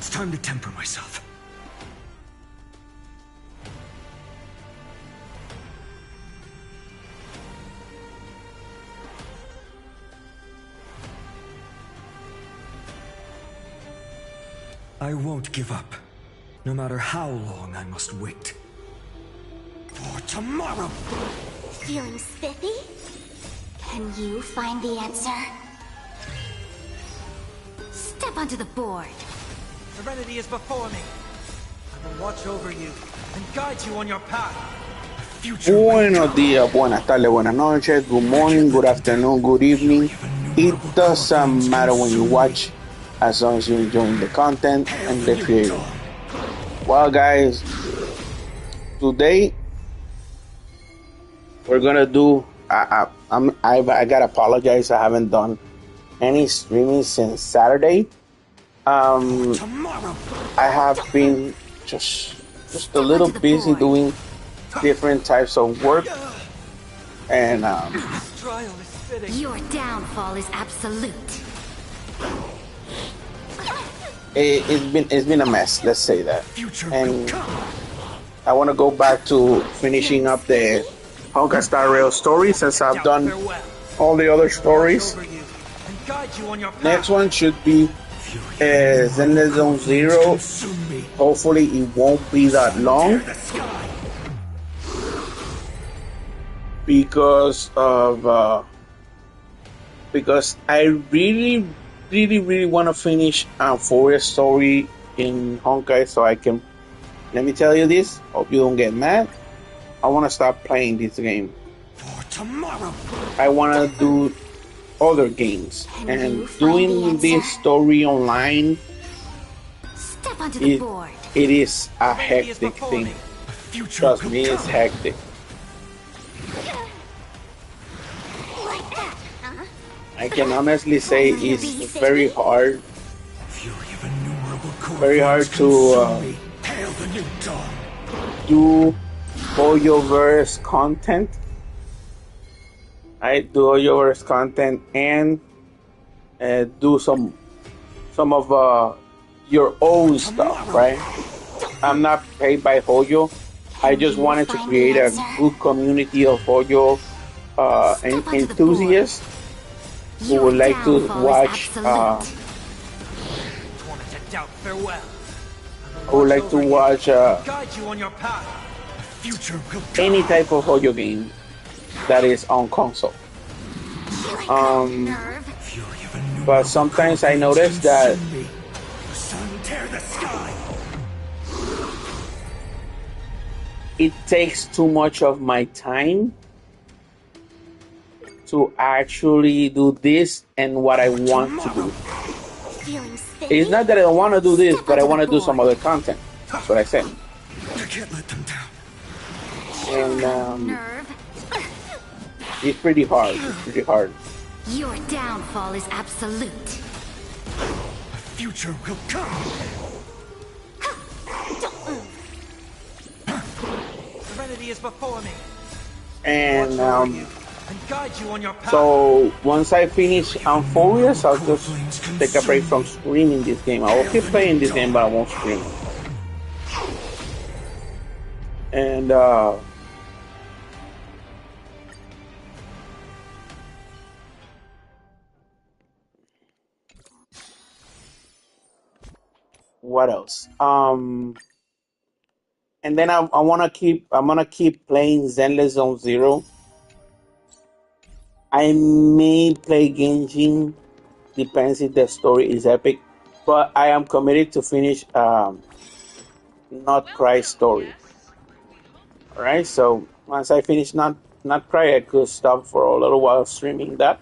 It's time to temper myself. I won't give up, no matter how long I must wait. For tomorrow! Feeling spiffy? Can you find the answer? Step onto the board. Serenity is before me. I will watch over you and guide you on your path. Buenos días, buenas tardes, buenas noches, good morning, good afternoon, good evening. It doesn't matter when you watch, as long as you're enjoying the content and the creator. Well, guys, today we're gonna do. I gotta apologize. I haven't done any streaming since Saturday. I have been just a little busy doing different types of work, and your downfall is absolute. It's been a mess, let's say that. And I want to go back to finishing up the Honkai Star Rail story, since I've done all the other stories. Next one should be Zenless Zone Zero. Hopefully it won't be that long, because I really want to finish Forest story in Honkai, so I can. Let me tell you this. Hope you don't get mad. I want to stop playing this game. For tomorrow. I want to do other games, and doing this story online, it is a hectic thing. Trust me, it's hectic. I can honestly say it's very hard to do Hoyoverse content. I do Hoyoverse content and do some of your own stuff, right? I'm not paid by Hoyo. I just wanted to create a good community of Hoyo enthusiasts who would like to watch any type of Hoyo game that is on console. But sometimes I notice that it takes too much of my time to actually do this and what I want to do. It's not that I don't want to do this, but I want to do some other content. That's what I said. I can't let them down. And it's pretty hard. Your downfall is absolute. The future will come. Serenity is before me. And Watch over you and guide you on your path. so once I finish Furious, I'll just take a break from streaming this game. I will keep playing this game, but I won't stream it. And what else? And then I'm gonna keep playing Zenless Zone Zero. I may play Genshin, depends if the story is epic. But I am committed to finish Not Cry story. Alright, so once I finish Not Cry, I could stop for a little while streaming that.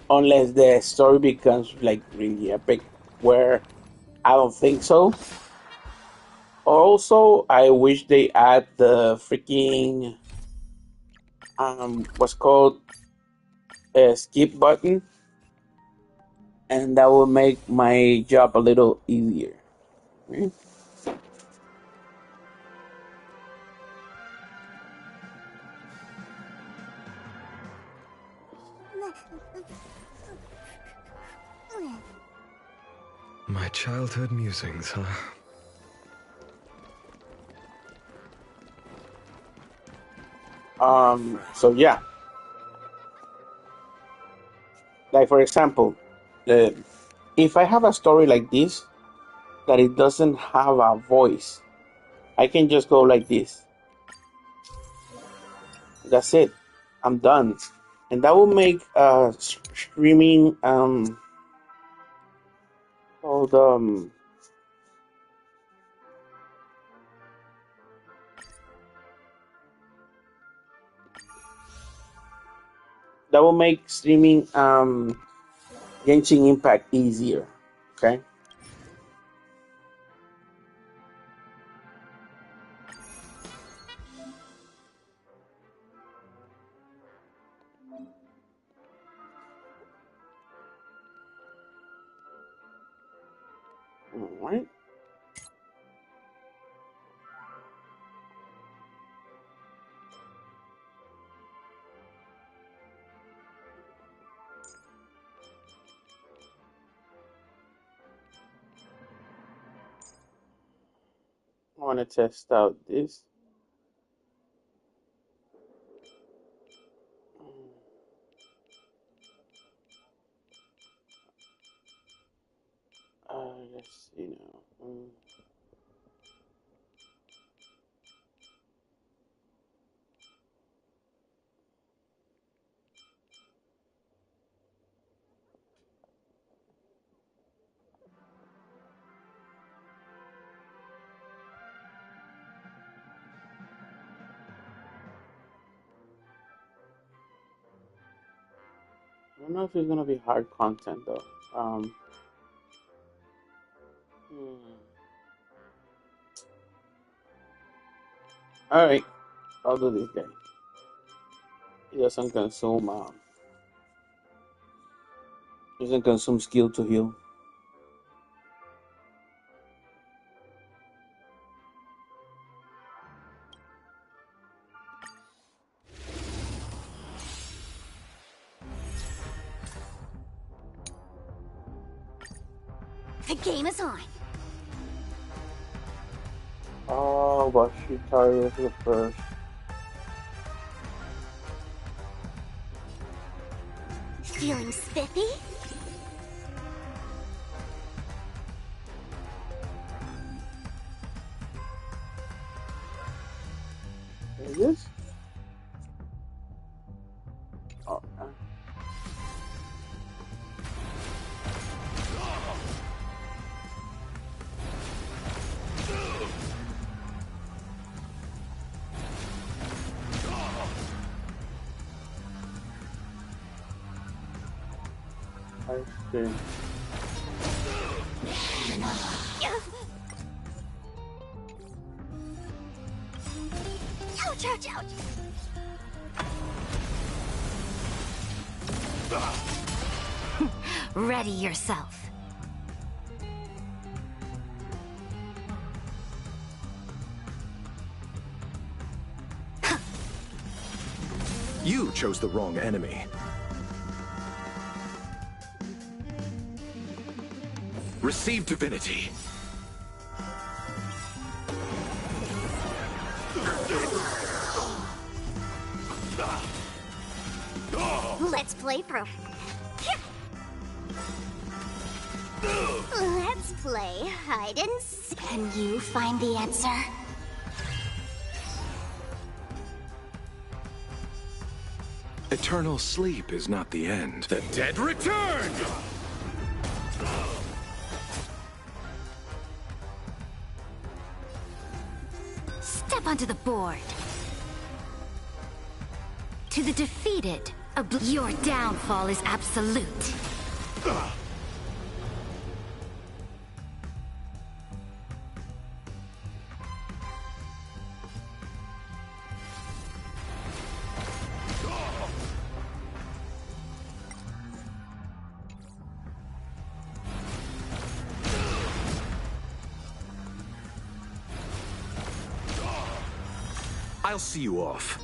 Unless the story becomes like really epic, where I don't think so. Also, I wish they add the freaking what's called a skip button, and that will make my job a little easier. Right? My childhood musings, huh? So yeah, like for example, if I have a story like this that it doesn't have a voice, I can just go like this. That's it. I'm done, and that will make streaming called that will make streaming Genshin Impact easier. Okay. All right. I want to test out this. Let's see now. I don't know if it's gonna be hard content though. All right, I'll do this guy. It doesn't consume skill to heal. The game is on. Oh, but she targets the first. Feeling spiffy? Is this? Oh, I see. Ouch, ouch, ouch. Ready yourself. You chose the wrong enemy. Receive divinity. Let's play pro. Let's play hide and seek. Can you find the answer? Eternal sleep is not the end. The dead return! Step onto the board. To the defeated, your downfall is absolute. I'll see you off.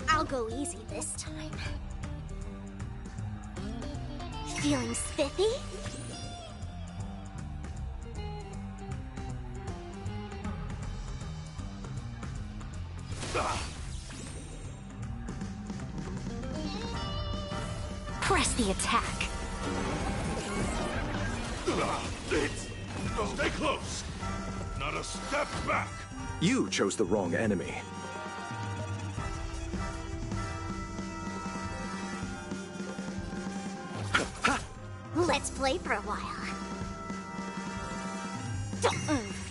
I'll go easy this time. Feeling spiffy? Press the attack. Stay close. Not a step back. You chose the wrong enemy. Let's play for a while. Don't move.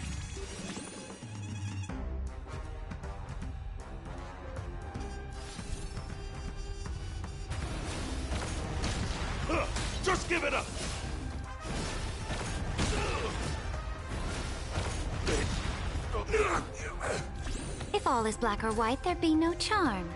Just give it up. If all is black or white, there'd be no charm.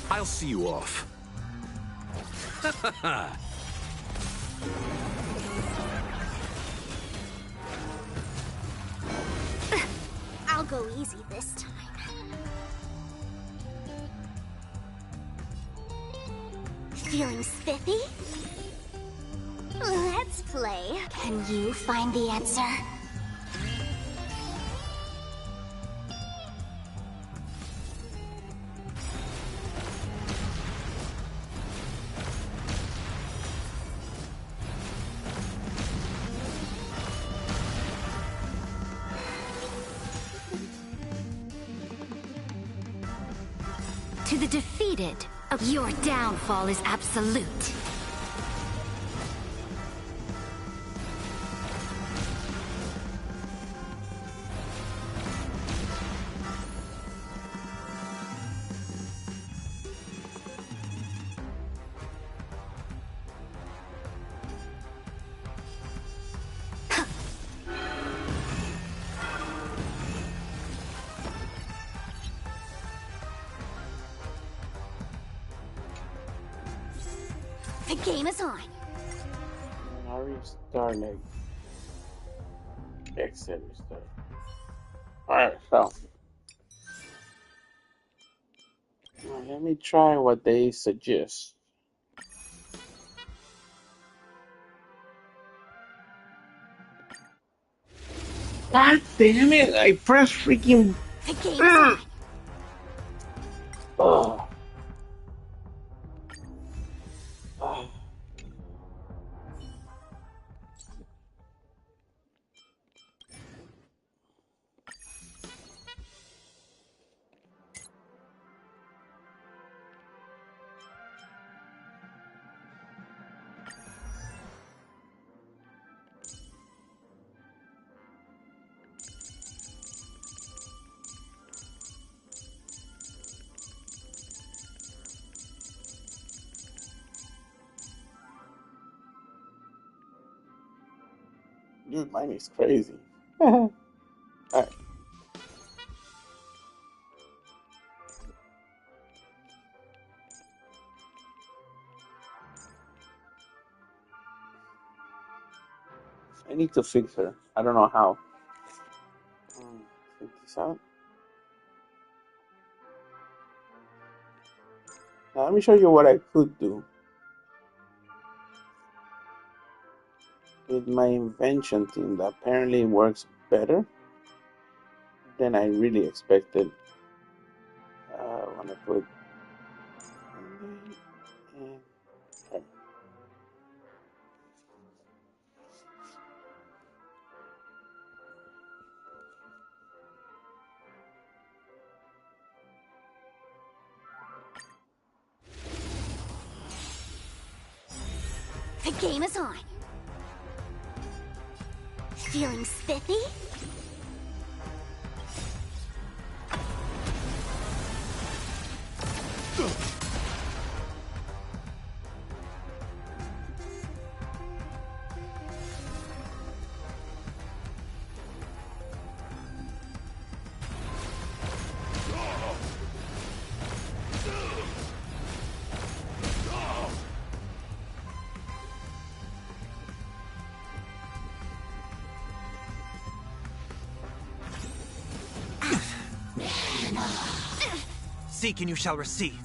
I'll see you off. I'll go easy this time. Feeling spiffy? Let's play. Can you find the answer? To the defeated, your downfall is absolute. The game is on. I'll restart it. Exit restart. Alright, so let me try what they suggest. God damn it! I pressed freaking. The game is on. Oh. Oh. Dude, mine is crazy. Alright. I need to fix her. I don't know how. Check this out. Now, let me show you what I could do with my invention team that apparently works better than I really expected. I want to put and her. The game is on. Feeling spiffy? Seek and you shall receive.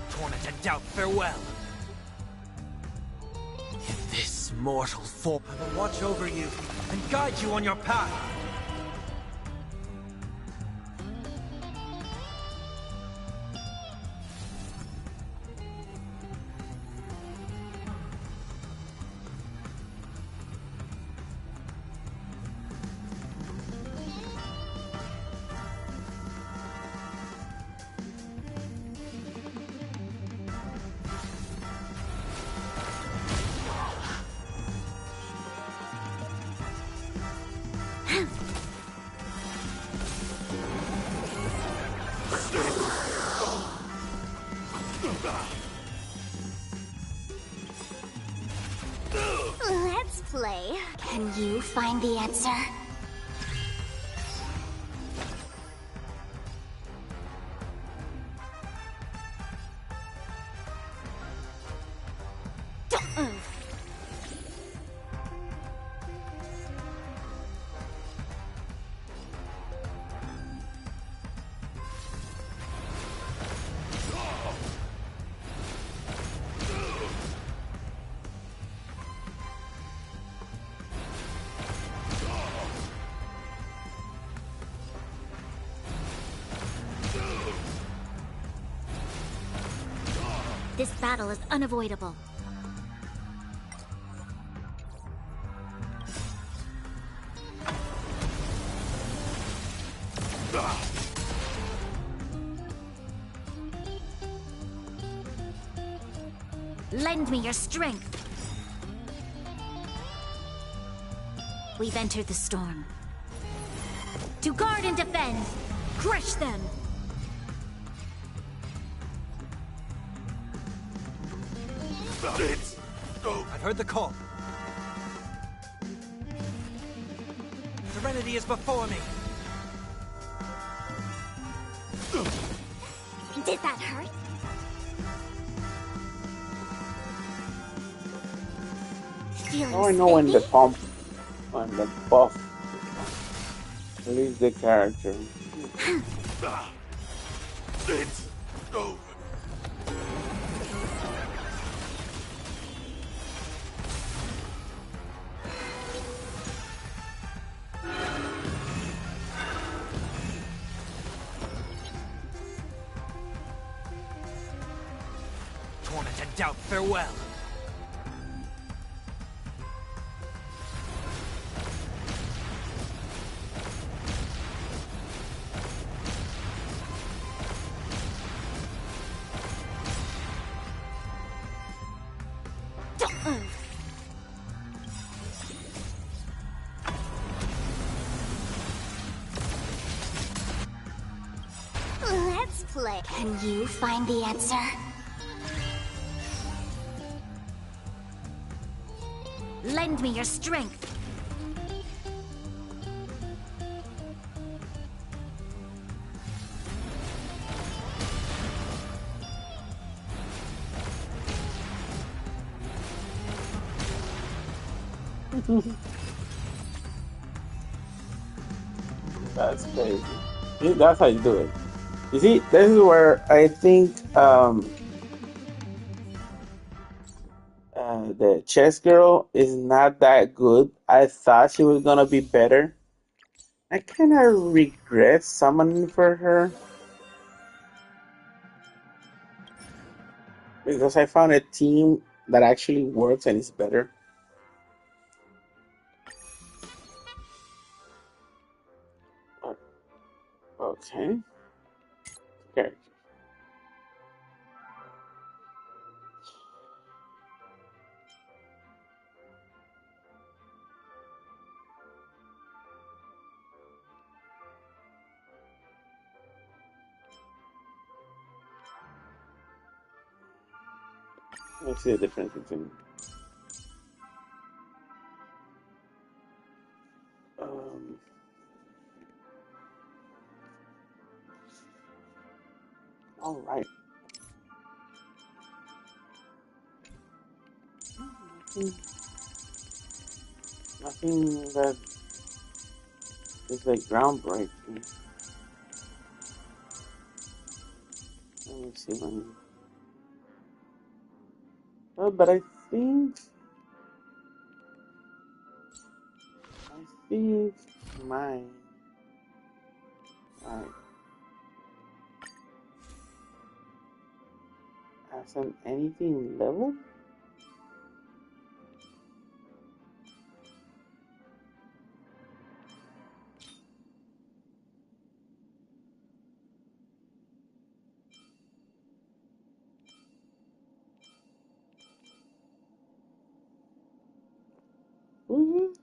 Torment and doubt, farewell. In this mortal form, I will watch over you and guide you on your path. Let's play. Can you find the answer? Don't move. This battle is unavoidable. Lend me your strength. We've entered the storm. To guard and defend! Crush them! I've heard the call. Serenity is before me. Did that hurt? Feeling Now I know when the spiffy? pump, when the buff leaves the character. It's over. Torment and doubt, farewell. Don't move. Let's play. Can you find the answer? Lend me your strength. That's crazy. See, that's how you do it. You see, this is where I think the chess girl is not that good. I thought she was gonna be better. I kind of regret summoning for her because I found a team that actually works and is better. Okay. Okay. Let's see the difference between. Um, all right. Nothing that is like groundbreaking. Let me see. But I think mine. Alright. Hasn't anything leveled? Mm-hmm.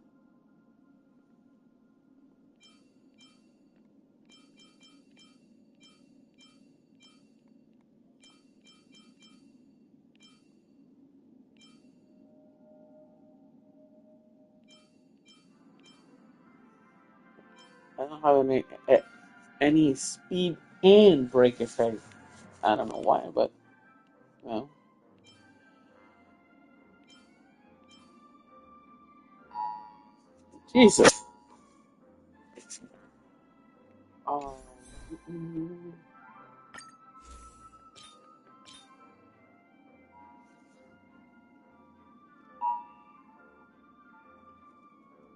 I don't have any speed and break effect. I don't know why, but well, Jesus. Um, mm,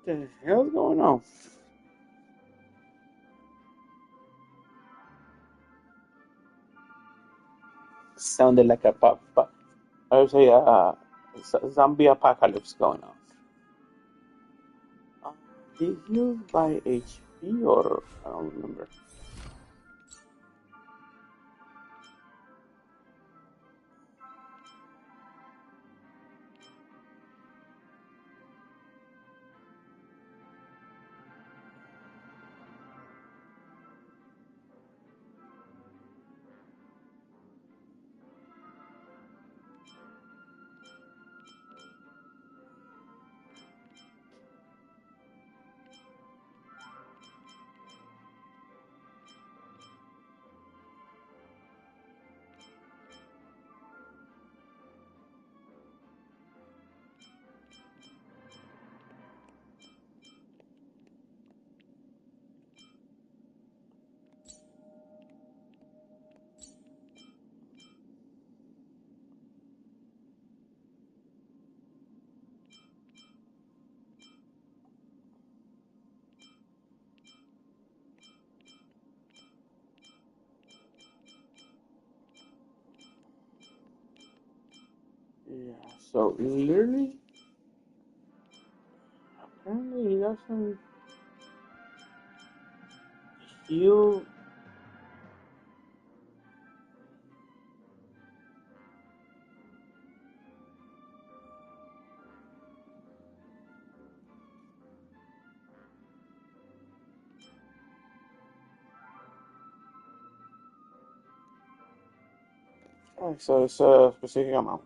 the hell's going on? Sounded like a I would say zombie apocalypse going on. Um, did you buy HP or I don't remember. Yeah, so literally, apparently he doesn't heal. Oh, so it's a specific amount.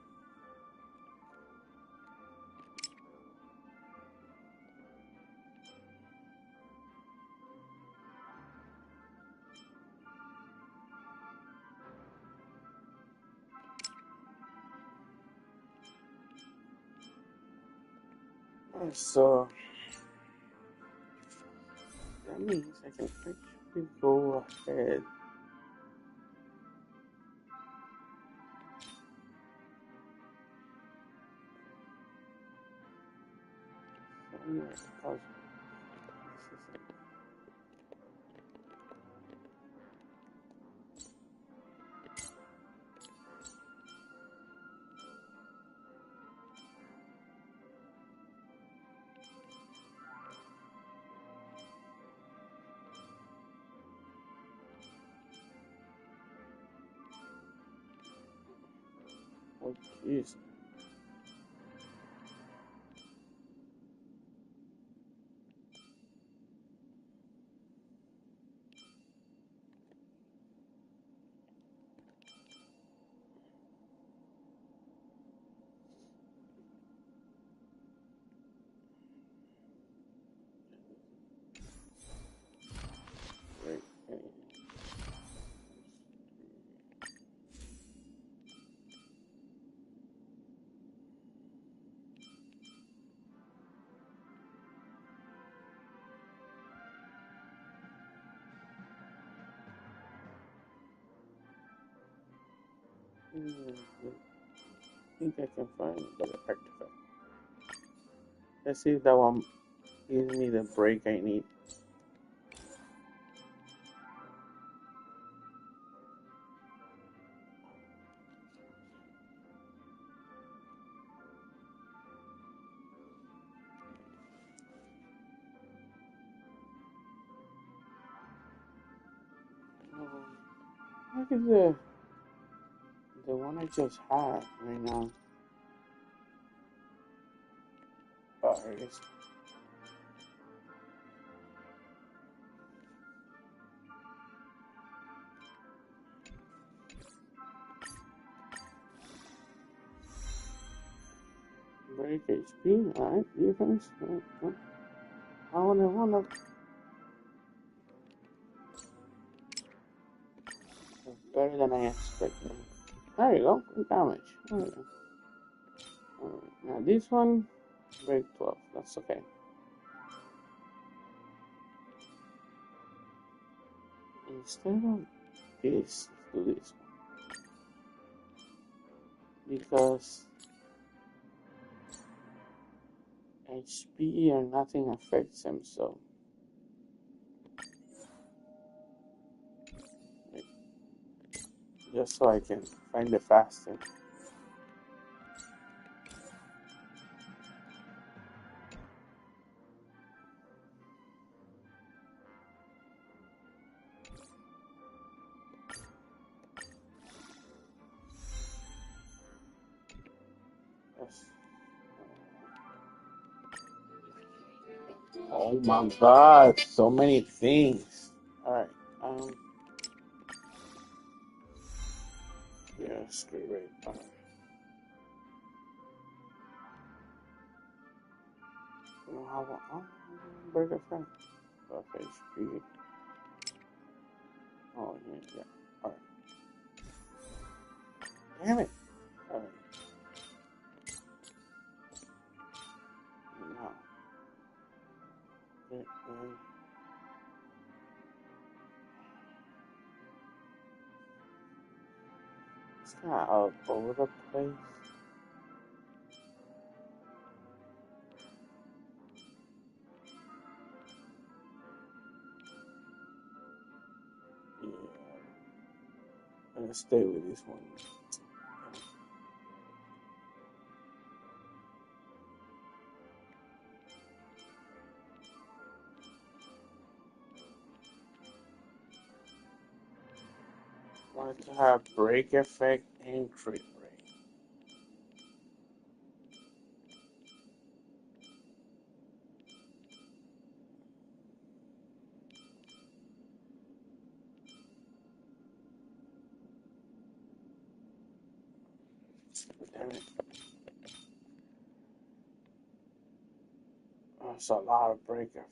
So that means I can actually go ahead. Oh, jeez. Right. I think I can find another artifact. Let's see if that one gives me the break I need. What is the one I just had right now? Oh, here it is. Break HP, alright, defense. I wanna. Better than I expected. There you go, good damage. Alright, now this one, break 12, that's okay. Instead of this, let's do this one. Because HP or nothing affects him, so. Just so I can find it faster. Yes. Oh my god, so many things. Alright, yeah, screw rate. Alright. You know how break effect. Buff HP. Oh yeah. Alright. Damn it. Alright. Now. It's kind of all over the place. Yeah. I'm gonna stay with this one. Want to have break effect and crit rate. Damn it. That's a lot of break effect.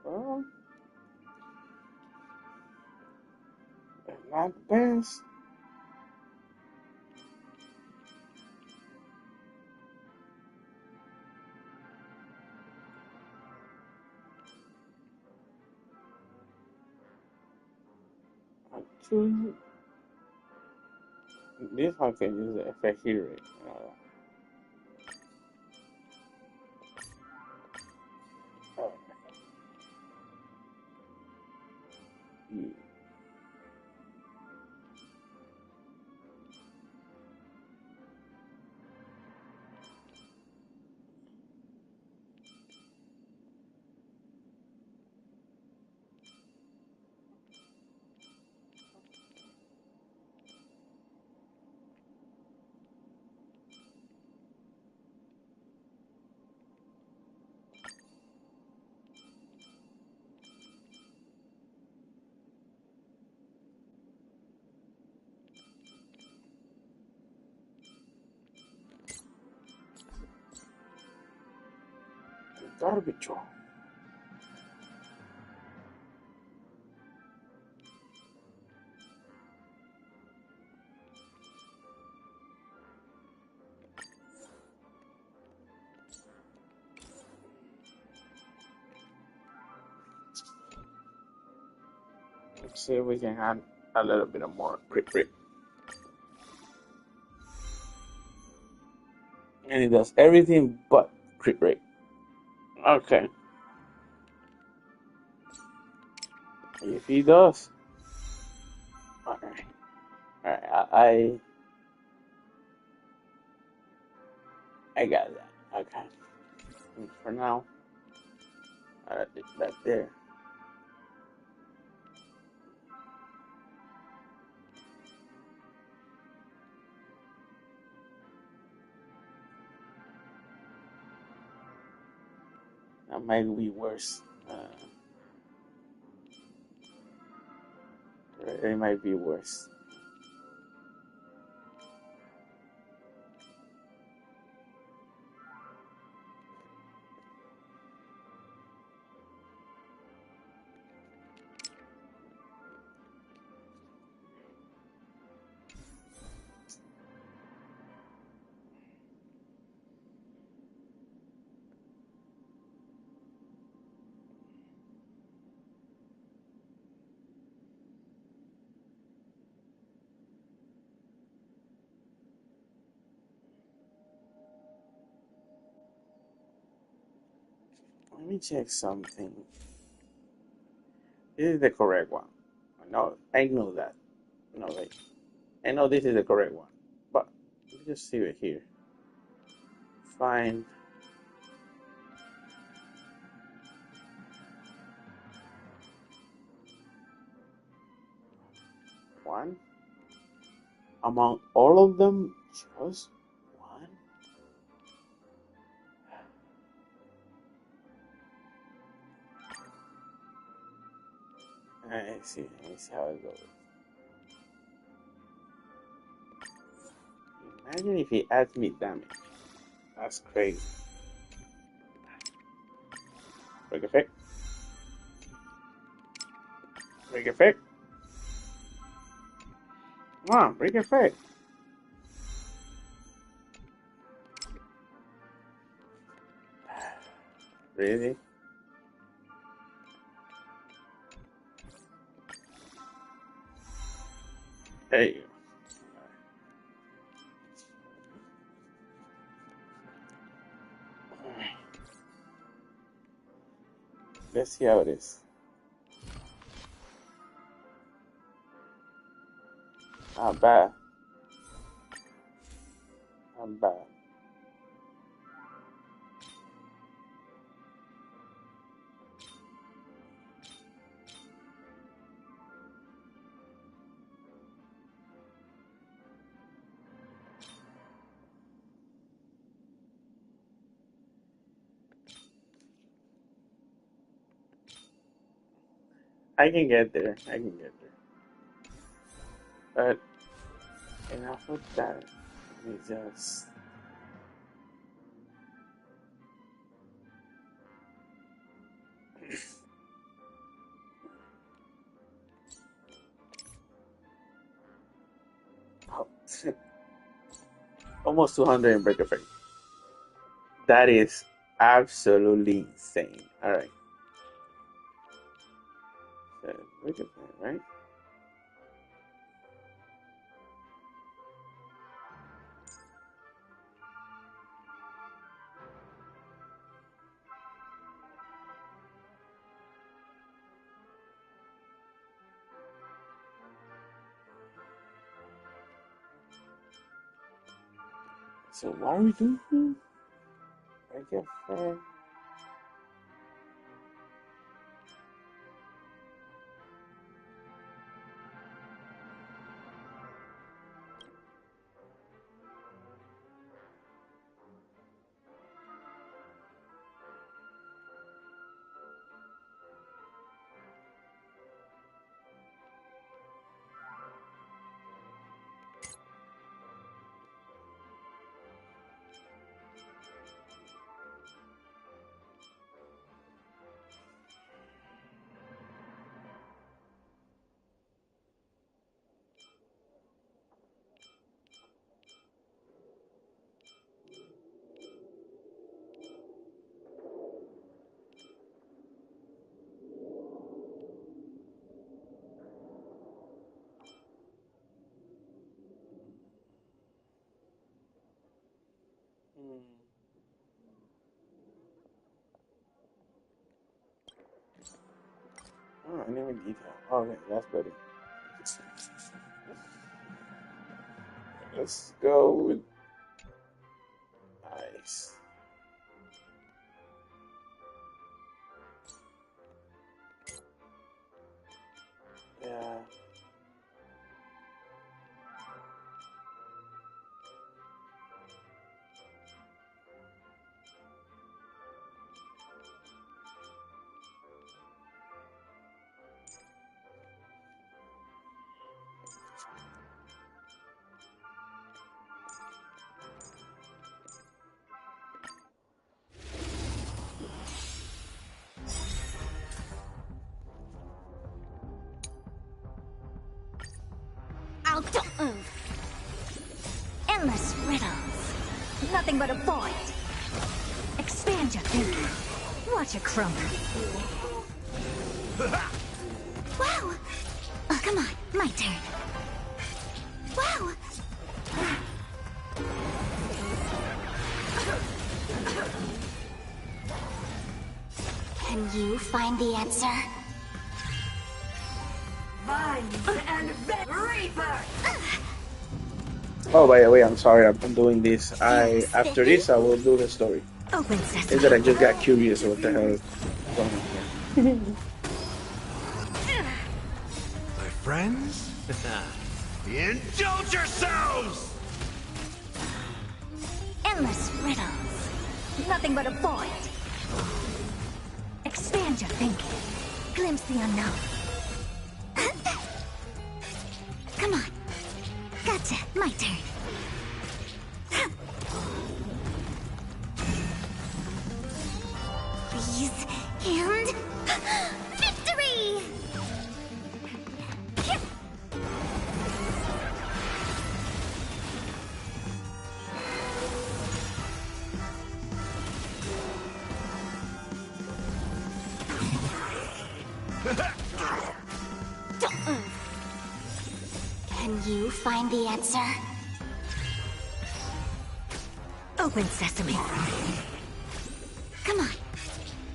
Well, not the best. Actually, this one can use the effect here. Yeah. Garbage. Let's see if we can add a little bit of more crit rate. And it does everything but crit rate. Okay. If he does. Alright. Alright, I got that. Okay. And for now, I did that there. That might be worse. It might be worse. Let me check something. This is the correct one. No, I know that. No, wait. I know this is the correct one. But let me just see it here. Find one. Among all of them, just one. Let's see how it goes. Imagine if he adds me damage. That's crazy. Break effect. Break effect. Come on, break effect. Really? There you go. Let's see how it is. Not bad. Not bad. I can get there. I can get there. But enough of that. Let me just. Oh, almost 200 in Breaker Frame. That is absolutely insane. Alright. So, Breaker Frame, right? So, what are we doing here? Breaker Frame. Oh, I never detail. Okay, that's better. Let's go with ice. Yeah. Ow, don't move. Endless riddles. Nothing but a void. Expand your thinking. Watch it crumble. Wow! Oh, come on, my turn. Wow! Can you find the answer? Oh, by the way, I'm sorry. I'm doing this. After this, I will do the story. Open Is sesame. that I just got curious what the hell is going on here. My friends? Indulge yourselves! Endless riddles. Nothing but a void. Expand your thinking. Glimpse the unknown. Come on. Gotcha. My turn. Please. And... victory! Don't move. Can you find the answer? Open sesame. Come on.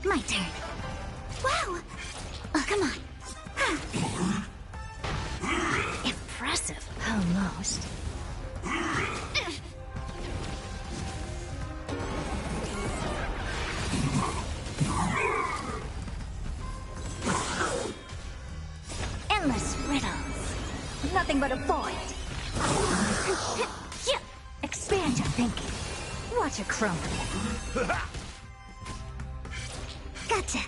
My turn. Wow! Oh, come on. Impressive. Almost. Endless riddles. Nothing but a void. Expand your thinking. Watch it crumble. Gotcha.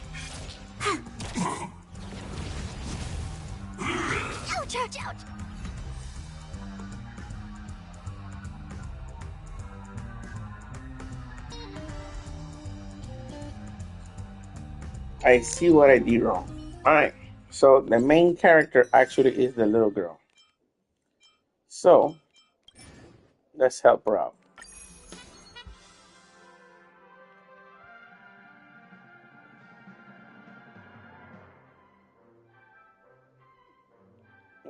Ouch, ouch, ouch! I see what I did wrong. Alright, so the main character actually is the little girl. So, let's help her out.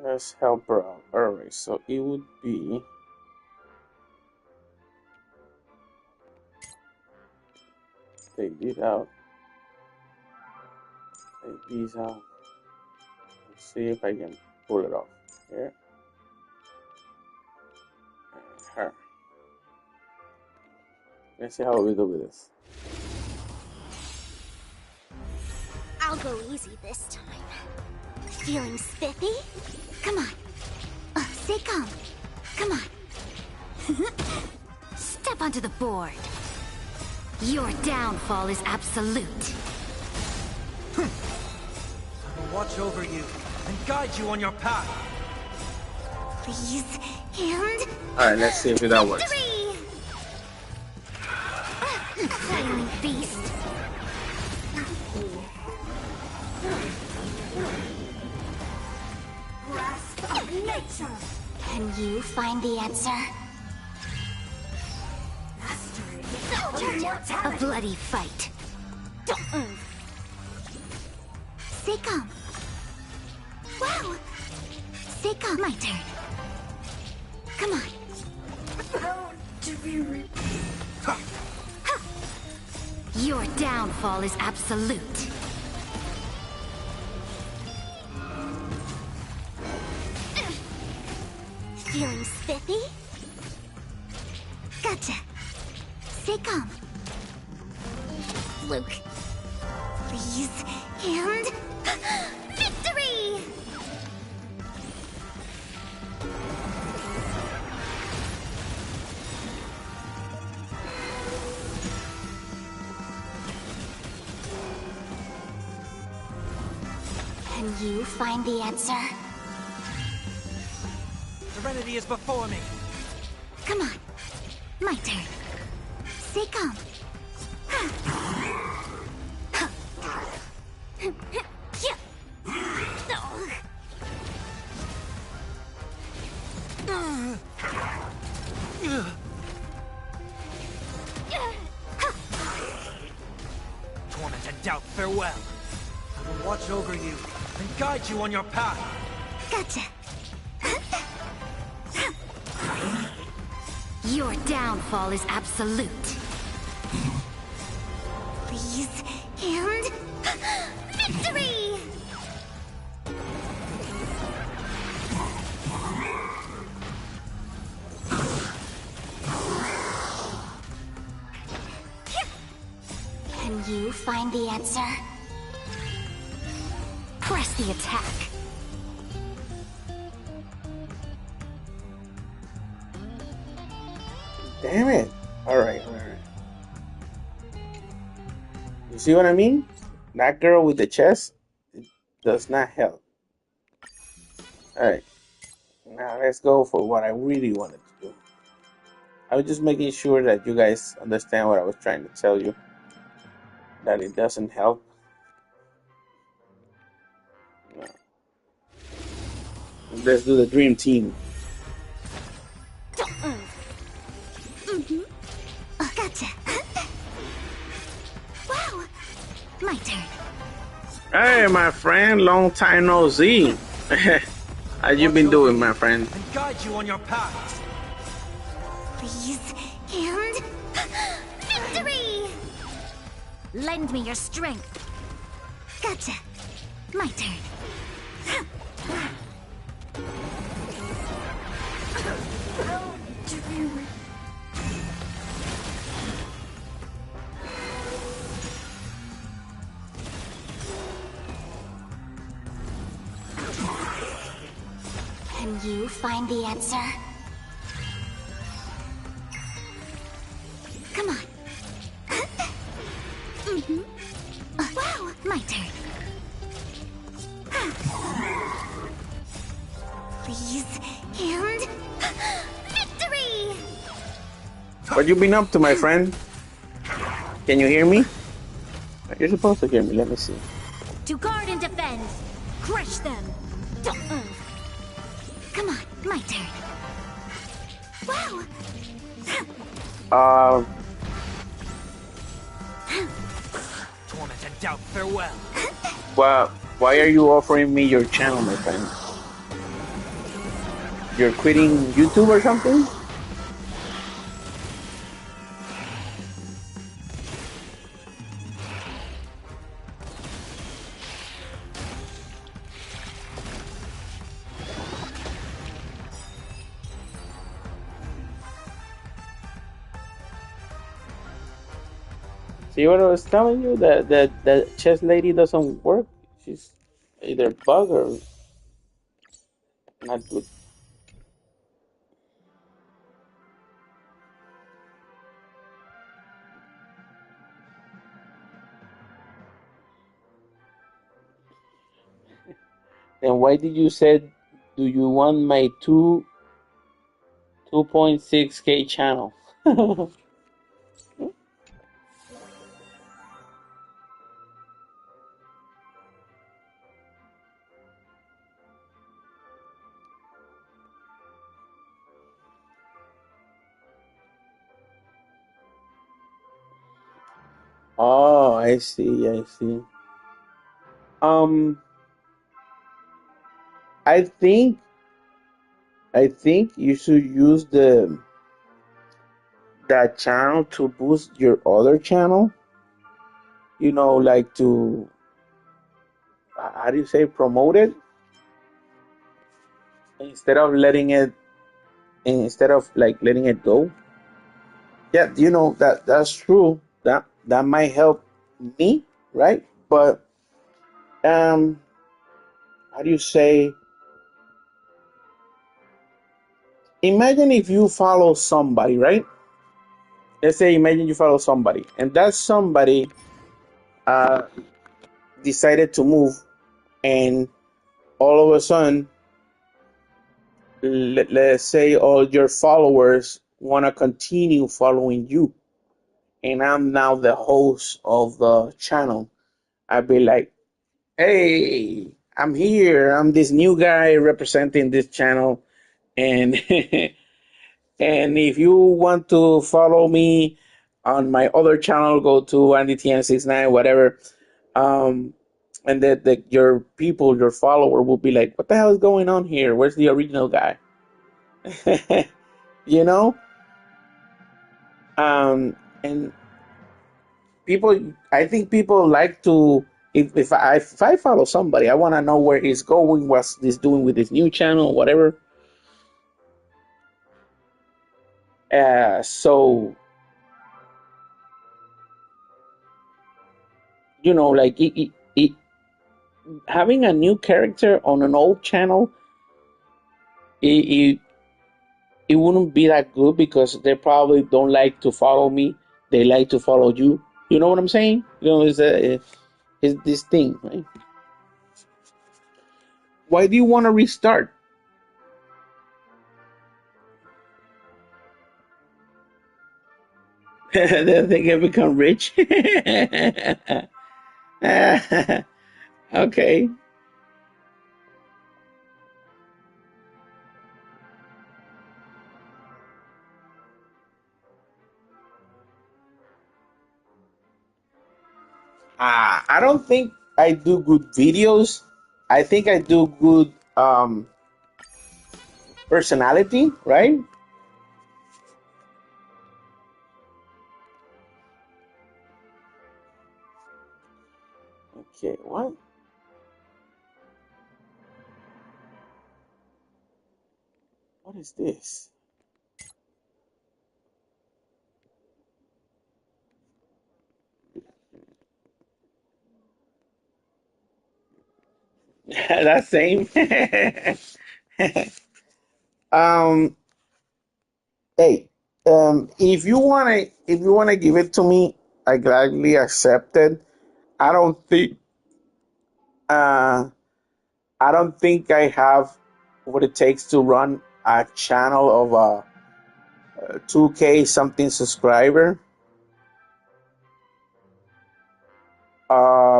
Let's help her out. Alright, so it would be... Take this out. Take these out. Let's see if I can pull it off. Here. And her. Let's see how we do with this. I'll go easy this time. Feeling spiffy? Come on. Stay calm. Come on. Step onto the board. Your downfall is absolute. I will watch over you and guide you on your path. Please, and... Alright, let's see if that works. Victory! Silent beast. Grasp of nature. Can you find the answer? A bloody fight. Don't move. Stay calm. Wow. Stay calm. My turn. Come on. Your downfall is absolute. Feeling spiffy? Gotcha. Stay calm. Luke. Please. And... Victory! Can you find the answer? Serenity is before me. Come on. My turn. Stay calm. Torment and doubt, farewell. I will watch over you and guide you on your path. Gotcha. Your downfall is absolute. Please, and... Victory! Can you find the answer? Press the attack. Damn it. Alright. You see what I mean? That girl with the chest does not help. Alright. Now let's go for what I really wanted to do. I was just making sure that you guys understand what I was trying to tell you. That it doesn't help. No. Let's do the dream team. Don't move. Gotcha. Wow. My turn. Hey, my friend. Long time no see. How you been doing, my friend? And guide you on your path. Please, and... Victory! Lend me your strength. Gotcha. My turn. Can you find the answer? Come on. Wow, my turn. What you been up to, my friend? Can you hear me? You're supposed to hear me. Let me see. To guard and defend. Crush them. Come on, my turn. Wow. Torment and doubt, farewell. Well, why are you offering me your channel, my friend? You're quitting YouTube or something? See what I was telling you? That chess lady doesn't work. She's either bug or not good. Then why did you say, do you want my 2.6K channel? Oh, I see, I see. Um, I think you should use that channel to boost your other channel. You know, like to, how do you say, promote it instead of like letting it go. Yeah, you know that's true. That might help me, right? But um, how do you say? Imagine if you follow somebody, right? Let's say imagine you follow somebody, and that somebody uh decided to move, and all of a sudden, let's say all your followers want to continue following you, and I'm now the host of the channel. I'd be like, hey, I'm here. I'm this new guy representing this channel, and and if you want to follow me on my other channel, go to AndyTN69, whatever. Um, and that your people, your follower, will be like, "What the hell is going on here? Where's the original guy?" You know. And people, I think people like to. If I follow somebody, I want to know where he's going, what's he's doing with his new channel, whatever. So you know, like having a new character on an old channel, it, it it wouldn't be that good because they probably don't like to follow me. They like to follow you. You know what I'm saying? You know, it's this thing, right? Why do you want to restart? They can become rich. Okay. I don't think I do good videos. I think I do good personality, right? Okay, what is this? That same. um, hey, if you wanna give it to me, I gladly accept it. I don't think, uh, I don't think I have what it takes to run a channel of 2K something subscriber.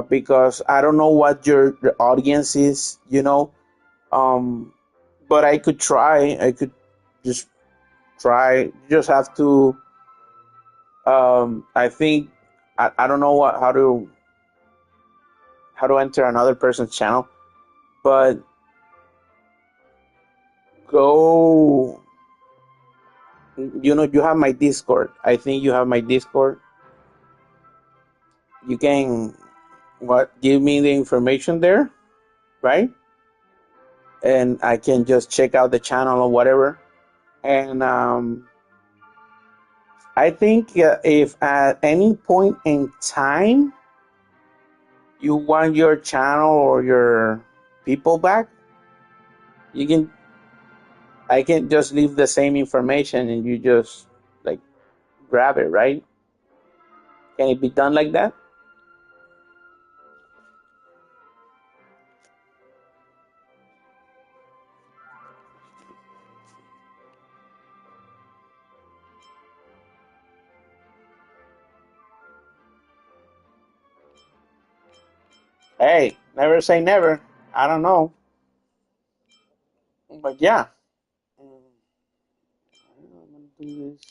Because I don't know what your audience is, you know. But I could try. I could just try. You just have to. I think I don't know how to enter another person's channel, but go. You know, you have my Discord. I think you have my Discord. You can give me the information there, right? And I can just check out the channel or whatever. And I think if at any point in time you want your channel or your people back, you can. I can just leave the same information and you just like grab it, right? Can it be done like that? Hey, never say never. I don't know, but yeah. I'm gonna do this.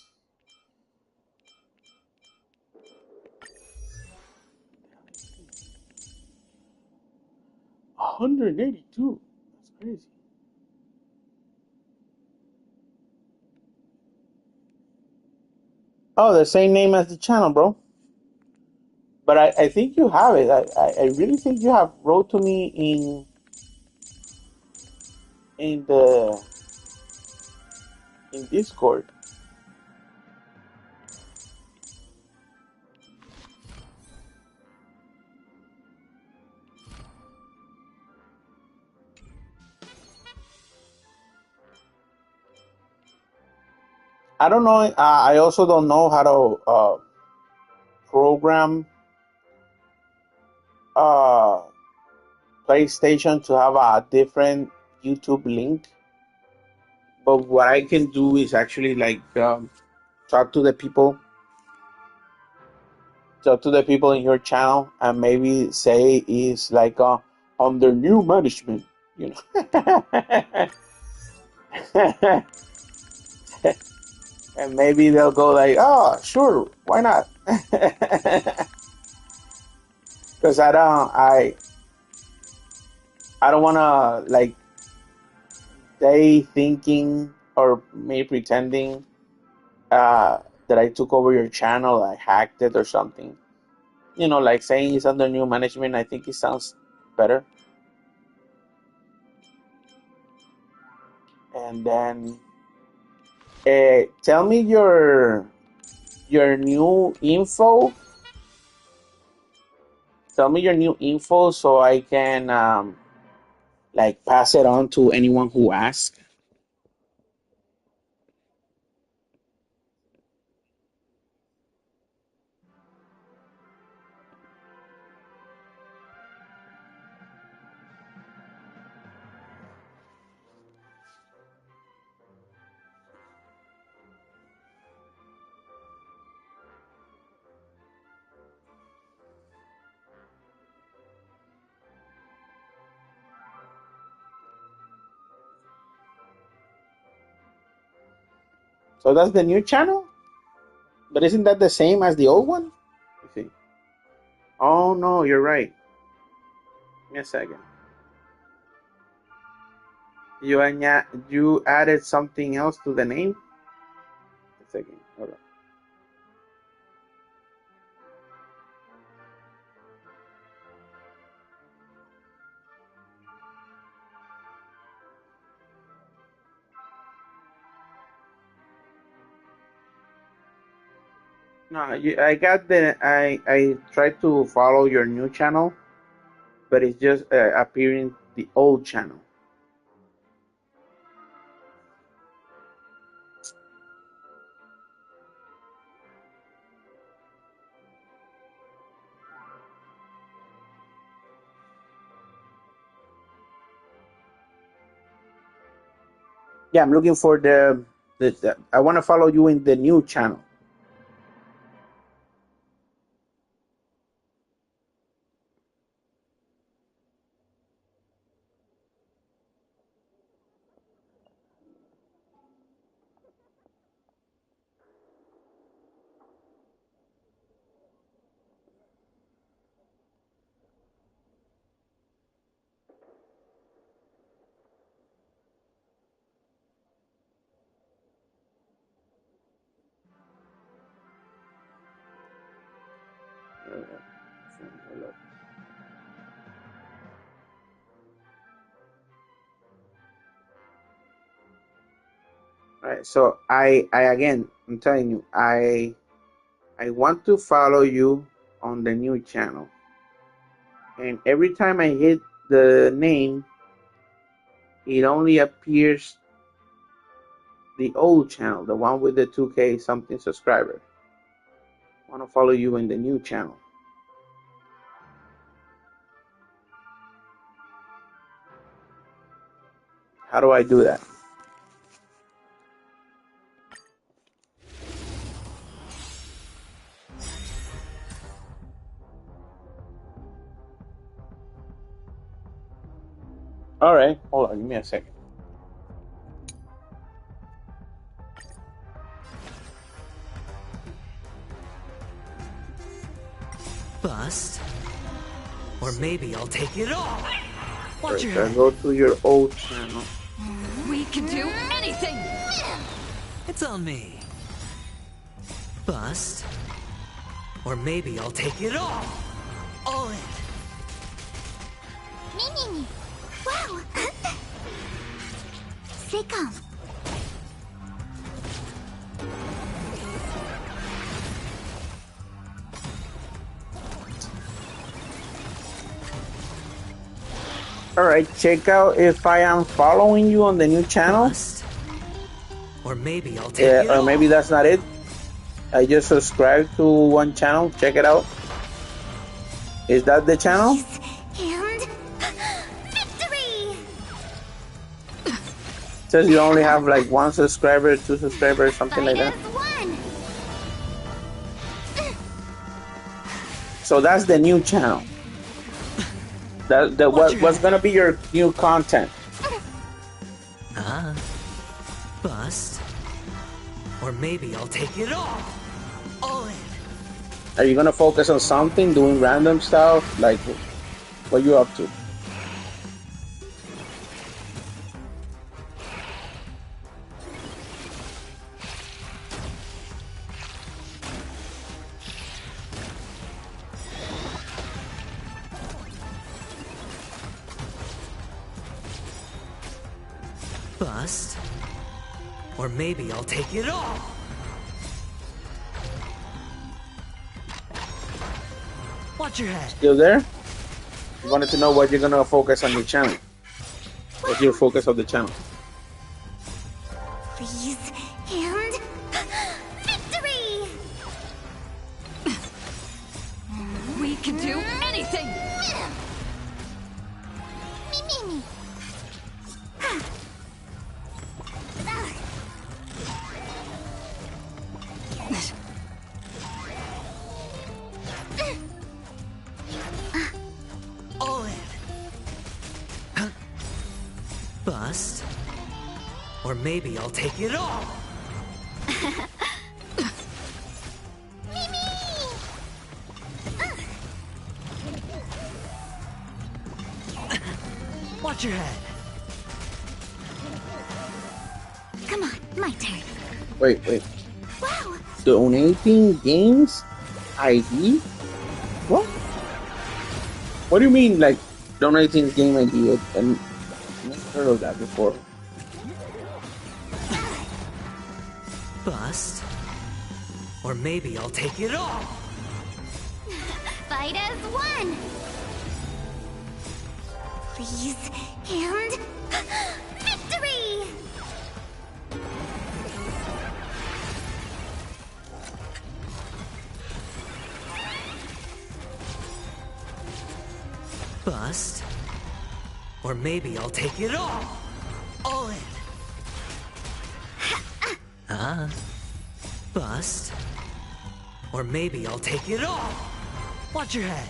182. That's crazy. Oh, the same name as the channel, bro. But I think you have it. I really think you have wrote to me in the in Discord. I don't know. I also don't know how to program uh, PlayStation to have a different YouTube link. But what I can do is actually like talk to the people, in your channel, and maybe say is like under new management, you know. And maybe they'll go like, oh, sure, why not? Because I don't want to like they thinking or me pretending that I took over your channel, I hacked it or something. You know, like saying it's under new management. I think it sounds better. And then tell me your new info. Tell me your new info so I can like pass it on to anyone who asks. So that's the new channel, but isn't that the same as the old one? You see? Oh no, you're right. Give me a second. You added something else to the name. A second. Hold on. No, I got I tried to follow your new channel, but it's just appearing the old channel. Yeah, I'm looking for the I want to follow you in the new channel. Right, so I again, I'm telling you, I want to follow you on the new channel, and every time I hit the name, it only appears the old channel, the one with the 2K something subscribers. I want to follow you in the new channel. How do I do that? All right, hold on, give me a second. Bust. Or maybe I'll take it all. Watch your First, head. go to your old channel. We can do anything! It's on me. Bust. Or maybe I'll take it all. All in. Me. Wow! Stay calm. All right, check out if I am following you on the new channel. Bust. Or maybe I'll take it Or all. maybe that's not it. I just subscribed to one channel. Check it out. Is that the channel? And victory! It says you only have like 1 subscriber, 2 subscribers, something like that. One. So that's the new channel. What's gonna be your new content? Bust. Or maybe I'll take it all. All in. Are you gonna focus on something, doing random stuff? Like, what you up to? Bust. Or maybe I'll take it all. Watch your head. Still there? I wanted to know what you're gonna focus on your channel. What's your focus of the channel? Please. And victory! We can do anything! Me. All in. Bust. Or maybe I'll take it all. Watch your head. Come on, my turn. Wait. Wow! Donating games ID? What? What do you mean, like, donating game ID? And I've never heard of that before. Bust. Or maybe I'll take it all. Fight as one! Please. And victory! Bust. Or maybe I'll take it all. All in. Bust. Or maybe I'll take it all. Watch your head.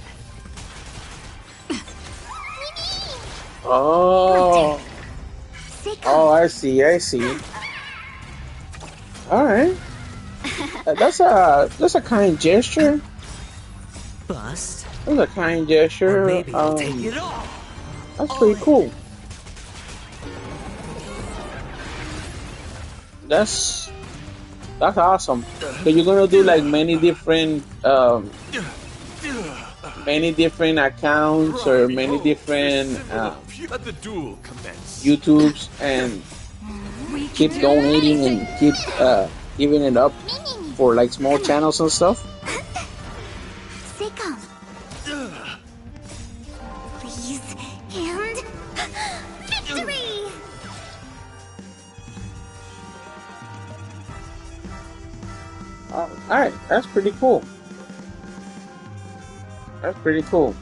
Oh. Oh, I see. I see. All right. That's a kind gesture. Bust. That's a kind gesture. Or maybe I'll take it all. That's pretty cool. That's awesome. So you're gonna do like many different accounts or many different YouTubes and keep donating and keep giving it up for like small channels and stuff. Please, and victory! All right, that's pretty cool. That's pretty cool.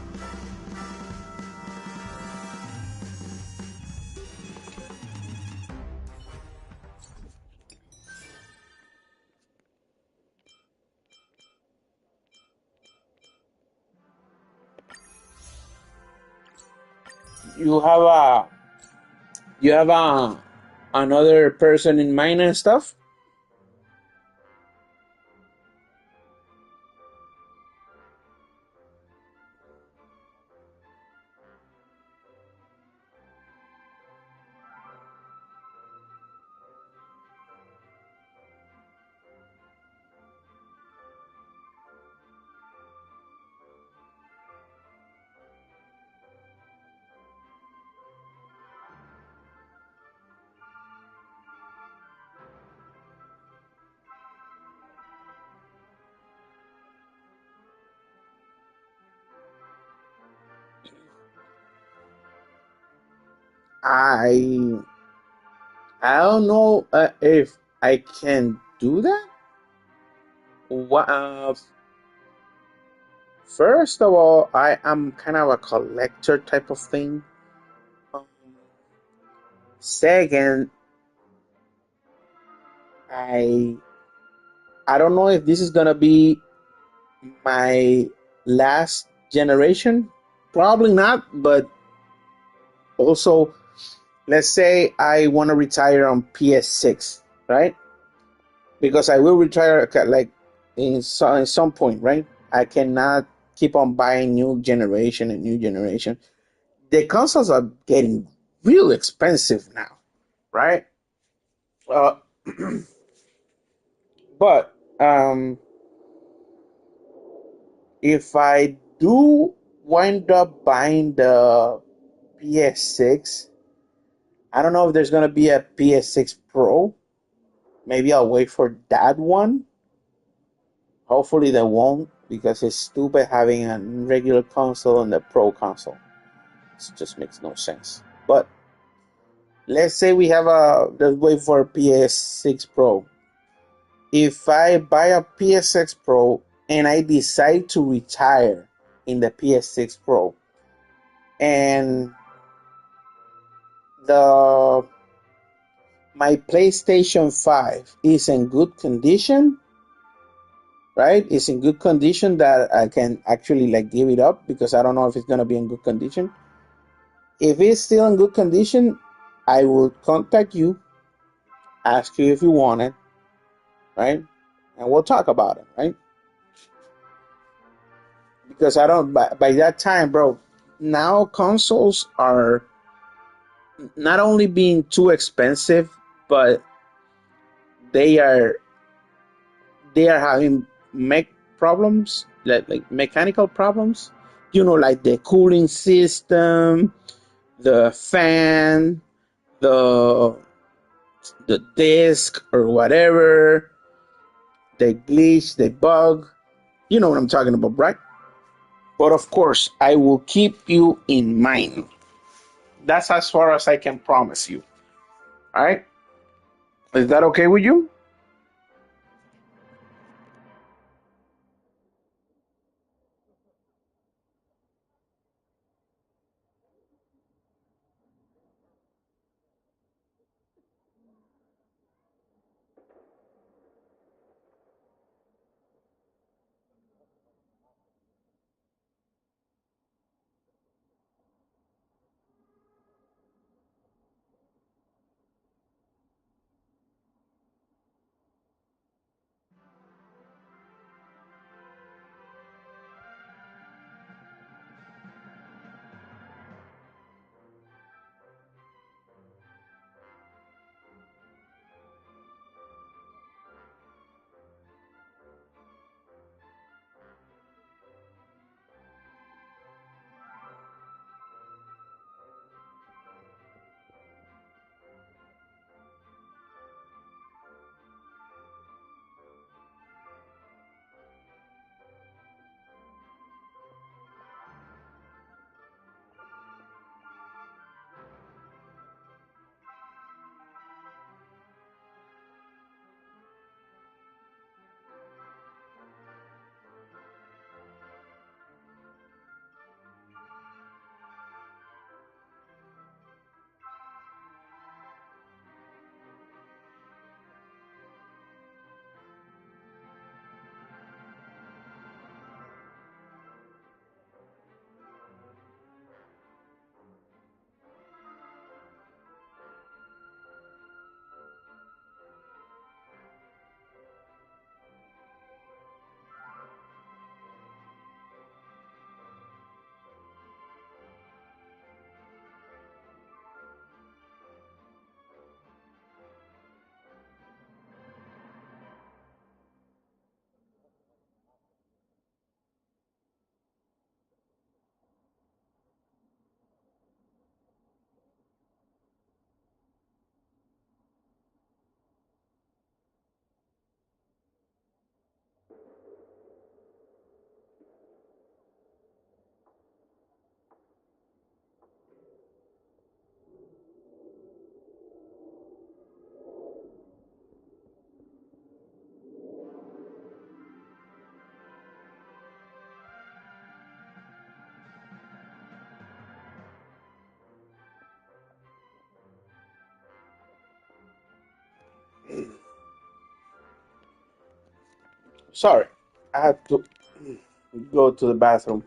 You have another person in mind and stuff. I don't know if I can do that. First of all, I am kind of a collector type of thing. Um, Second, I don't know if this is gonna be my last generation. Probably not, but also, let's say I want to retire on PS6, right? Because I will retire like in some point, right? I cannot keep on buying new generation and new generation. The consoles are getting real expensive now, right? Uh, but if I do wind up buying the PS6, I don't know if there's gonna be a PS6 Pro. Maybe I'll wait for that one. Hopefully they won't, because it's stupid having a regular console and the Pro console. It just makes no sense. But let's say let's wait for a PS6 Pro. If I buy a PS6 Pro and I decide to retire in the PS6 Pro, and the my PlayStation 5 is in good condition, right? It's in good condition that I can actually like give it up, because I don't know if it's gonna be in good condition. If it's still in good condition, I will contact you, ask you if you want it, right? And we'll talk about it, right? Because I don't, by that time, bro, now consoles are not only being too expensive, but they are having problems, like mechanical problems. You know, like the cooling system, the fan, the disc or whatever, they glitch, they bug. You know what I'm talking about, right? But of course, I will keep you in mind. That's as far as I can promise you. All right? Is that okay with you? Sorry, I had to go to the bathroom.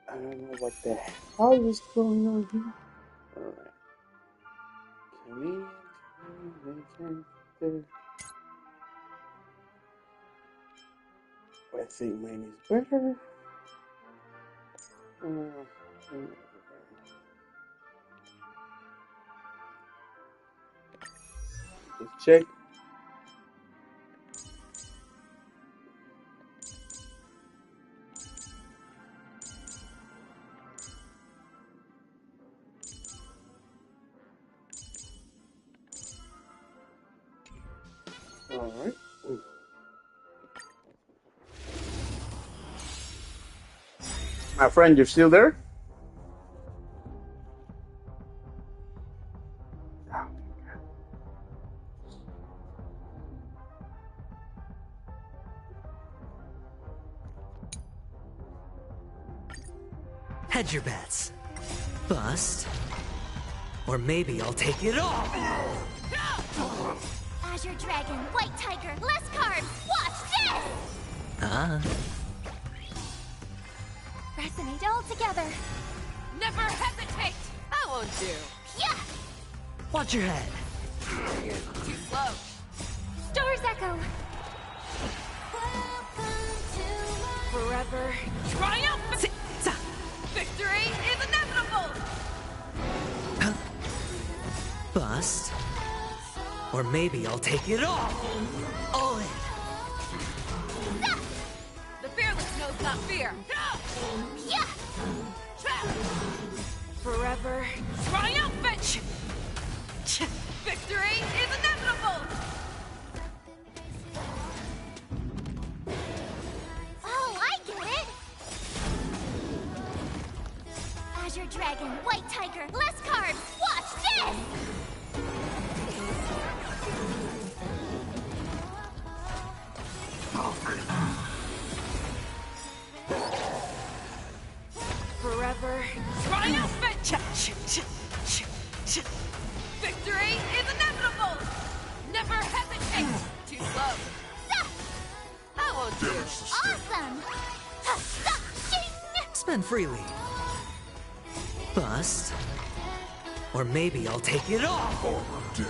I don't know what the hell is going on here. Alright. I think mine is better. Let's check. Alright. My friend, you're still there? Hedge your bets. Bust. Or maybe I'll take it all. Azure Dragon, White Tiger, less cards! Watch this! Resonate all together. Never hesitate! I won't do. Yeah! Watch your head. Too slow. Star's Echo. Forever triumphant! Victory is inevitable! Bust. Or maybe I'll take it all. All in. The fearless knows not fear. Yeah! Forever triumphant! Victory is inevitable! Oh, I get it! Azure Dragon, White Tiger, less cards! Watch this! Forever triumphant! Victory is inevitable! Never hesitate! Too slow. I won't do. Awesome! Spend freely. Bust. Or maybe I'll take it all.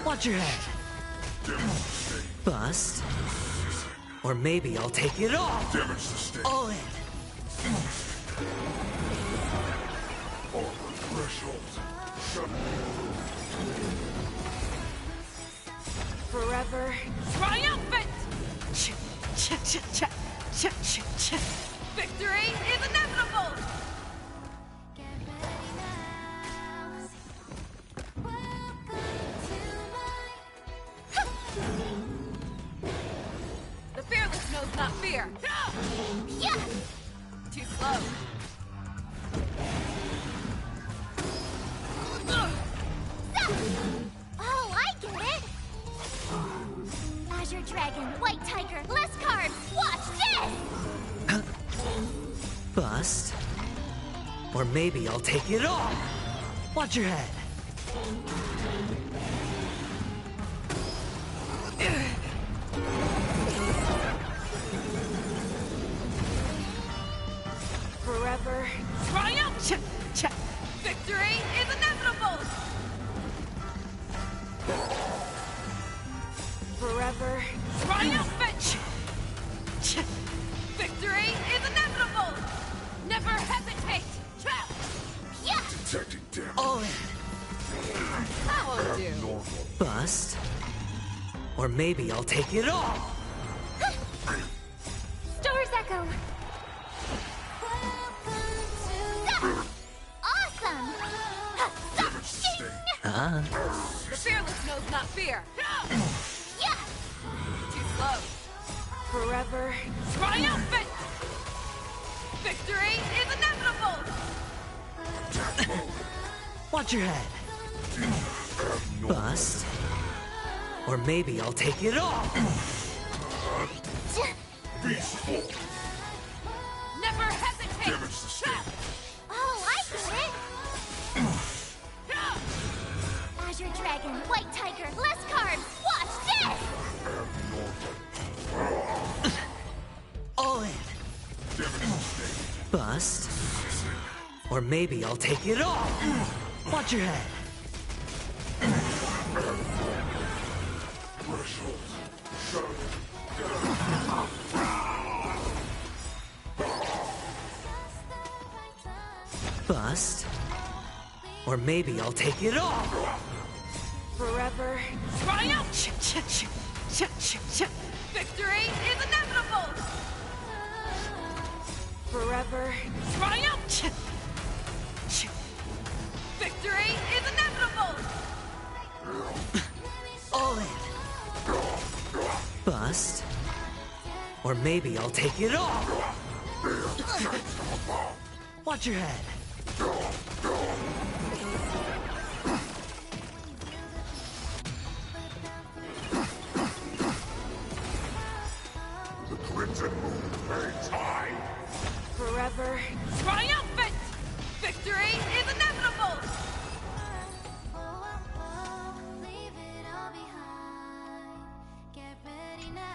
Watch your head. Bust. Or maybe I'll take it all. All in. Forever triumphant! Victory is inevitable! The fearless knows not fear. Yeah! Too slow. Oh, I get it! Azure Dragon, White Tiger, less cards! Watch this! Bust. Or maybe I'll take it all. Watch your head. Forever triumph! Victory is inevitable! Forever triumphant! Victory is inevitable! Never hesitate! Yeah! Detecting damage. All in. That won't do. Bust. Or maybe I'll take it all. Star's Echo! Awesome! The fearless knows not fear. Yeah! Too slow. Forever triumphant! Victory is inevitable! Watch your head. Bust. Or maybe I'll take it all. Never hesitate! Oh, I get it! Azure Dragon, White Tiger, less carbs! Watch this! All in. Bust. Or maybe I'll take it all. Watch your head. Bust. Or maybe I'll take it all. Forever. Triumph! Victory is inevitable! Forever. Triumph! Victory is inevitable! All in. Bust. Or maybe I'll take it all. Watch your head. The crimson moon fades high. Forever. Triumphant! Victory is inevitable! Leave it all behind. Get ready now.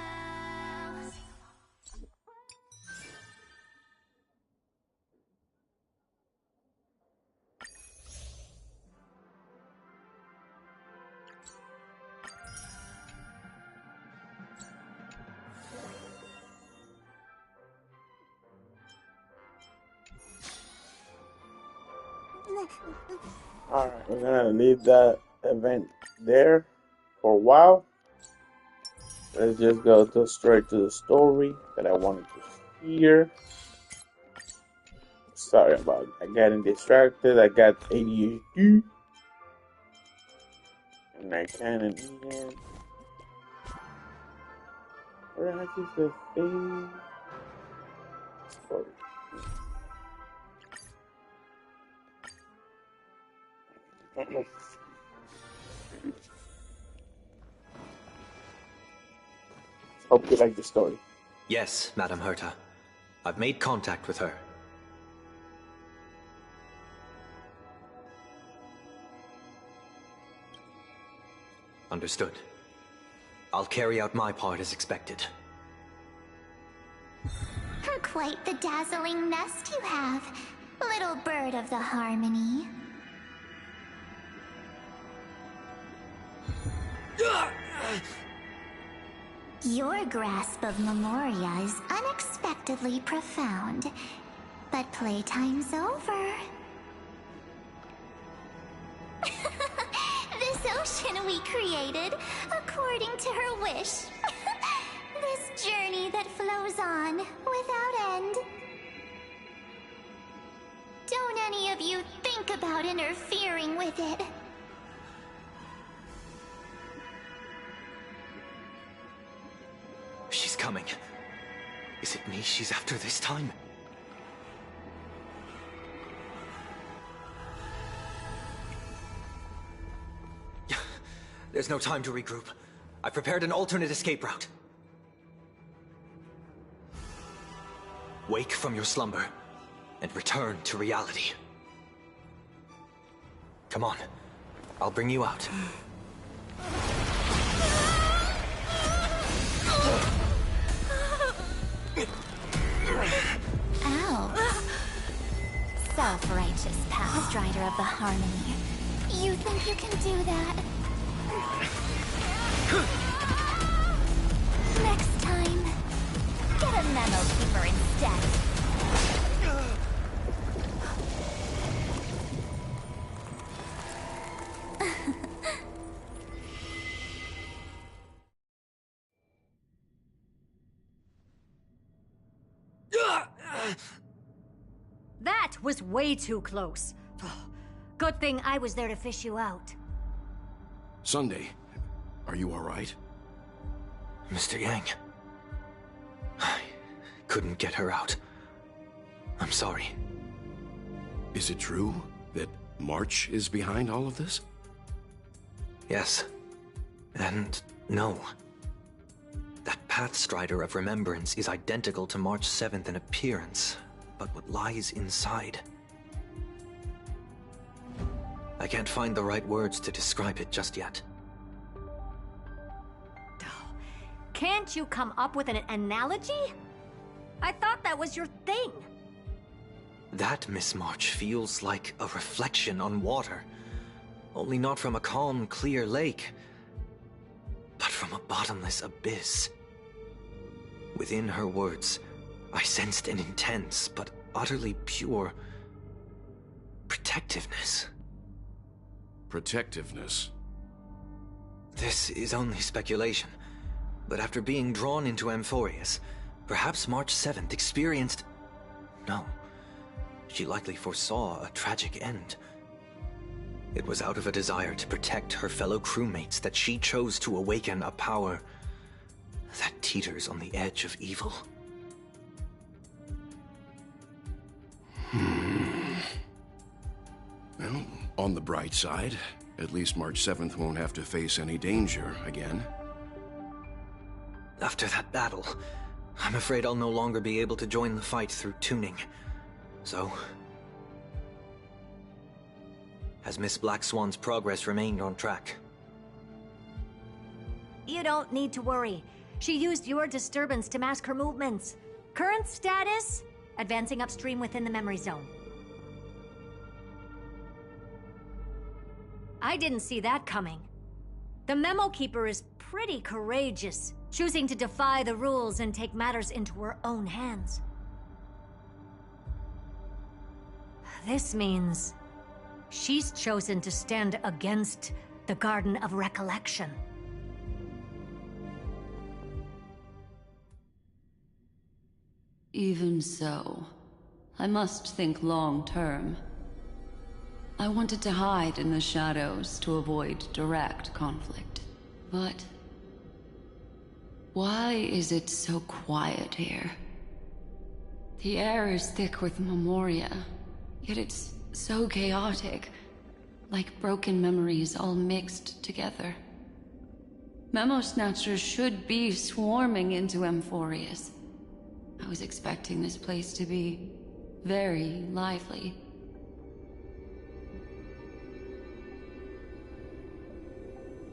Alright, we're gonna leave that event there for a while. Let's just go straight to the story that I wanted to hear. Sorry about getting distracted. I got ADHD. And I kinda need it. Where the heck is the thing? Story. Hope you like the story. Yes, Madam Herta. I've made contact with her. Understood. I'll carry out my part as expected. Quite the dazzling nest you have, little bird of the harmony. Your grasp of Memoria is unexpectedly profound, but playtime's over. This ocean we created, according to her wish. This journey that flows on, without end. Don't any of you think about interfering with it. She's coming. Is it me she's after this time? There's no time to regroup. I've prepared an alternate escape route. Wake from your slumber and return to reality. Come on, I'll bring you out. Ow. Self-righteous past rider of the harmony. You think you can do that? Next time, get a memo keeper instead. That was way too close. Good thing I was there to fish you out. Sunday, are you all right? Mr. Yang. I couldn't get her out. I'm sorry. Is it true that March is behind all of this? Yes. And no. That Pathstrider of Remembrance is identical to March 7th in appearance, but what lies inside. I can't find the right words to describe it just yet. Can't you come up with an analogy? I thought that was your thing. That, Miss March, feels like a reflection on water. Only not from a calm, clear lake, but from a bottomless abyss. Within her words, I sensed an intense, but utterly pure protectiveness. Protectiveness? This is only speculation, but after being drawn into Amphorius, perhaps March 7th experienced... No, she likely foresaw a tragic end. It was out of a desire to protect her fellow crewmates that she chose to awaken a power that teeters on the edge of evil. Well, on the bright side, at least March 7th won't have to face any danger again. After that battle, I'm afraid I'll no longer be able to join the fight through tuning. So... has Miss Black Swan's progress remained on track? You don't need to worry. She used your disturbance to mask her movements. Current status? Advancing upstream within the memory zone. I didn't see that coming. The Memo Keeper is pretty courageous, choosing to defy the rules and take matters into her own hands. This means she's chosen to stand against the Garden of Recollection. Even so, I must think long-term. I wanted to hide in the shadows to avoid direct conflict. But why is it so quiet here? The air is thick with memoria, yet it's so chaotic, like broken memories all mixed together. Memo Snatchers should be swarming into Amphorius. I was expecting this place to be very lively.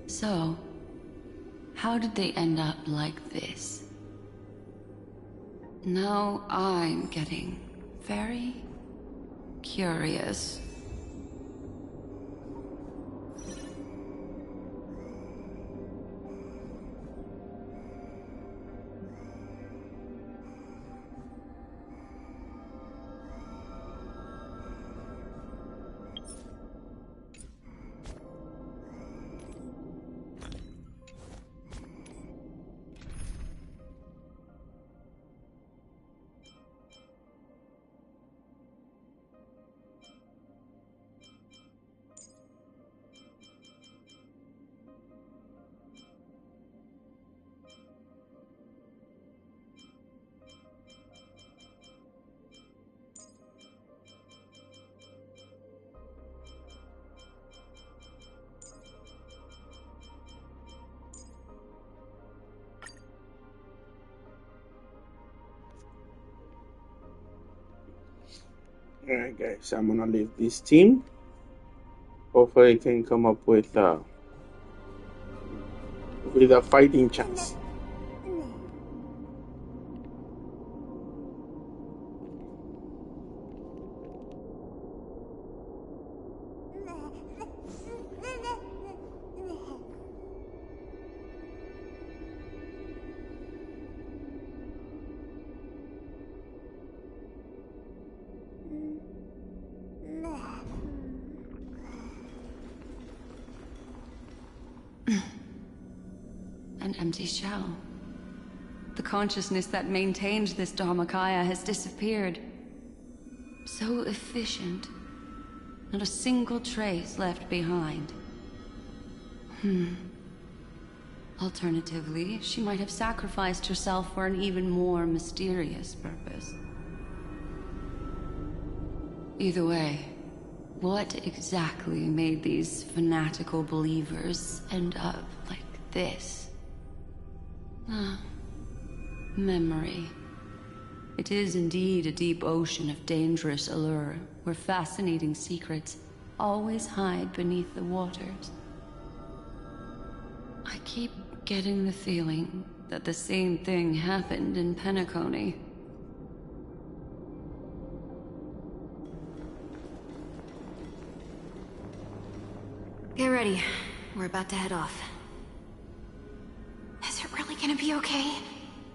So, how did they end up like this? Now I'm getting very curious. Alright guys, I'm gonna leave this team. Hopefully I can come up with a fighting chance. An empty shell. The consciousness that maintained this Dharmakaya has disappeared. So efficient. Not a single trace left behind. Alternatively, she might have sacrificed herself for an even more mysterious purpose. Either way, what exactly made these fanatical believers end up like this? Memory. It is indeed a deep ocean of dangerous allure, where fascinating secrets always hide beneath the waters. I keep getting the feeling that the same thing happened in Penacony. Get ready. We're about to head off. Is it really gonna be okay?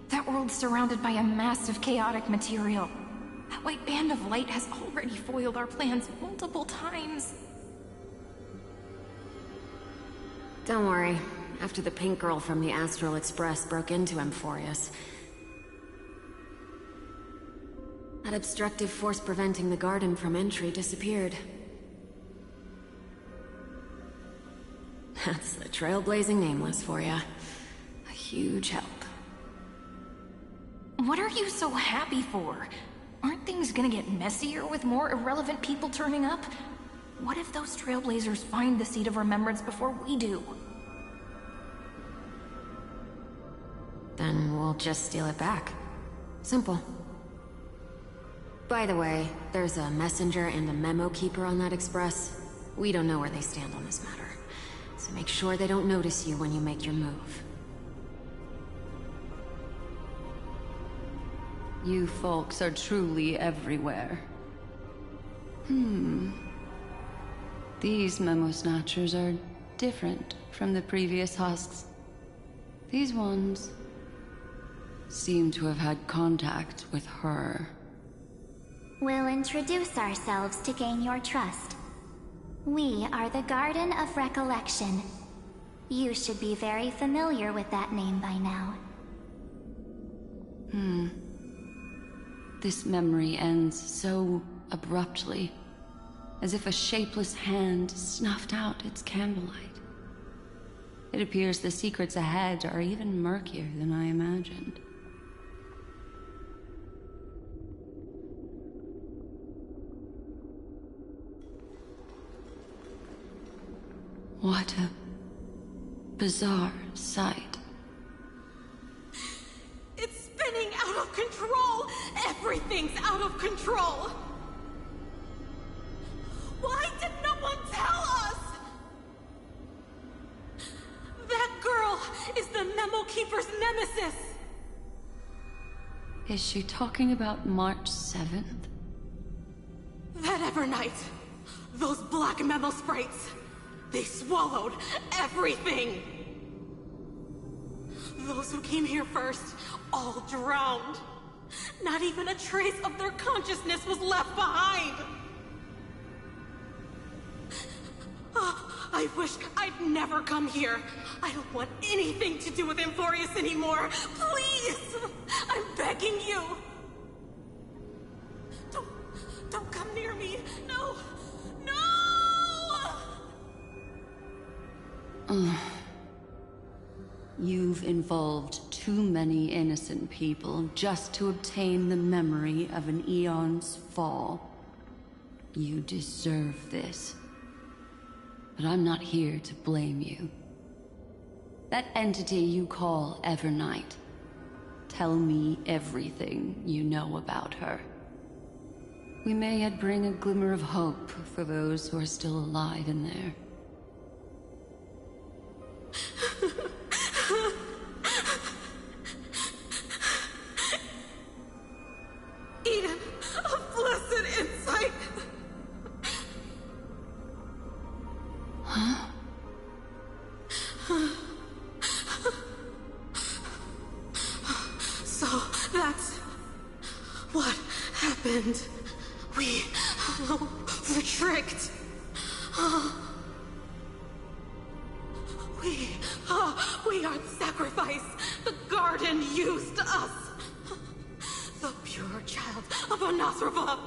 That world's surrounded by a massive chaotic material. That white band of light has already foiled our plans multiple times. Don't worry. After the pink girl from the Astral Express broke into Emphorius, that obstructive force preventing the garden from entry disappeared. That's the trailblazing Nameless for ya. A huge help. What are you so happy for? Aren't things gonna get messier with more irrelevant people turning up? What if those trailblazers find the Seat of Remembrance before we do? Then we'll just steal it back. Simple. By the way, there's a messenger and a memo keeper on that express. We don't know where they stand on this matter. So make sure they don't notice you when you make your move. You folks are truly everywhere. These memo snatchers are different from the previous husks. These ones seem to have had contact with her. We'll introduce ourselves to gain your trust. We are the Garden of Recollection. You should be very familiar with that name by now. This memory ends so abruptly, as if a shapeless hand snuffed out its candlelight. It appears the secrets ahead are even murkier than I imagined. What a bizarre sight. It's spinning out of control! Everything's out of control! Why did no one tell us? That girl is the Memo Keeper's nemesis! Is she talking about March 7th? That Evernight, those black memo sprites, they swallowed everything! Those who came here first, all drowned. Not even a trace of their consciousness was left behind! I wish I'd never come here. I don't want anything to do with Emphorius anymore. Please! I'm begging you! Don't come near me! No! No! You've involved too many innocent people just to obtain the memory of an eon's fall. You deserve this. But I'm not here to blame you. That entity you call Evernight, tell me everything you know about her. We may yet bring a glimmer of hope for those who are still alive in there. Eden of blessed insight! Huh? So that's what happened. We were tricked. We are the sacrifice. The garden used us. The pure child of Anasrava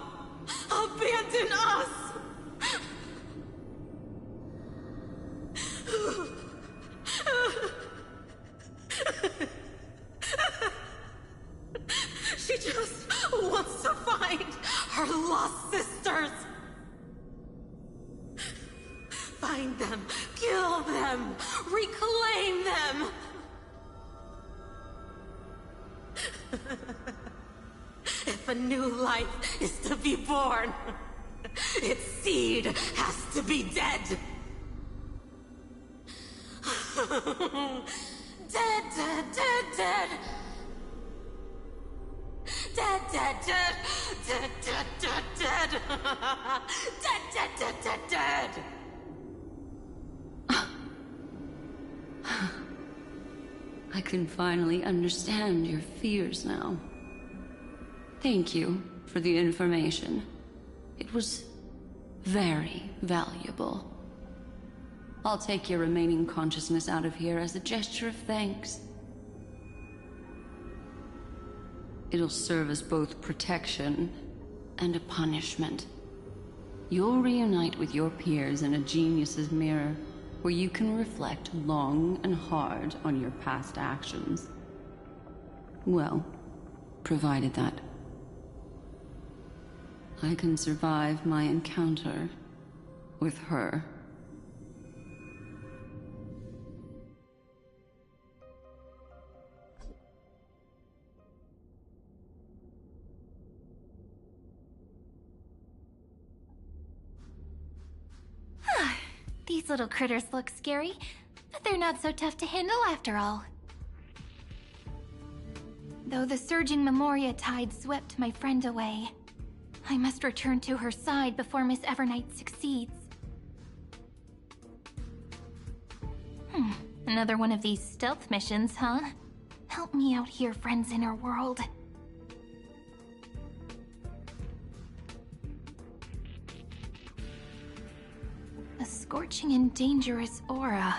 abandoned us. She just wants to find her lost sisters. Find them, kill them, reclaim them. life is to be born. Its seed has to be dead. Dead, dead, dead, dead. Dead, dead, dead. Dead, dead, dead, dead. Dead, dead, dead, dead, dead. I can finally understand your fears now. Thank you for the information. It was very valuable. I'll take your remaining consciousness out of here as a gesture of thanks. It'll serve as both protection and a punishment. You'll reunite with your peers in a genius's mirror, where you can reflect long and hard on your past actions. Well, provided that I can survive my encounter with her. These little critters look scary, but they're not so tough to handle after all. Though the surging Memoria tide swept my friend away, I must return to her side before Miss Evernight succeeds. Another one of these stealth missions, huh? Help me out here, friend's inner world. A scorching and dangerous aura.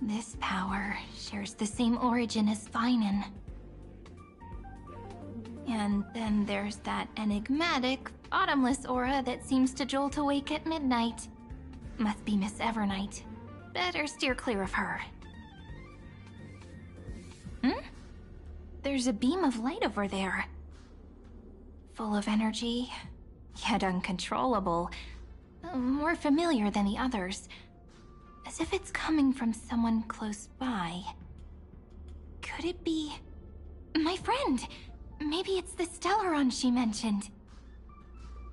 This power shares the same origin as Finan. And then there's that enigmatic, bottomless aura that seems to jolt awake at midnight. Must be Miss Evernight. Better steer clear of her. There's a beam of light over there. Full of energy, yet uncontrollable. More familiar than the others. As if it's coming from someone close by. Could it be... my friend? Maybe it's the Stellaron she mentioned.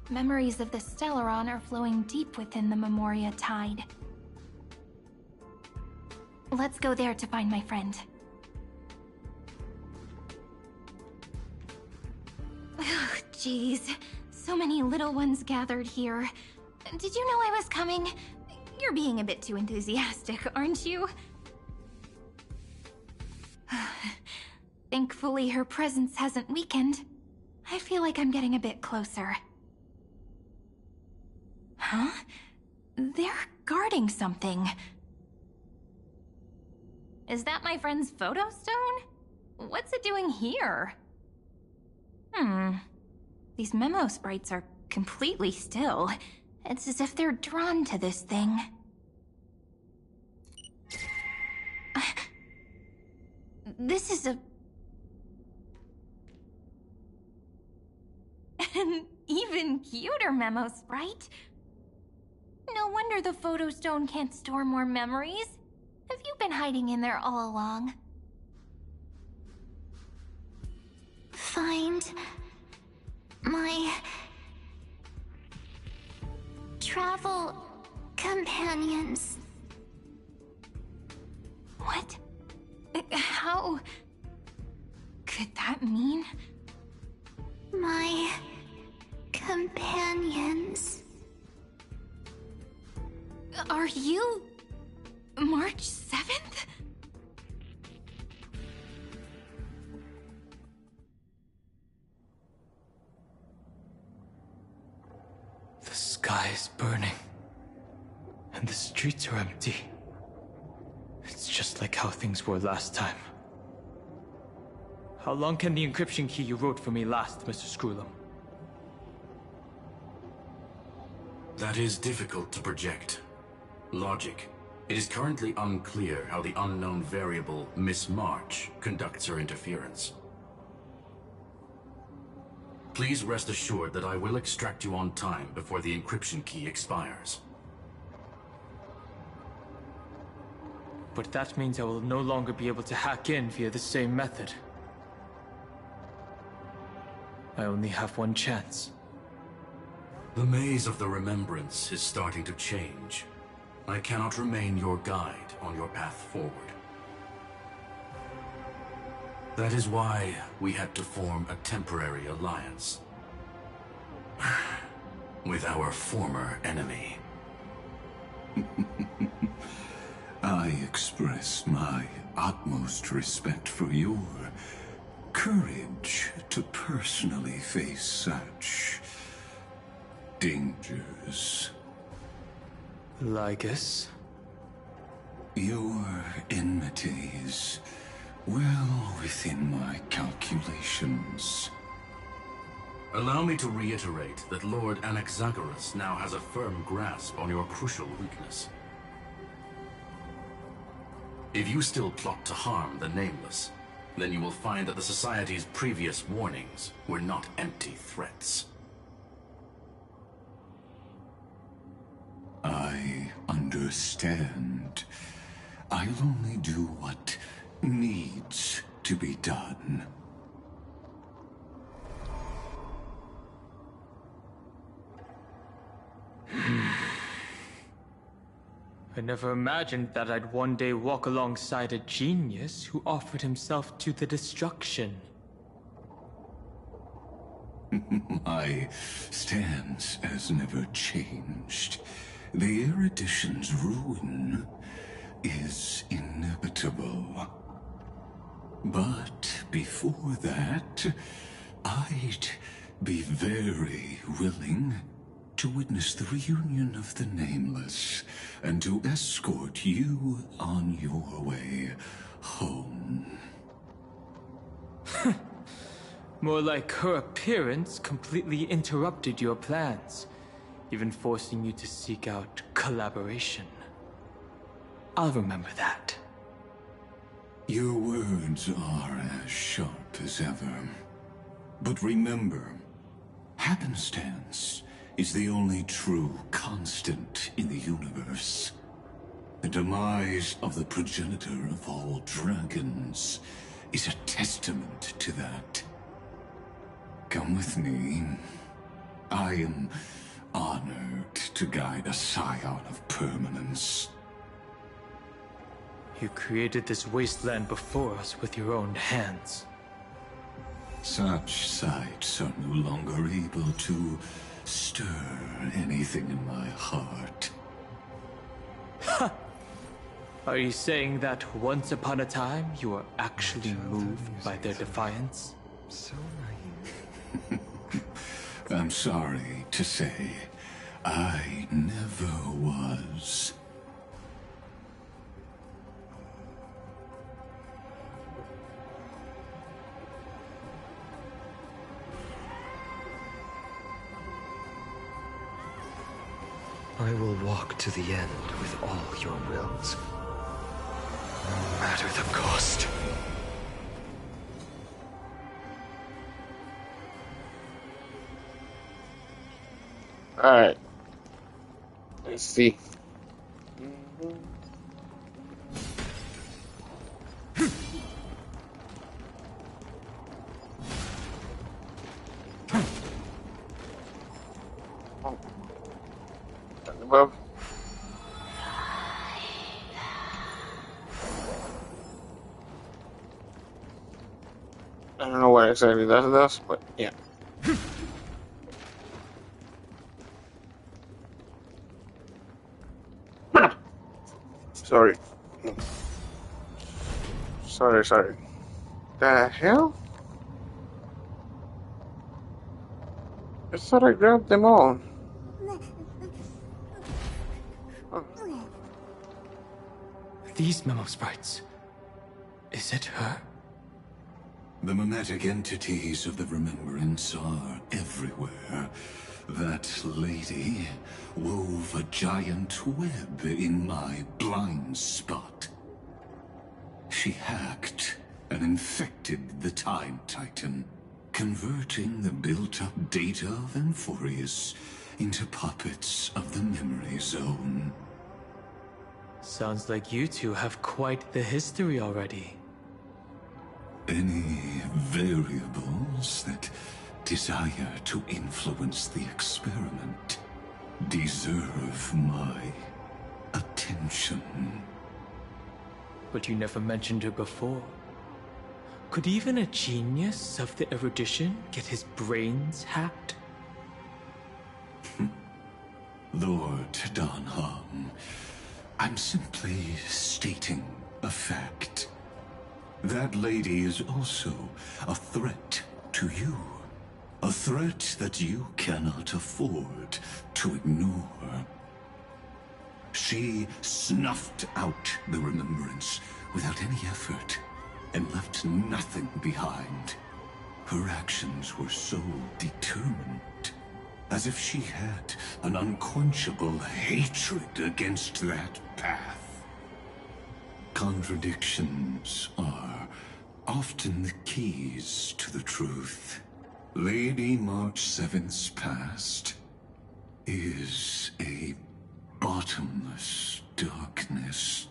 Memories of the Stellaron are flowing deep within the Memoria tide. Let's go there to find my friend. Ugh, jeez. So many little ones gathered here. Did you know I was coming? You're being a bit too enthusiastic, aren't you? Thankfully, her presence hasn't weakened. I feel like I'm getting a bit closer. Huh? They're guarding something. Is that my friend's photo stone? What's it doing here? These memo sprites are completely still. It's as if they're drawn to this thing. This is an even cuter memo sprite. No wonder the photo stone can't store more memories. Have you been hiding in there all along? Find my travel companions. What? How could that mean? My companions. Are you March 7th? The sky is burning, and the streets are empty. It's just like how things were last time. How long can the encryption key you wrote for me last, Mr. Screwlum? That is difficult to project. Logic. It is currently unclear how the unknown variable, Miss March, conducts her interference. Please rest assured that I will extract you on time before the encryption key expires. But that means I will no longer be able to hack in via the same method. I only have one chance. The maze of the Remembrance is starting to change. I cannot remain your guide on your path forward. That is why we had to form a temporary alliance with our former enemy. I express my utmost respect for your courage to personally face such dangers. Lygus? Your enmity is well within my calculations. Allow me to reiterate that Lord Anaxagoras now has a firm grasp on your crucial weakness. If you still plot to harm the Nameless, then you will find that the Society's previous warnings were not empty threats. I understand. I'll only do what needs to be done. I never imagined that I'd one day walk alongside a genius who offered himself to the destruction. My stance has never changed. The erudition's ruin is inevitable. But before that, I'd be very willing to witness the reunion of the Nameless and to escort you on your way home. More like her appearance completely interrupted your plans, even forcing you to seek out collaboration. I'll remember that. Your words are as sharp as ever. But remember, happenstance is the only true constant in the universe. The demise of the progenitor of all dragons is a testament to that. Come with me. I am honored to guide a scion of permanence. You created this wasteland before us with your own hands. Such sights are no longer able to stir anything in my heart. Ha! Are you saying that once upon a time you were actually moved by their defiance? So naive. I'm sorry to say, I never was. I will walk to the end with all your wills, no matter the cost. Alright. Let's see. Above. I don't know what exactly that does, but yeah. Sorry. Sorry. The hell? I thought I grabbed them all. These memo sprites. Is it her? The mimetic entities of the Remembrance are everywhere. That lady wove a giant web in my blind spot. She hacked and infected the Time Titan, converting the built-up data of Amphorius into puppets of the Memory Zone. Sounds like you two have quite the history already. Any variables that desire to influence the experiment deserve my attention. But you never mentioned her before. Could even a genius of the erudition get his brains hacked? Lord Donham, I'm simply stating a fact. That lady is also a threat to you. A threat that you cannot afford to ignore. She snuffed out the remembrance without any effort and left nothing behind. Her actions were so determined, as if she had an unquenchable hatred against that path. Contradictions are often the keys to the truth. Lady March 7th's past is a bottomless darkness.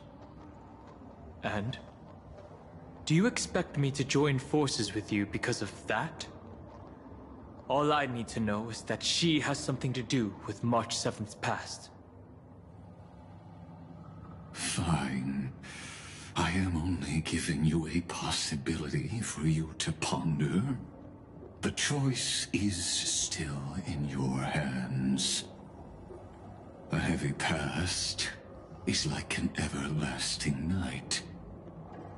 And? Do you expect me to join forces with you because of that? All I need to know is that she has something to do with March 7th's past. Fine. I am only giving you a possibility for you to ponder. The choice is still in your hands. A heavy past is like an everlasting night.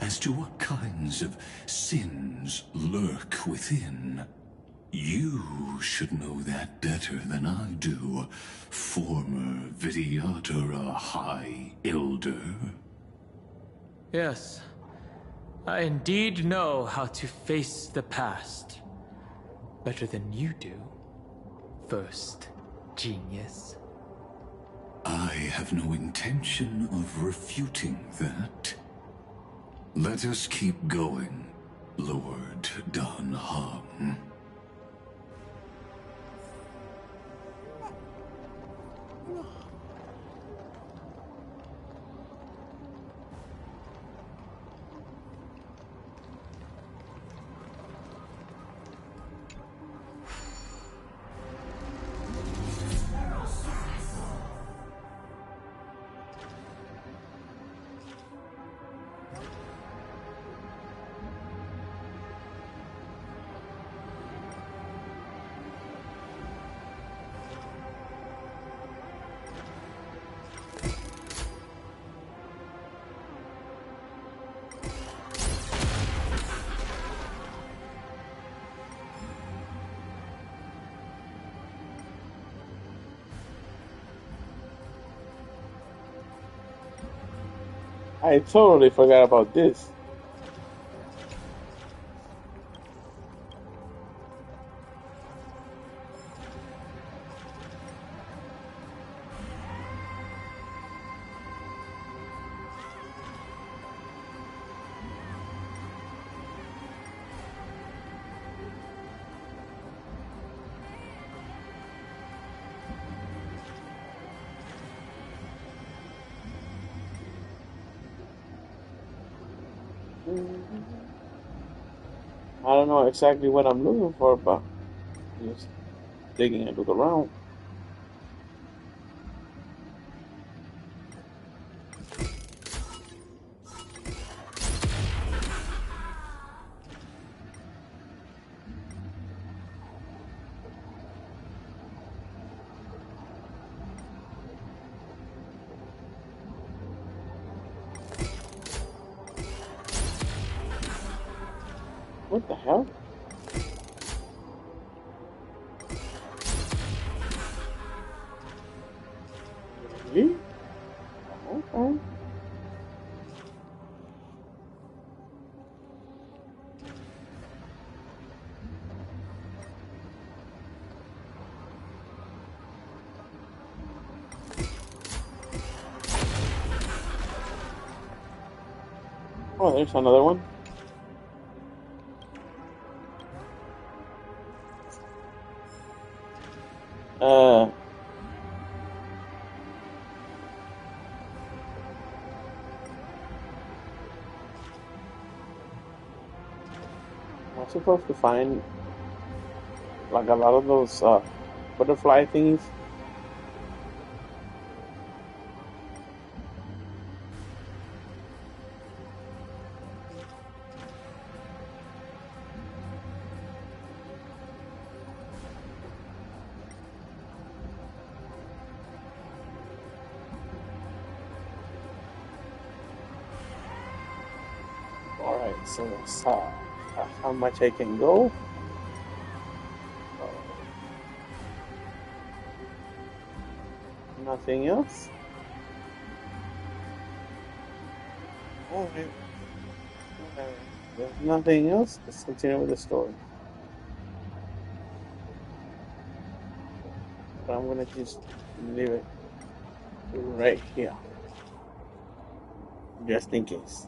As to what kinds of sins lurk within, you should know that better than I do, former Vidyadhara High Elder. Yes, I indeed know how to face the past. Better than you do, first genius. I have no intention of refuting that. Let us keep going, Lord Donham. I totally forgot about this. I don't know exactly what I'm looking for, but just digging and look around. What the hell? Really? Okay. Oh, there's another one. I'm supposed to find like a lot of those butterfly things. Alright, so that's how much I can go. Nothing else. Alright. There's nothing else. Let's continue with the story. But I'm gonna just leave it right here. Just in case.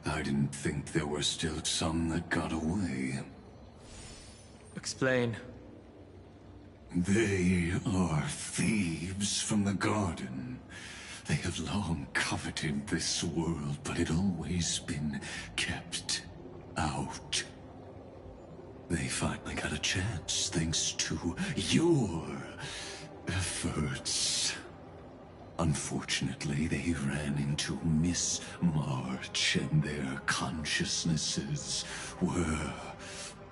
I didn't think there were still some that got away. Explain. They are thieves from the garden. They have long coveted this world, but it always been kept out. They finally got a chance thanks to your efforts. Unfortunately, they ran into Miss March, and their consciousnesses were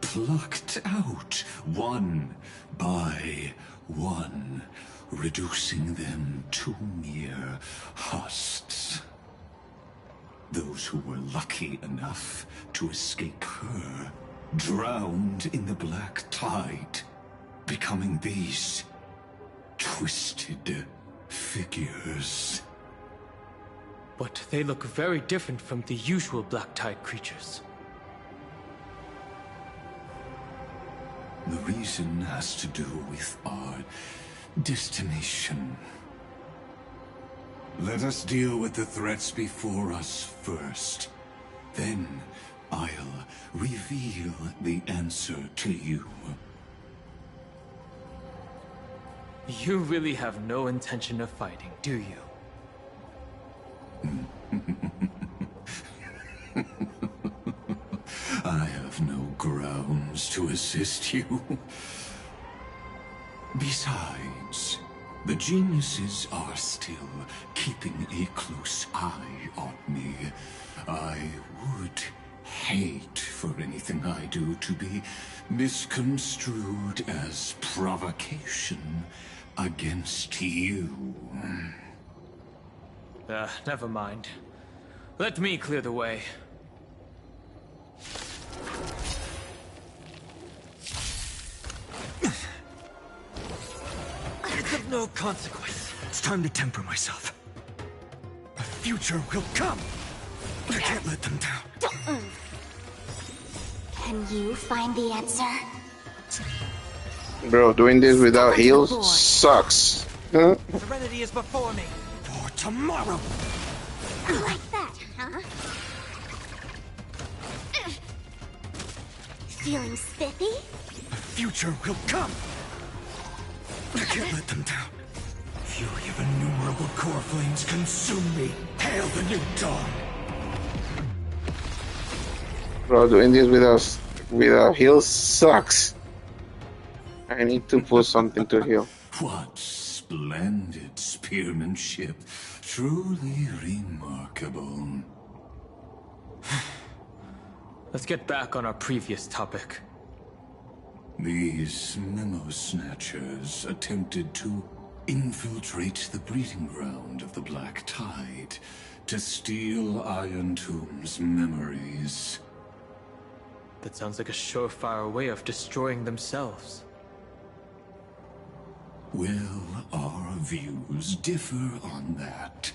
plucked out one by one, reducing them to mere husks. Those who were lucky enough to escape her drowned in the black tide, becoming these twisted figures. But they look very different from the usual Black Tide creatures. The reason has to do with our destination. Let us deal with the threats before us first. Then I'll reveal the answer to you. You really have no intention of fighting, do you? I have no grounds to assist you. Besides, the geniuses are still keeping a close eye on me. I would hate for anything I do to be misconstrued as provocation against you. Never mind. Let me clear the way. It's of no consequence. It's time to temper myself. A future will come. I can't let them down. Don't move. Can you find the answer? Bro, doing this without heals sucks. Huh? Serenity is before me. For tomorrow. Like that, huh? Feeling spiffy? A future will come. I can't let them down. Fury of innumerable core flames consume me. Hail the new dawn. Bro, doing this without heals sucks. I need to put something to heal. What splendid spearmanship. Truly remarkable. Let's get back on our previous topic. These memo snatchers attempted to infiltrate the breeding ground of the Black Tide to steal Iron Tomb's memories. That sounds like a surefire way of destroying themselves. Well, our views differ on that.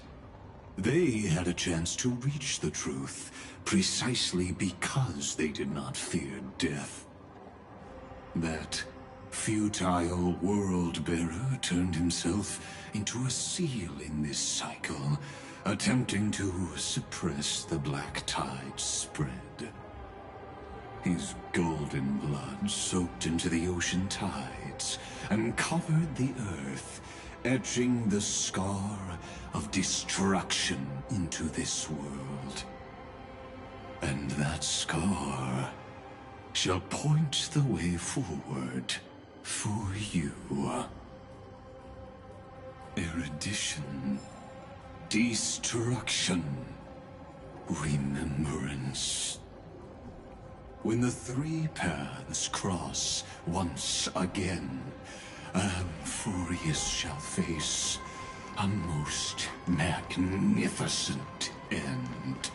They had a chance to reach the truth precisely because they did not fear death. That Futile world-bearer turned himself into a seal in this cycle, attempting to suppress the black tide's spread. His golden blood soaked into the ocean tides and covered the earth, etching the scar of destruction into this world. And that scar shall point the way forward for you. Erudition, destruction, remembrance. When the three paths cross once again, Amphorius shall face a most magnificent end.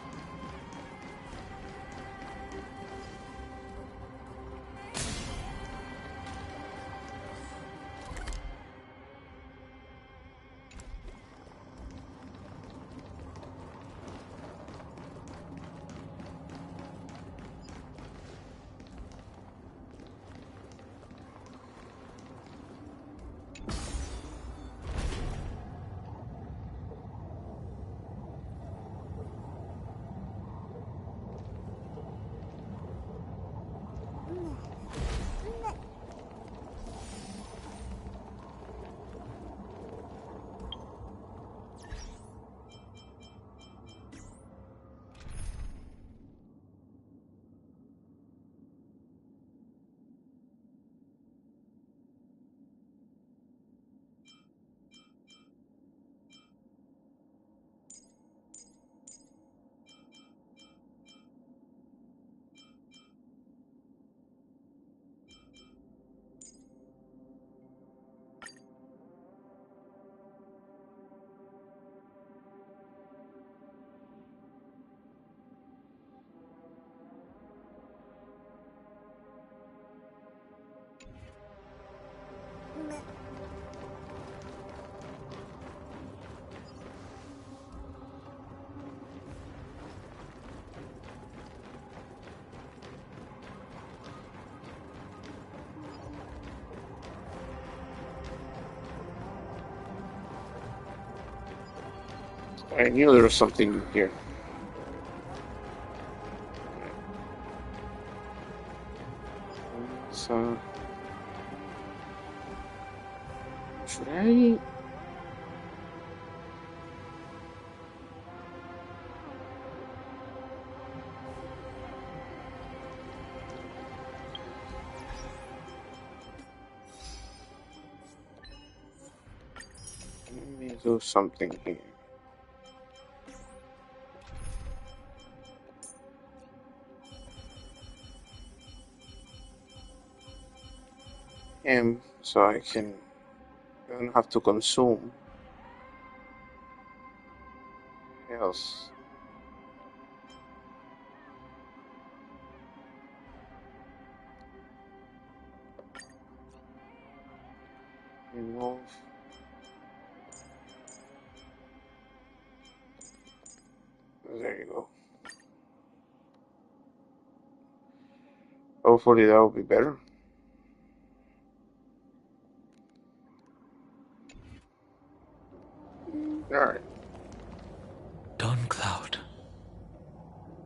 I knew there was something here. So, should I? Let me do something here. Him so I don't have to consume else. Remove. There you go. Hopefully that will be better. Alright. Dawn Cloud.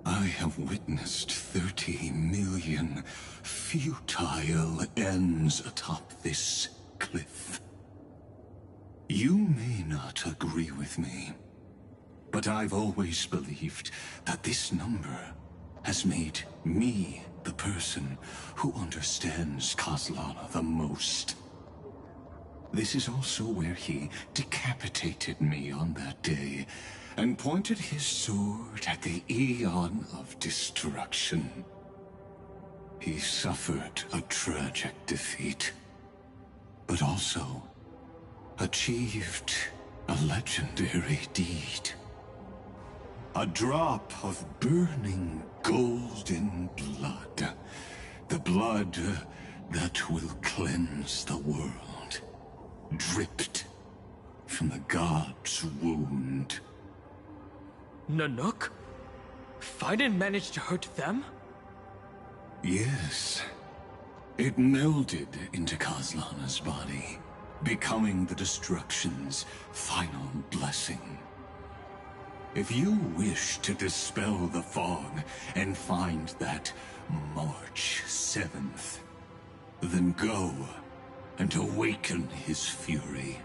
I have witnessed 30 million futile ends atop this cliff. You may not agree with me, but I've always believed that this number has made me the person who understands Kozlana the most. This is also where he decapitated me on that day and pointed his sword at the Aeon of Destruction. He suffered a tragic defeat, but also achieved a legendary deed. A drop of burning golden blood. The blood that will cleanse the world. Dripped from the god's wound. Nanook? Fiden managed to hurt them? Yes. It melded into Kaslana's body, becoming the destruction's final blessing. If you wish to dispel the fog and find that March 7th, then go and awaken his fury.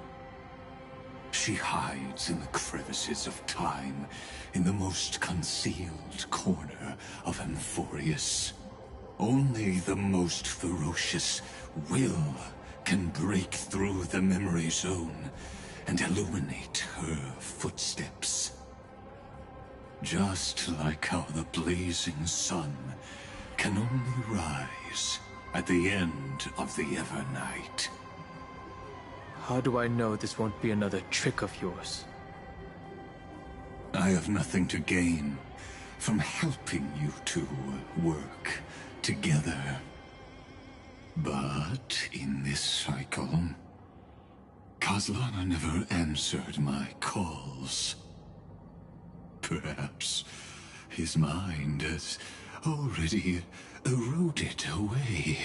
She hides in the crevices of time, in the most concealed corner of Amphorius. Only the most ferocious will can break through the memory zone and illuminate her footsteps. Just like how the blazing sun can only rise at the end of the Evernight. How do I know this won't be another trick of yours? I have nothing to gain from helping you two work together. But in this cycle, Kaslana never answered my calls. Perhaps his mind has already eroded away.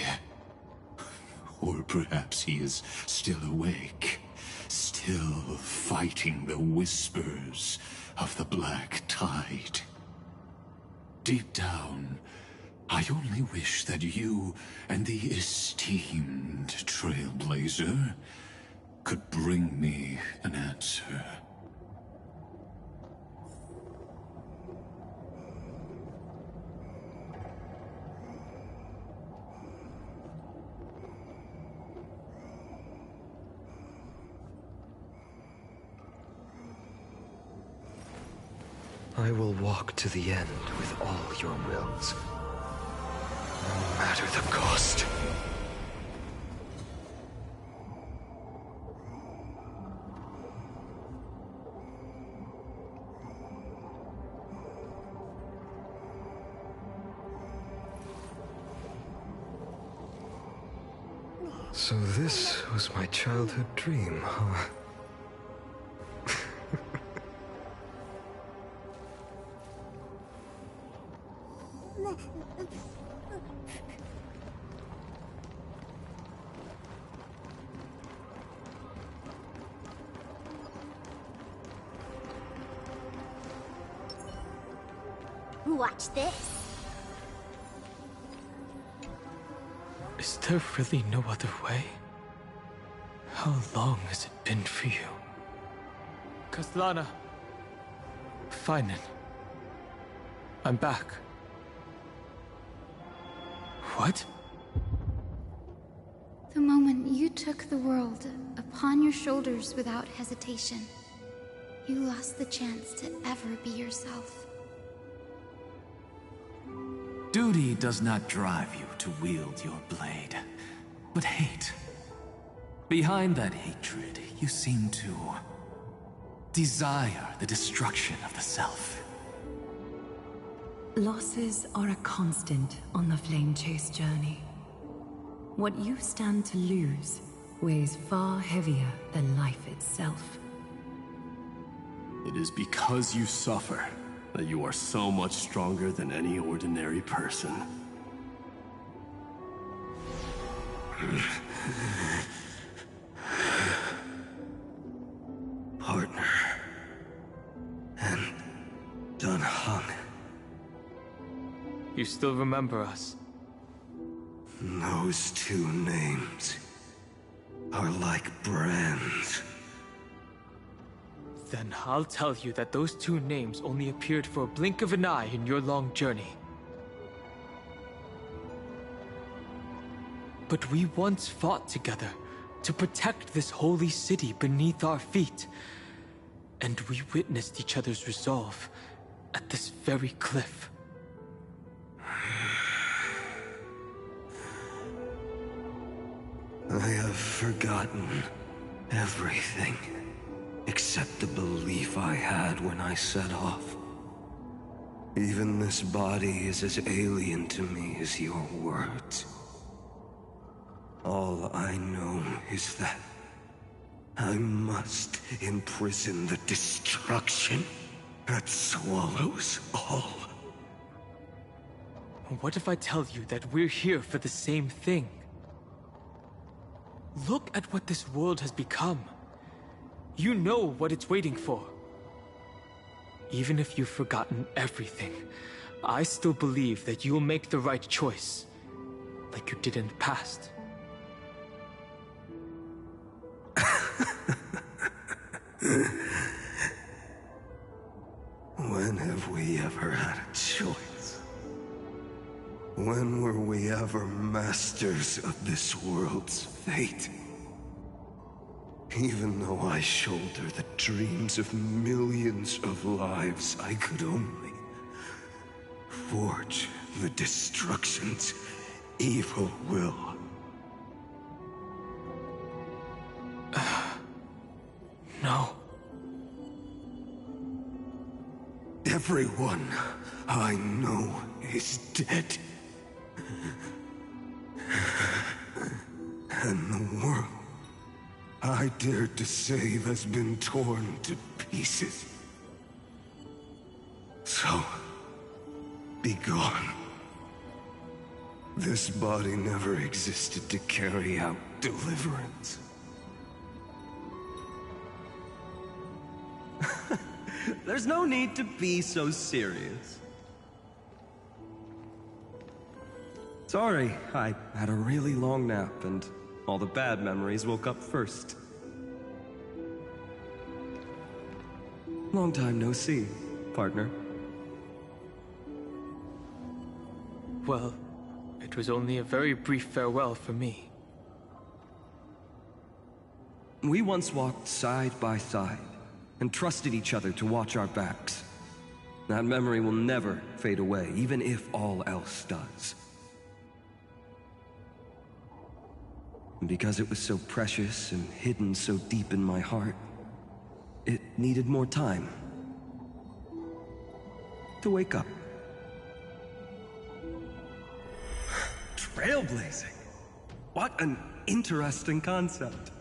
Or perhaps he is still awake, still fighting the whispers of the Black Tide. Deep down, I only wish that you and the esteemed Trailblazer could bring me an answer. I will walk to the end with all your wills, no matter the cost. So this was my childhood dream, huh? Watch this. Is there really no other way? How long has it been for you? Kaslana. Fine. I'm back. What? The moment you took the world upon your shoulders without hesitation, you lost the chance to ever be yourself. Duty does not drive you to wield your blade, but hate. Behind that hatred, you seem to desire the destruction of the self. Losses are a constant on the Flame Chase journey. What you stand to lose weighs far heavier than life itself. It is because you suffer that you are so much stronger than any ordinary person. Partner. And Dunhung. You still remember us? Those two names are like brands. Then I'll tell you that those two names only appeared for a blink of an eye in your long journey. But we once fought together to protect this holy city beneath our feet. And we witnessed each other's resolve at this very cliff. I have forgotten everything. Except the belief I had when I set off. Even this body is as alien to me as your words. All I know is that I must imprison the destruction that swallows all. What if I tell you that we're here for the same thing? Look at what this world has become. You know what it's waiting for. Even if you've forgotten everything, I still believe that you'll make the right choice, like you did in the past. When have we ever had a choice? When were we ever masters of this world's fate? Even though I shoulder the dreams of millions of lives, I could only forge the destruction's evil will. No. Everyone I know is dead. And the world I dared to save has been torn to pieces. So, be gone. This body never existed to carry out deliverance. There's no need to be so serious. Sorry, I had a really long nap and all the bad memories woke up first. Long time no see, partner. Well, it was only a very brief farewell for me. We once walked side by side and trusted each other to watch our backs. That memory will never fade away, even if all else does. And because it was so precious and hidden so deep in my heart, it needed more time to wake up. Trailblazing? What an interesting concept.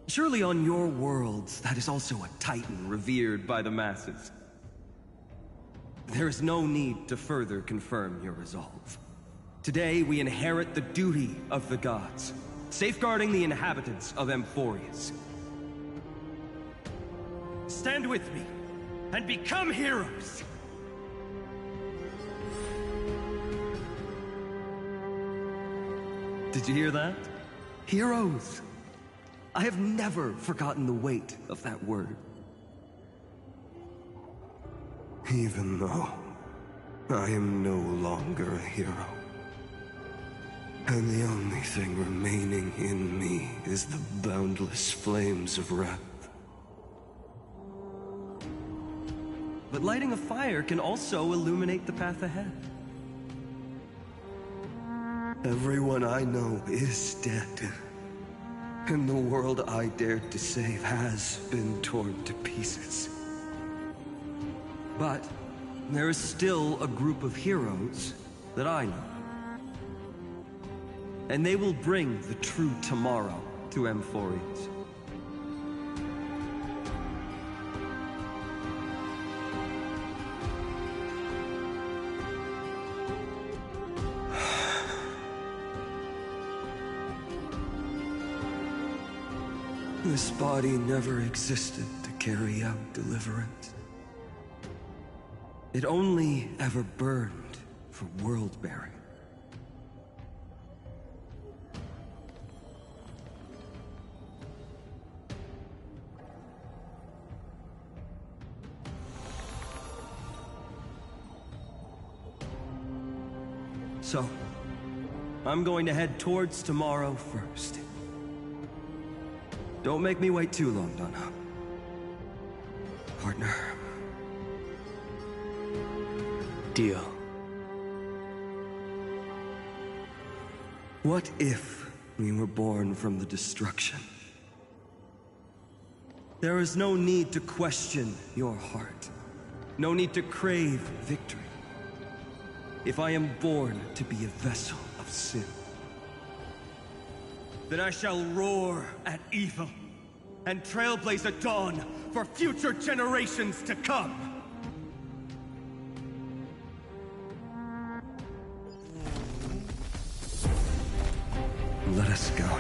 Surely on your worlds, that is also a titan revered by the masses. There is no need to further confirm your resolve. Today, we inherit the duty of the gods, safeguarding the inhabitants of Amphorius. Stand with me, and become heroes! Did you hear that? Heroes! I have never forgotten the weight of that word. Even though I am no longer a hero. And the only thing remaining in me is the boundless flames of wrath. But lighting a fire can also illuminate the path ahead. Everyone I know is dead. And the world I dared to save has been torn to pieces. But there is still a group of heroes that I know. And they will bring the true tomorrow to Amphorius. This body never existed to carry out deliverance. It only ever burned for world-bearing. So, I'm going to head towards tomorrow first. Don't make me wait too long, Donna. Partner. Deal. What if we were born from the destruction? There is no need to question your heart. No need to crave victory. If I am born to be a vessel of sin, then I shall roar at evil and trailblaze a dawn for future generations to come. Let us go.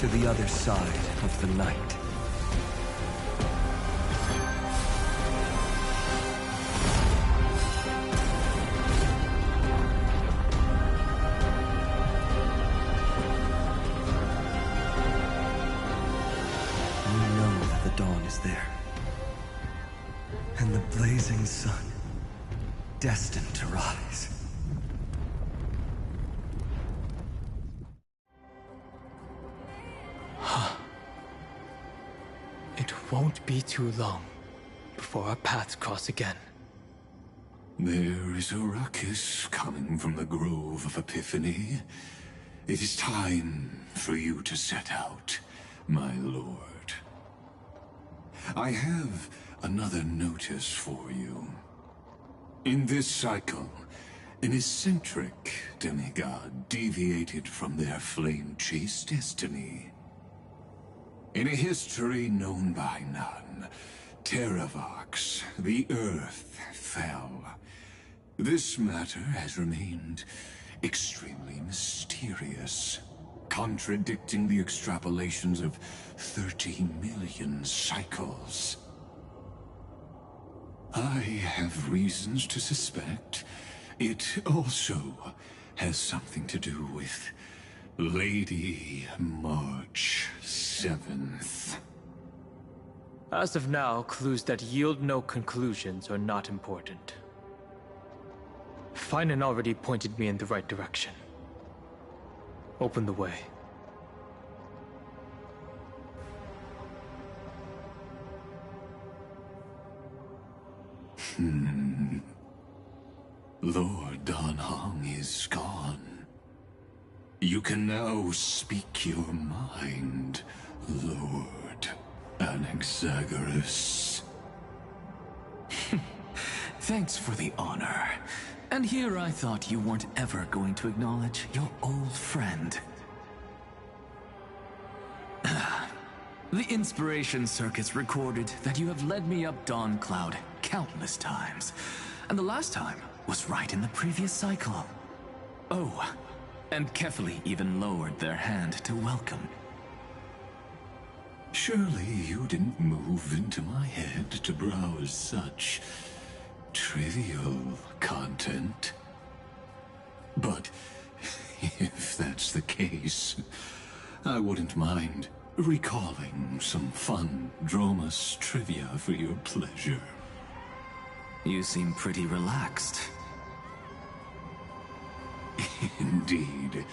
to the other side of the night. We know that the dawn is there. And the blazing sun, destined to rise. It won't be too long before our paths cross again. There is a ruckus coming from the Grove of Epiphany. It is time for you to set out, my lord. I have another notice for you. In this cycle, an eccentric demigod deviated from their flame-chased destiny. In a history known by none, Terravox, the Earth, fell. This matter has remained extremely mysterious, contradicting the extrapolations of 30 million cycles. I have reasons to suspect it also has something to do with Lady March 7th. As of now, clues that yield no conclusions are not important. Finan already pointed me in the right direction. Open the way. Lord Dan Heng is gone. You can now speak your mind, Lord Anaxagoras. Thanks for the honor. And here I thought you weren't ever going to acknowledge your old friend. The Inspiration Circus recorded that you have led me up Dawn Cloud countless times. And the last time was right in the previous cycle. Oh, and Kefali even lowered their hand to welcome. Surely you didn't move into my head to browse such trivial content. But if that's the case, I wouldn't mind recalling some fun Dromus trivia for your pleasure. You seem pretty relaxed. Indeed.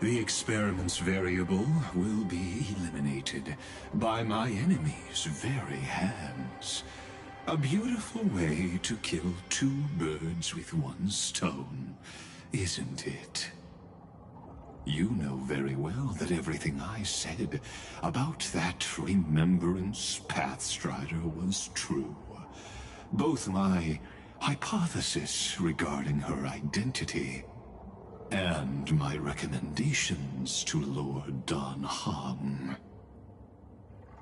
The experiment's variable will be eliminated by my enemy's very hands. A beautiful way to kill two birds with one stone, isn't it? You know very well that everything I said about that Remembrance Pathstrider was true. Both my hypothesis regarding her identity and my recommendations to Lord Dan Heng.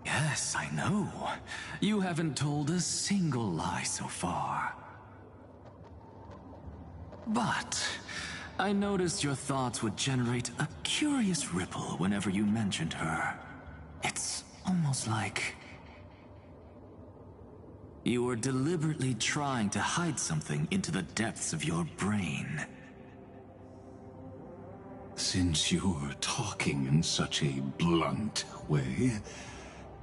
Yes, I know. You haven't told a single lie so far. But I noticed your thoughts would generate a curious ripple whenever you mentioned her. It's almost like you were deliberately trying to hide something into the depths of your brain. Since you're talking in such a blunt way,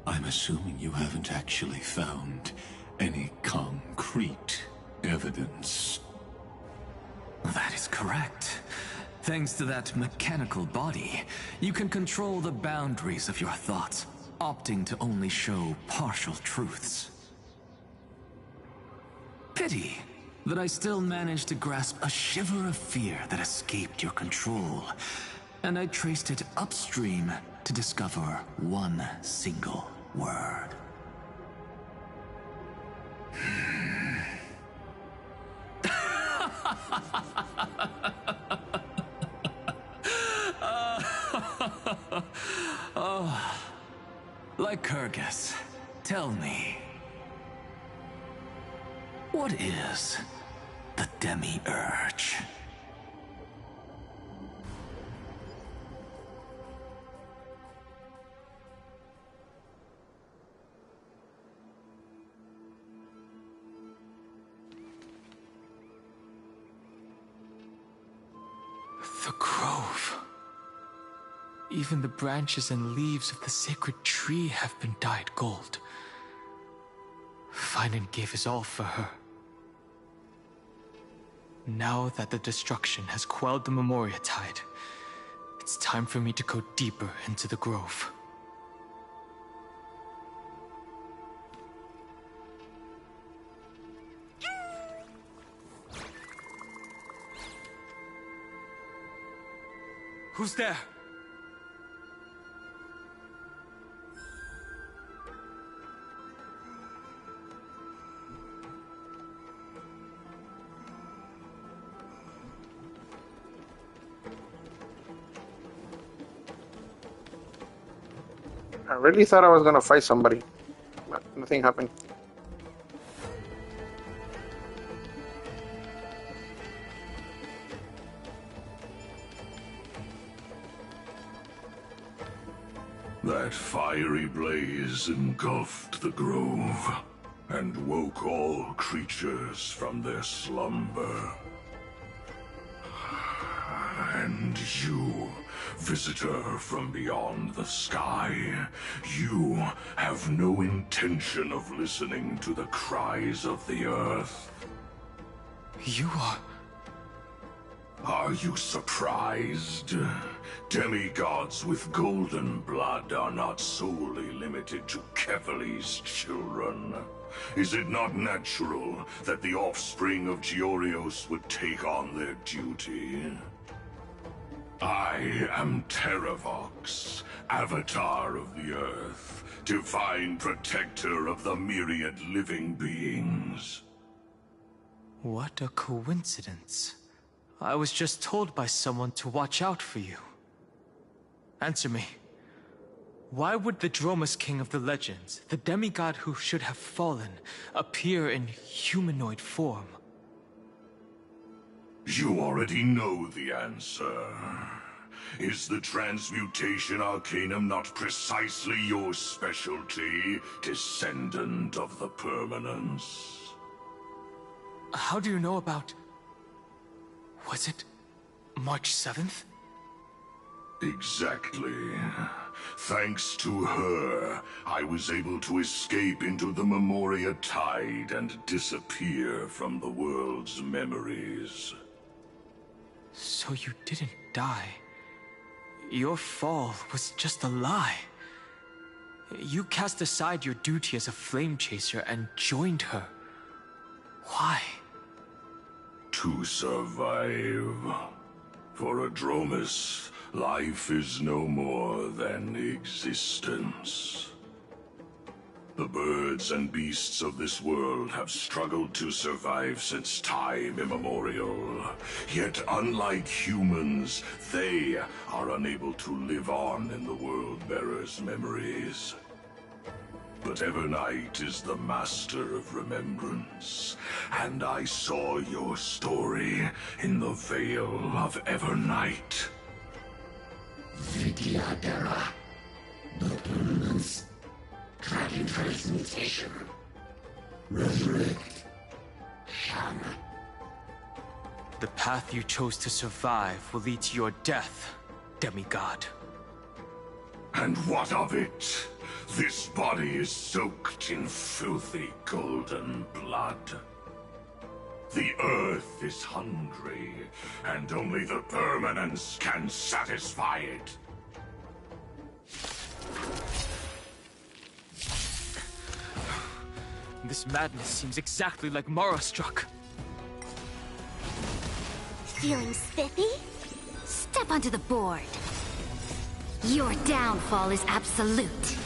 I'm assuming you haven't actually found any concrete evidence. That is correct. Thanks to that mechanical body, you can control the boundaries of your thoughts, opting to only show partial truths. Pity that I still managed to grasp a shiver of fear that escaped your control, and I traced it upstream to discover one single word. Oh, Lycurgus, tell me, what is the Demi-Urge? The grove. Even the branches and leaves of the sacred tree have been dyed gold. Finan gave his all for her. Now that the destruction has quelled the Memoria tide, it's time for me to go deeper into the grove. Who's there? I really thought I was gonna fight somebody, but nothing happened. That fiery blaze engulfed the grove and woke all creatures from their slumber. And you, visitor from beyond the sky, you have no intention of listening to the cries of the earth. You are... Are you surprised? Demigods with golden blood are not solely limited to Kevali's children. Is it not natural that the offspring of Georios would take on their duty? I am Terravox, Avatar of the Earth, divine protector of the myriad living beings. What a coincidence. I was just told by someone to watch out for you. Answer me. Why would the Dromus King of the Legends, the demigod who should have fallen, appear in humanoid form? You already know the answer. Is the Transmutation Arcanum not precisely your specialty, descendant of the Permanence? How do you know about... Was it March 7th? Exactly. Thanks to her, I was able to escape into the Memoria Tide and disappear from the world's memories. So you didn't die. Your fall was just a lie. You cast aside your duty as a flame chaser and joined her. Why? To survive. For a Dromus, life is no more than existence. The birds and beasts of this world have struggled to survive since time immemorial. Yet unlike humans, they are unable to live on in the World-Bearer's memories. But Evernight is the master of remembrance, and I saw your story in the Veil of Evernight. Vidyadhara, the Permanence, Dragon Transmutation, Resurrect, Shan. The path you chose to survive will lead to your death, demigod. And what of it? This body is soaked in filthy golden blood. The earth is hungry, and only the Permanence can satisfy it. This madness seems exactly like Mara-struck. Feeling spiffy? Step onto the board. Your downfall is absolute.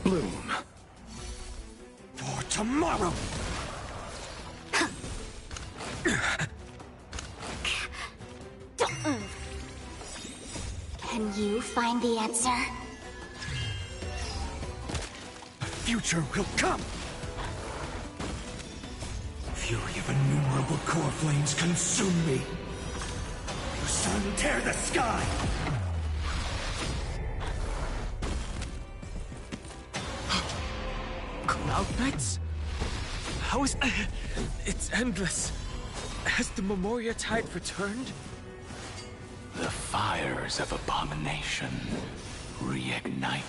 Bloom. For tomorrow! Don't move. Can you find the answer? The future will come! Fury of innumerable core flames consume me! The sun tear the sky! Cloud Knights? How is... It's endless. Has the Memoria tide returned? The fires of abomination reignite.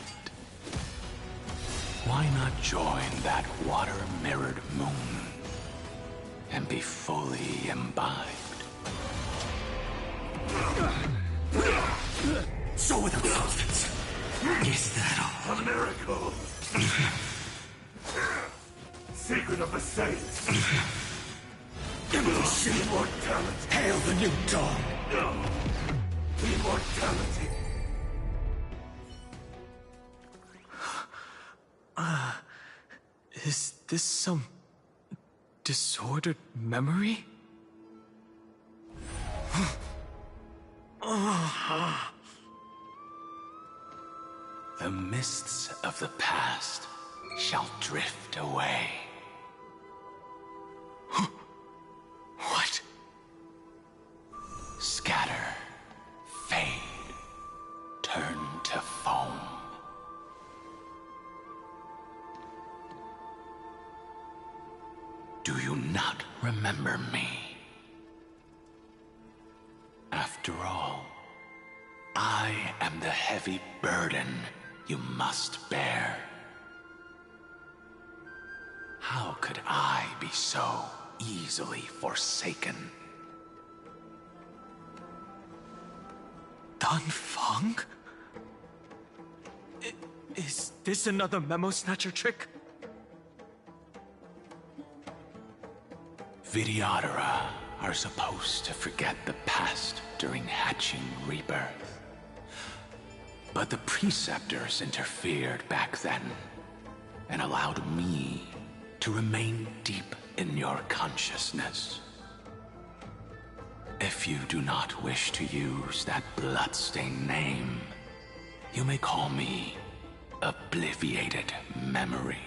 Why not join that water-mirrored moon and be fully imbibed? So were the prophets. Is that all? A miracle! Secret of the saints! Immortality! Hail the new dawn! Immortality! Is this some disordered memory? The mists of the past shall drift away. What? Scatter, fade, turn to foam. Do you not remember me? After all, I am the heavy burden you must bear. How could I be so easily forsaken? Dan Feng? Is this another Memo Snatcher trick? Vidyadhara are supposed to forget the past during hatching rebirth. But the Preceptors interfered back then and allowed me to remain deep in your consciousness. If you do not wish to use that bloodstained name, you may call me Obliviated Memory.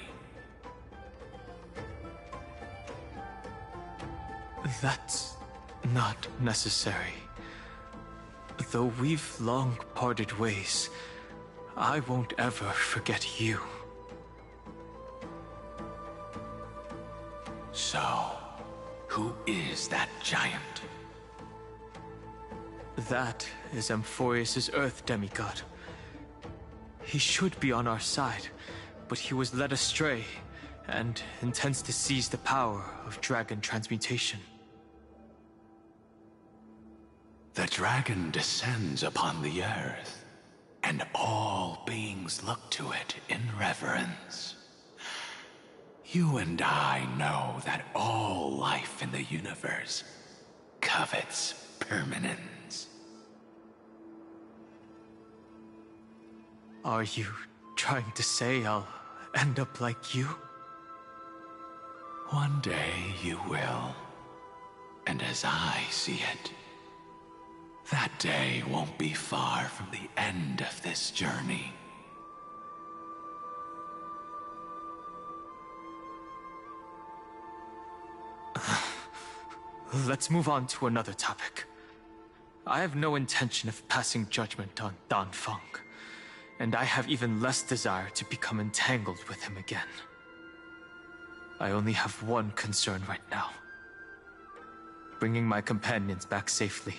That's not necessary. Though we've long parted ways, I won't ever forget you. So, who is that giant? That is Amphorius' Earth demigod. He should be on our side, but he was led astray and intends to seize the power of dragon transmutation. The dragon descends upon the earth, and all beings look to it in reverence. You and I know that all life in the universe covets permanence. Are you trying to say I'll end up like you? One day you will. And as I see it, that day won't be far from the end of this journey. Let's move on to another topic. I have no intention of passing judgment on Dan Feng, and I have even less desire to become entangled with him again. I only have one concern right now: bringing my companions back safely.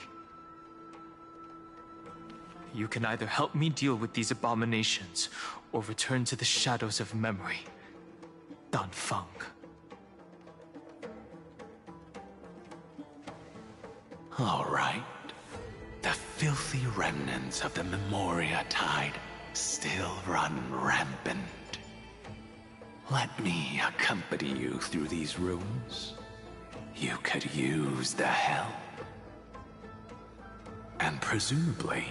You can either help me deal with these abominations, or return to the shadows of memory. Dan Feng. All right. The filthy remnants of the Memoria tide still run rampant. Let me accompany you through these rooms. You could use the help. And presumably,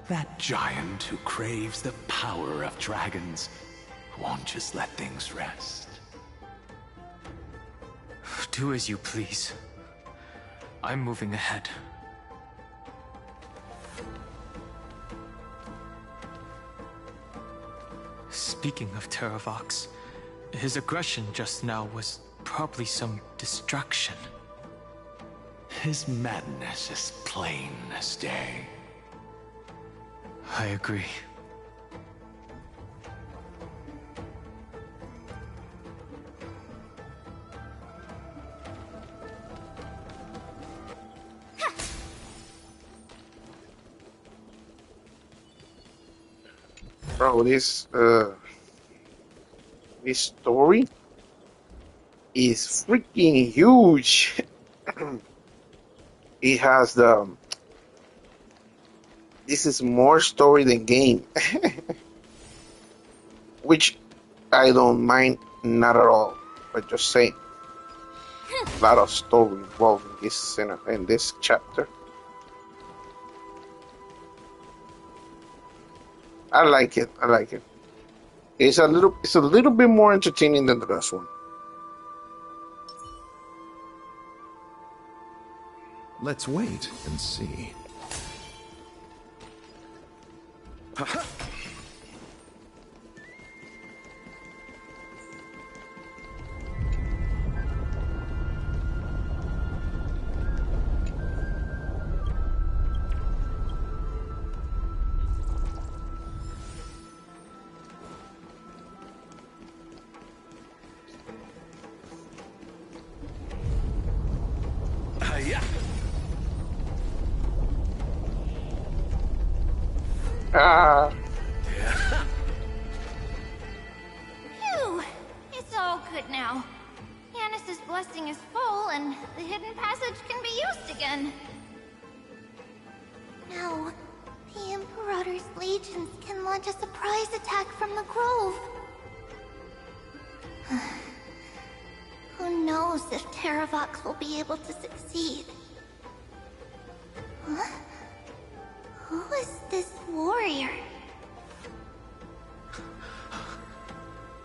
that giant who craves the power of dragons won't just let things rest. Do as you please. I'm moving ahead. Speaking of Terravox, his aggression just now was probably some distraction. His madness is plain as day. I agree. Bro, this story is freaking huge. It has this is more story than game, which I don't mind, not at all. But just saying, a lot of story involved in this chapter. I like it. I like it. It's a little bit more entertaining than the last one. Let's wait and see. Ah. Phew! It's all good now. Yanis's blessing is full, and the hidden passage can be used again. No. The Imperator's legions can launch a surprise attack from the grove. Who knows if Terravox will be able to succeed? Huh? Who is this warrior?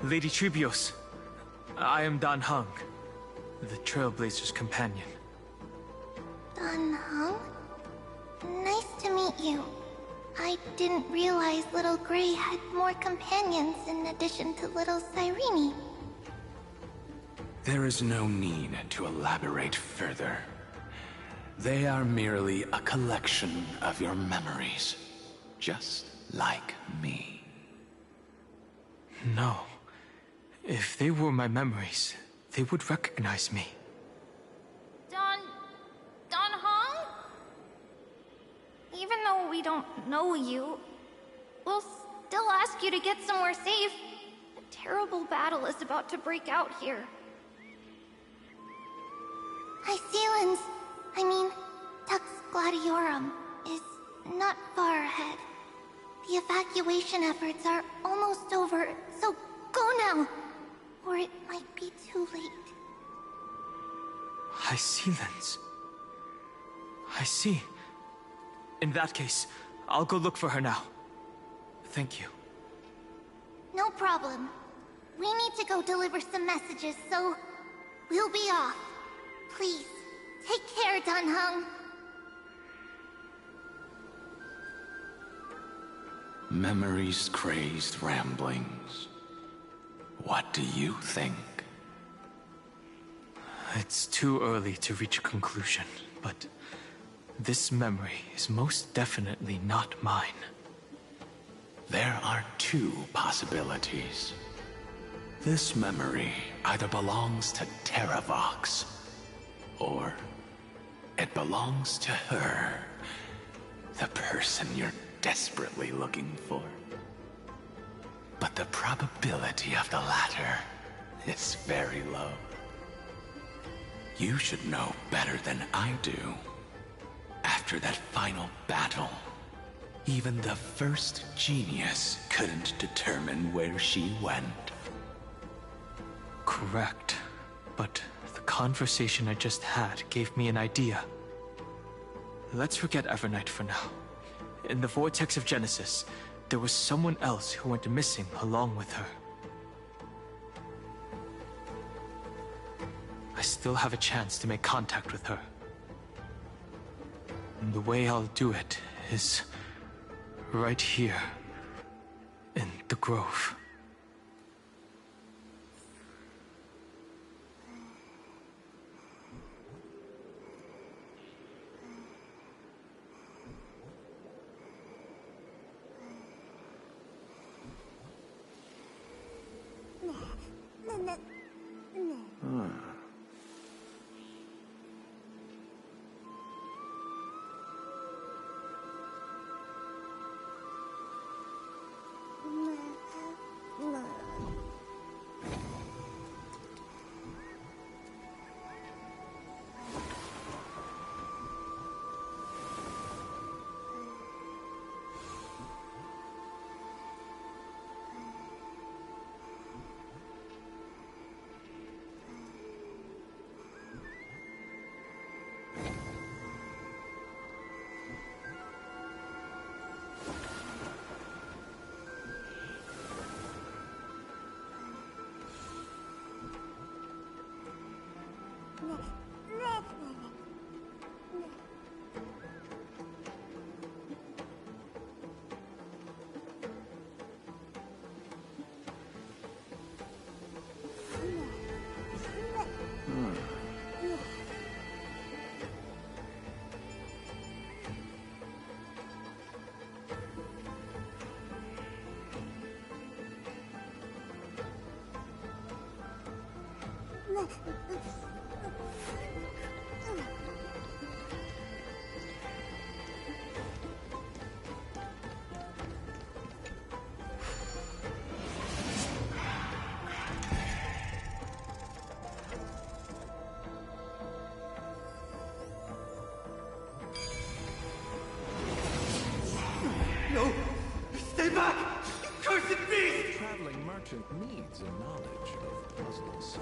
Lady Tribios, I am Dan Heng, the Trailblazer's companion. Dan Heng? Nice to meet you. I didn't realize Little Grey had more companions in addition to Little Cyrene. There is no need to elaborate further. They are merely a collection of your memories, just like me. No. If they were my memories, they would recognize me. Dan Heng? Even though we don't know you, we'll still ask you to get somewhere safe. A terrible battle is about to break out here. Iceland's, Tux Gladiorum, is not far ahead. The evacuation efforts are almost over, so go now, or it might be too late. Iceland's. I see. In that case, I'll go look for her now. Thank you. No problem. We need to go deliver some messages, so we'll be off. Please, take care, Dan Heng. Memories crazed ramblings. What do you think? It's too early to reach a conclusion, but this memory is most definitely not mine. There are two possibilities. This memory either belongs to Terravox, or it belongs to her, the person you're desperately looking for. But the probability of the latter is very low. You should know better than I do. After that final battle, even the first genius couldn't determine where she went. Correct. But the conversation I just had gave me an idea. Let's forget Evernight for now. In the Vortex of Genesis, there was someone else who went missing along with her. I still have a chance to make contact with her. And the way I'll do it is right here in the grove. No! Stay back! You cursed beast! A traveling merchant needs a knowledge of puzzles.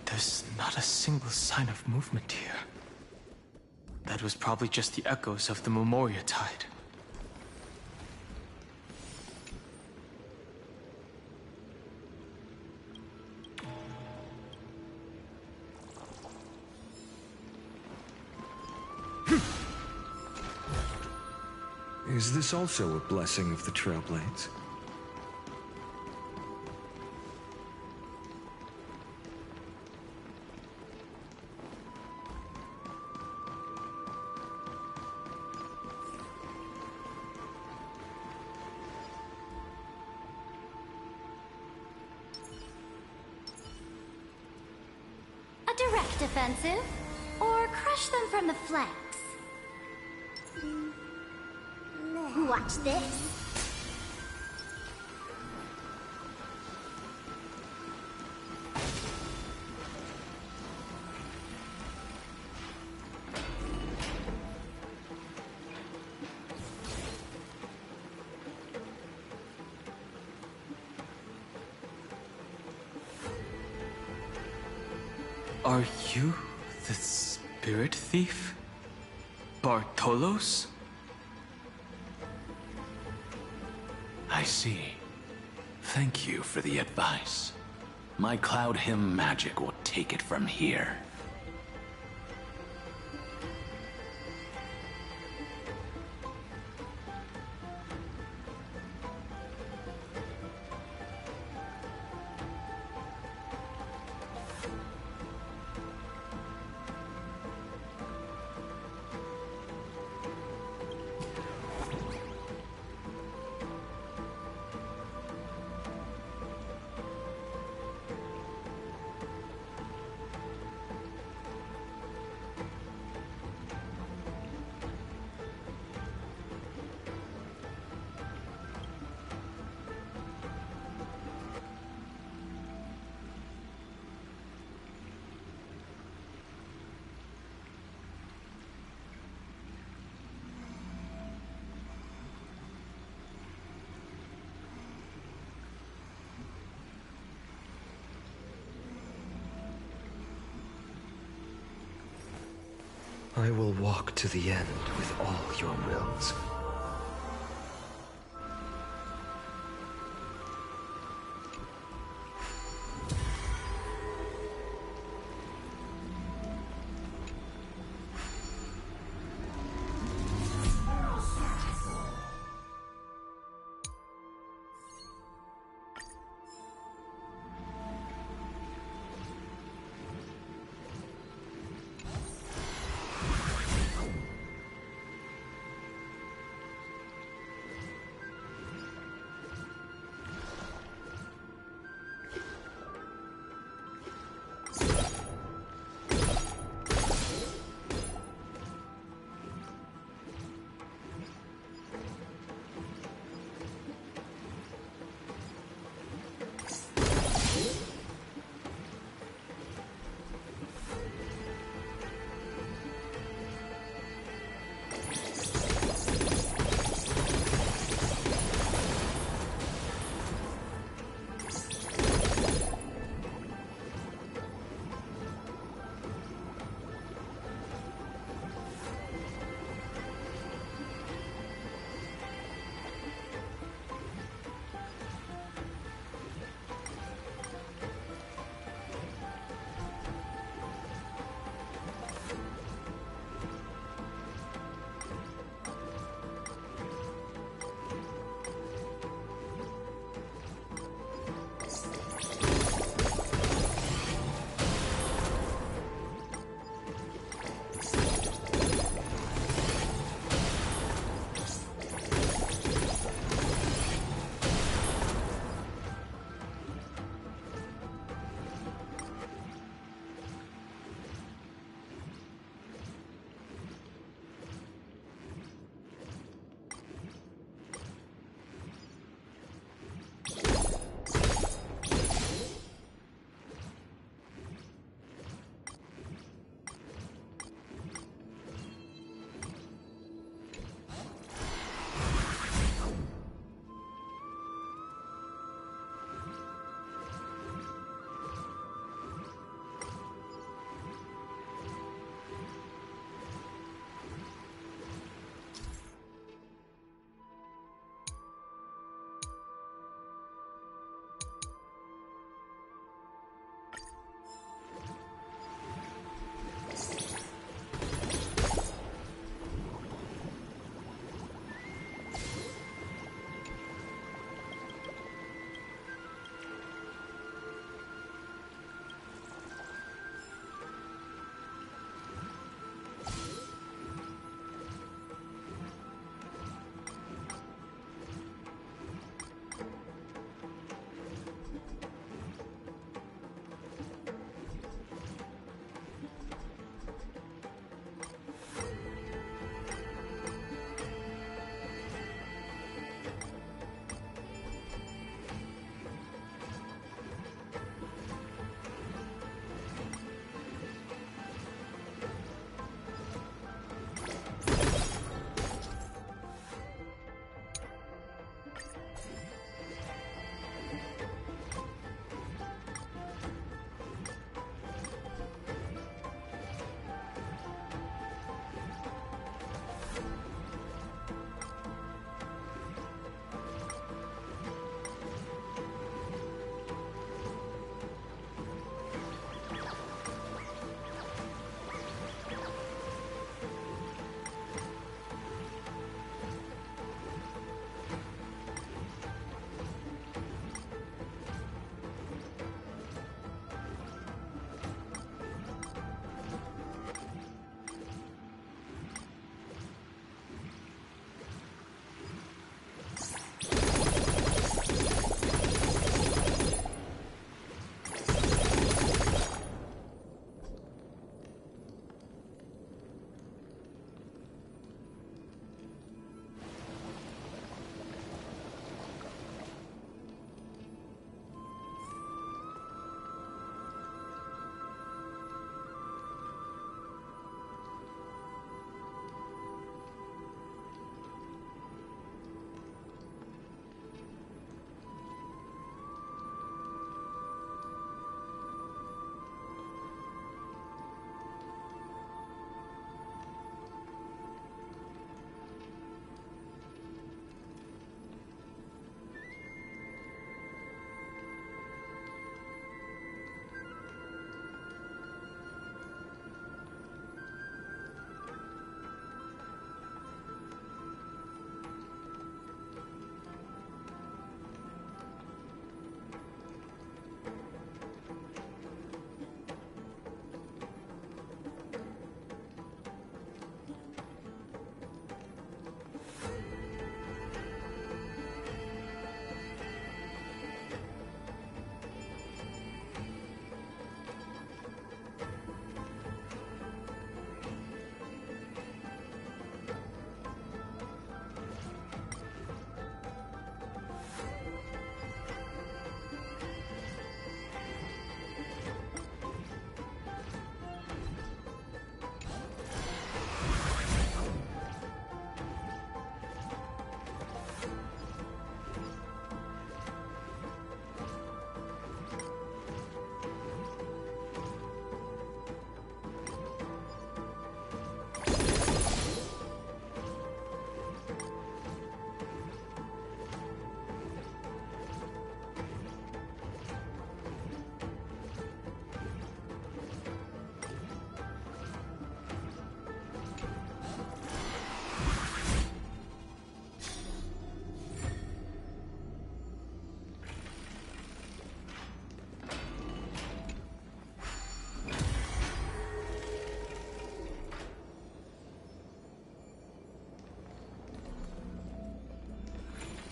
There's not a single sign of movement here. That was probably just the echoes of the Memoria Tide. Is this also a blessing of the Trailblades? A direct offensive? Or crush them from the flanks? Watch this. Are you the spirit thief? Bartolos? I see. Thank you for the advice. My Cloud Hymn magic will take it from here. I will walk to the end with all your wills.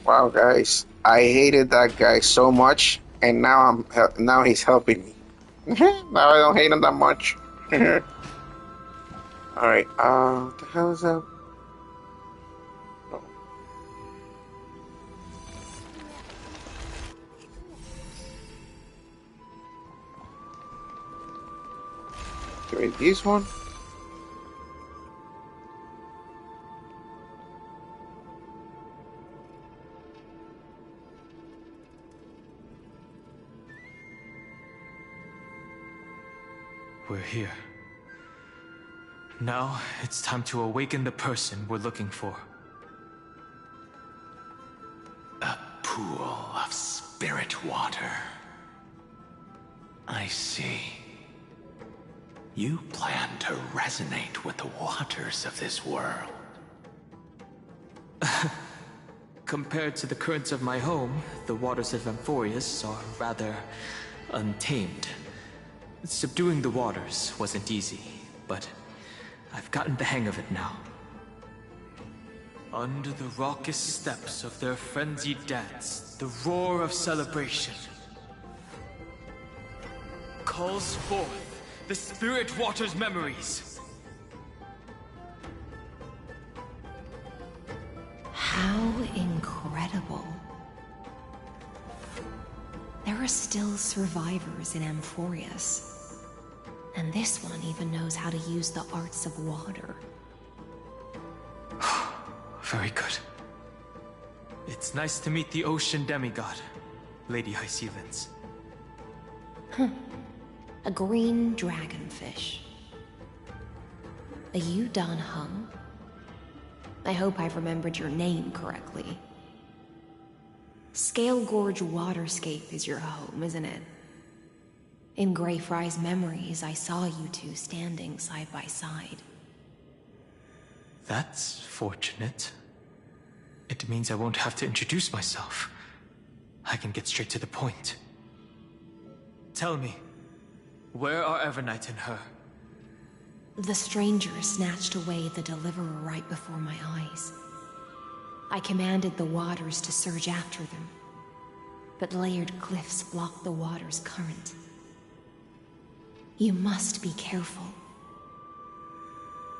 Wow, guys, I hated that guy so much, and now he's helping me. Now I don't hate him that much. All right, what the hell is that? Okay, this one. We're here. Now, it's time to awaken the person we're looking for. A pool of spirit water. I see. You plan to resonate with the waters of this world. Compared to the currents of my home, the waters of Amphorius are rather untamed. Subduing the waters wasn't easy, but I've gotten the hang of it now. Under the raucous steps of their frenzied dance, the roar of celebration calls forth the spirit water's memories. How incredible. There are still survivors in Amphorius. And this one even knows how to use the arts of water. Very good. It's nice to meet the ocean demigod, Lady Hycealens. A green dragonfish. Are you Dan Hung? I hope I've remembered your name correctly. Scale Gorge Waterscape is your home, isn't it? In Greyfry's memories, I saw you two standing side by side. That's fortunate. It means I won't have to introduce myself. I can get straight to the point. Tell me, where are Evernight and her? The stranger snatched away the deliverer right before my eyes. I commanded the waters to surge after them, but layered cliffs blocked the water's current. You must be careful.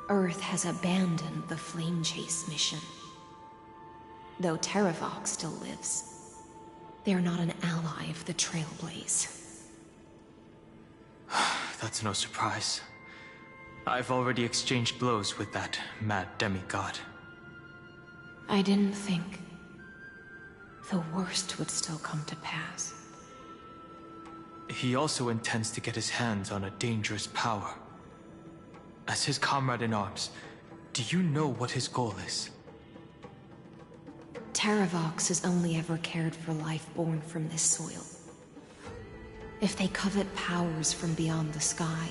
Earth has abandoned the Flame Chase mission. Though Terravox still lives, they are not an ally of the Trailblaze. That's no surprise. I've already exchanged blows with that mad demigod. I didn't think the worst would still come to pass. He also intends to get his hands on a dangerous power. As his comrade in arms, do you know what his goal is? Terravox has only ever cared for life born from this soil. If they covet powers from beyond the sky,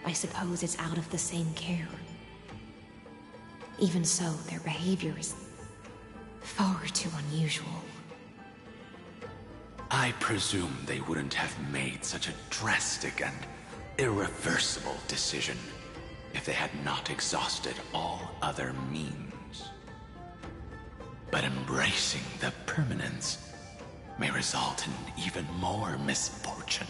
I suppose it's out of the same care. Even so, their behavior is far too unusual. I presume they wouldn't have made such a drastic and irreversible decision if they had not exhausted all other means. But embracing the permanence may result in even more misfortune.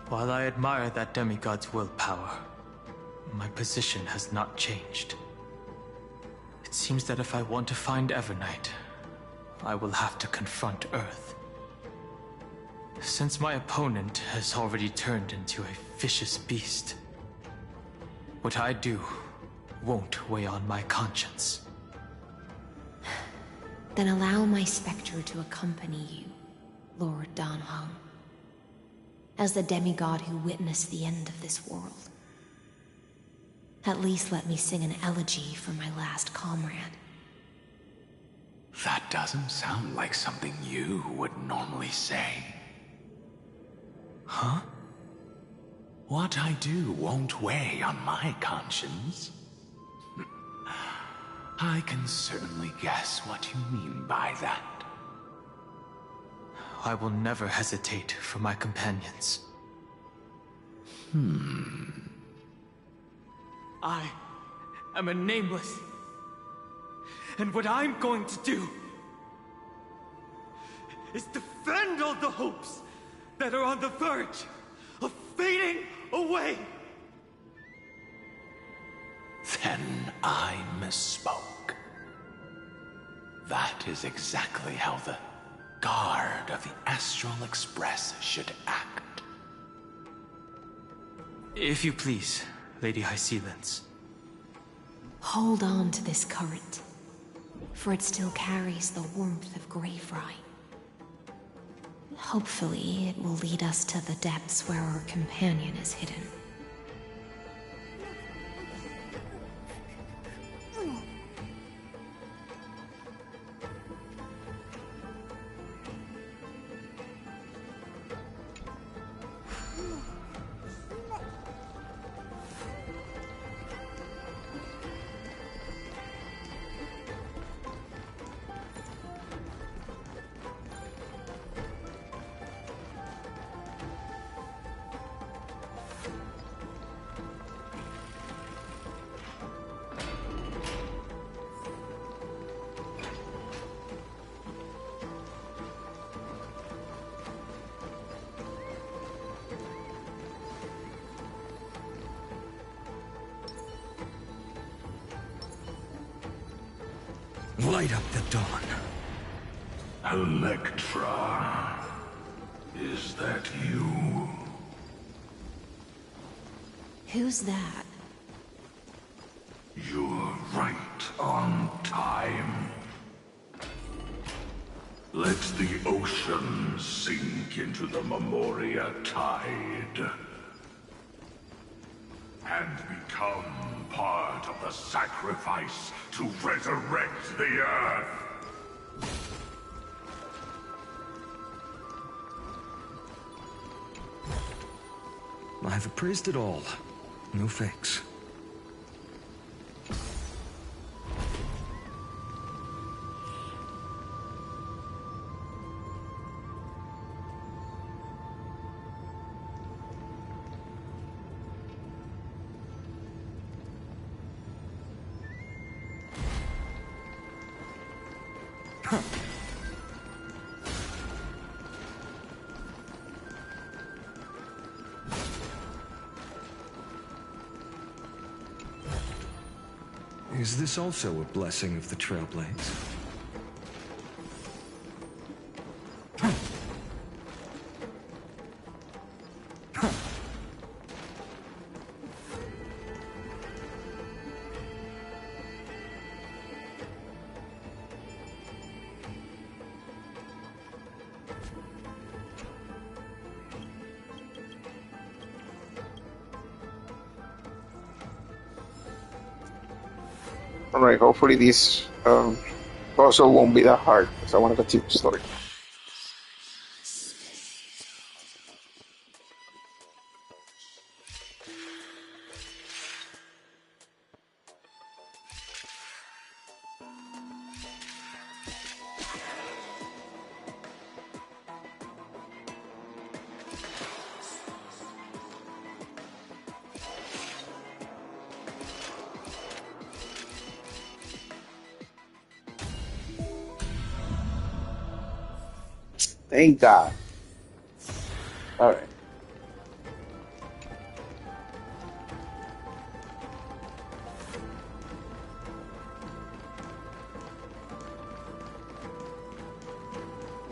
While I admire that demigod's willpower, my position has not changed. It seems that if I want to find Evernight, I will have to confront Earth. Since my opponent has already turned into a vicious beast, what I do won't weigh on my conscience. Then allow my specter to accompany you, Lord Dan Hung. As the demigod who witnessed the end of this world. At least let me sing an elegy for my last comrade. That doesn't sound like something you would normally say. Huh? What I do won't weigh on my conscience. I can certainly guess what you mean by that. I will never hesitate for my companions. I am a nameless And what I'm going to do is defend all the hopes that are on the verge of fading away. Then I misspoke. That is exactly how the Guard of the Astral Express should act. If you please, Lady High Sealance. Hold on to this current, for it still carries the warmth of Graveri. Hopefully, it will lead us to the depths where our companion is hidden. Light up the dawn. Electra, is that you? Who's that? You're right on time. Let the ocean sink into the Memoria tide and become part of the sacrifice to resurrect the Earth. I've appraised it all. No fakes. Is this also a blessing of the Trailblades? Alright, hopefully this puzzle won't be that hard, because I want to continue the story. Thank God. All right.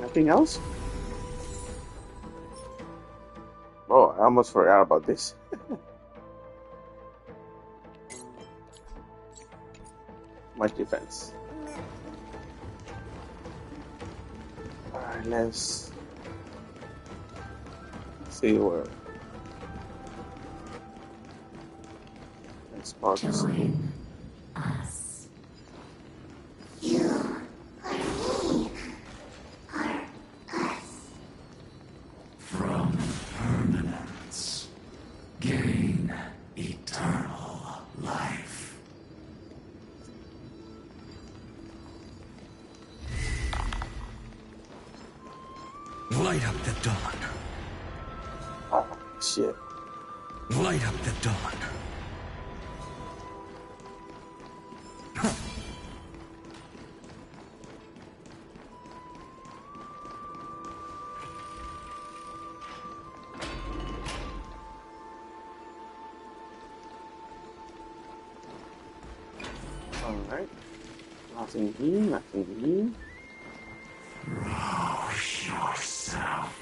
Nothing else? Oh, I almost forgot about this. Much defense. Alright, let's see where. Let's pause this. Join us. You are me. Are us. From permanence, gain eternal life. Light up the dawn. Oh, shit. Light up the dawn. Nothing here, nothing here. Throw yourself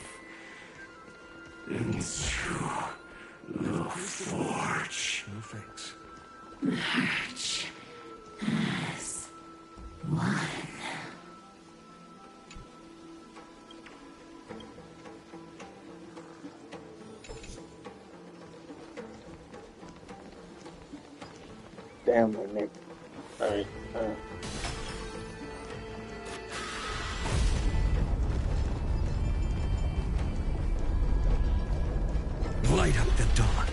into the forge. No thanks. March as one. Damn, my neck. Alright, Light up the dawn.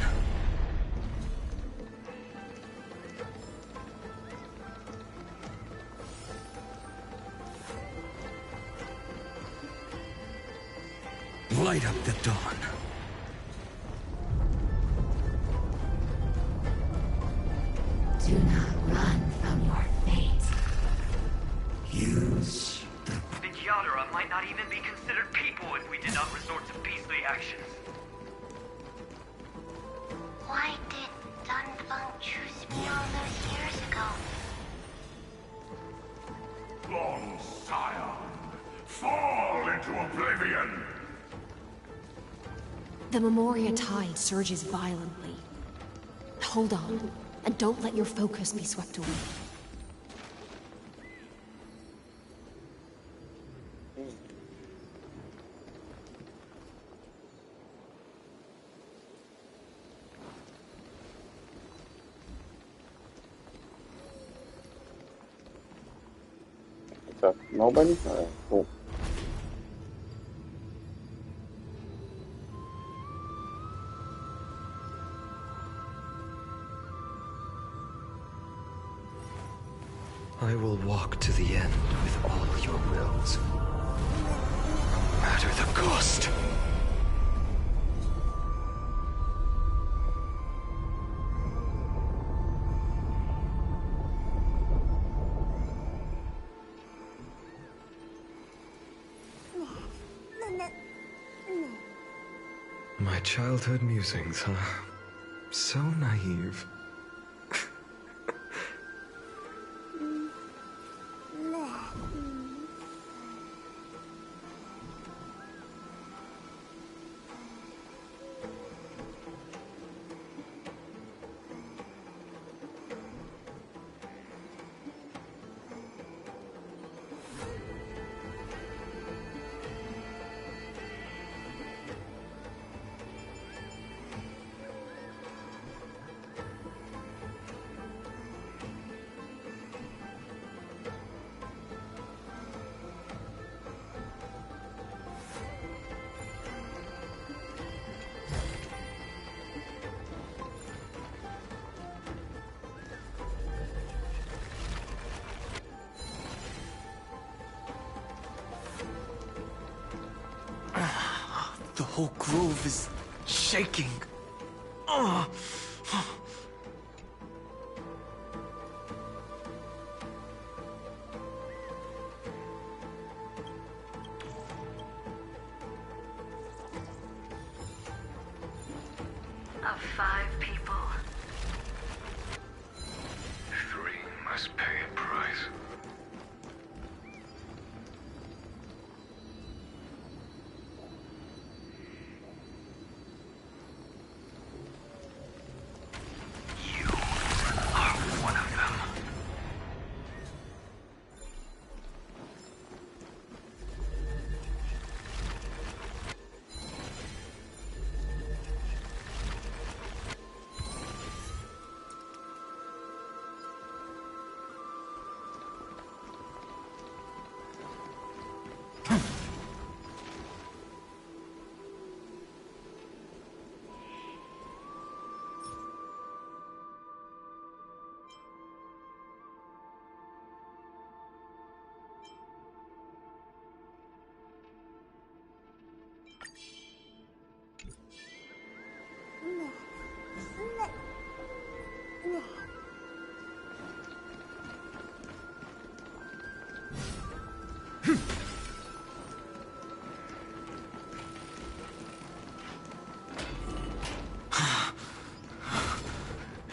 Light up the dawn. Do not run from your fate. Use the... The Yadara might not even be considered people if we did not resort to beastly actions. Why did Dunfeng choose me all those years ago? Long Scion, fall into oblivion! The Memoria tide surges violently. Hold on, and don't let your focus be swept away. Nobody? Alright, cool. I will walk to the end with all your wills. No matter the cost. My childhood musings, huh? So naive. The whole grove is shaking. Of 5 people. 3 must pay a price.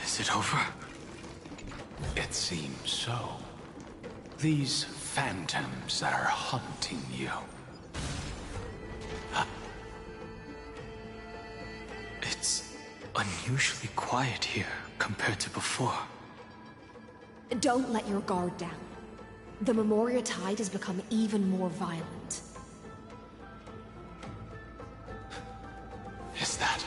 Is it over? It seems so. These phantoms that are haunting you. It's unusually quiet here compared to before. Don't let your guard down. The Memoria tide has become even more violent. Is that...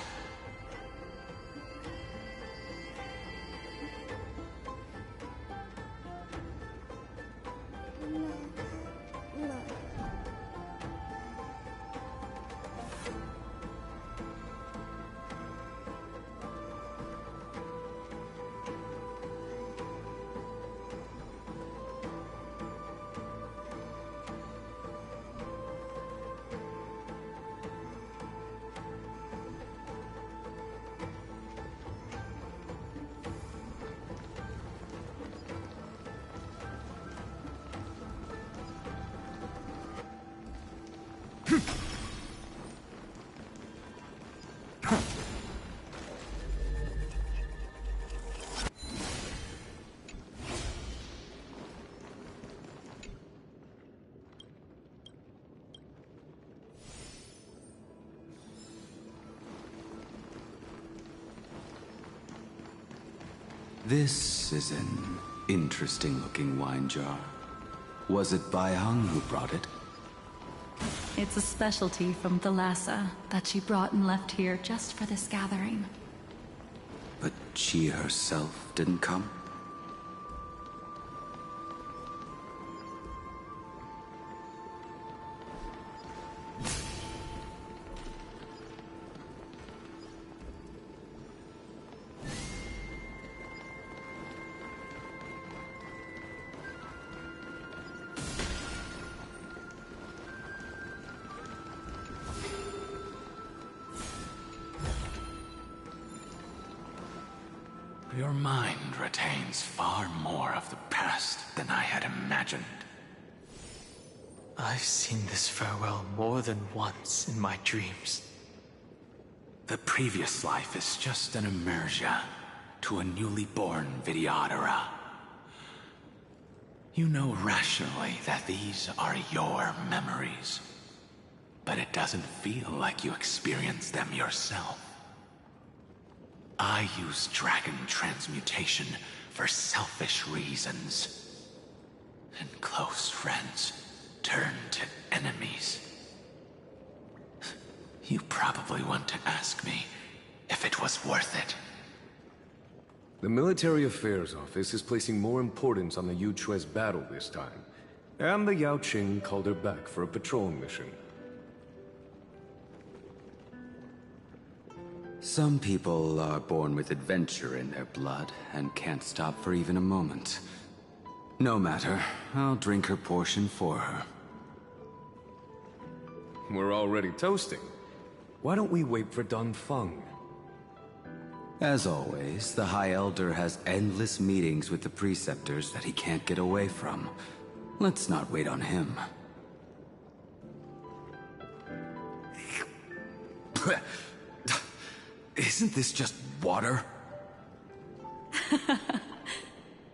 This is an interesting-looking wine jar. Was it Baihang who brought it? It's a specialty from Thalassa that she brought and left here just for this gathering. But she herself didn't come? Your mind retains far more of the past than I had imagined. I've seen this farewell more than once in my dreams. The previous life is just an imersia to a newly born Vidyadhara. You know rationally that these are your memories, but it doesn't feel like you experienced them yourself. I use dragon transmutation for selfish reasons. And close friends turn to enemies. You probably want to ask me if it was worth it. The Military Affairs Office is placing more importance on the Yuchue's battle this time. And the Yaoqing called her back for a patrol mission. Some people are born with adventure in their blood and can't stop for even a moment. No matter, I'll drink her portion for her. We're already toasting. Why don't we wait for Dunfeng? As always, the High Elder has endless meetings with the Preceptors that he can't get away from. Let's not wait on him. Isn't this just water?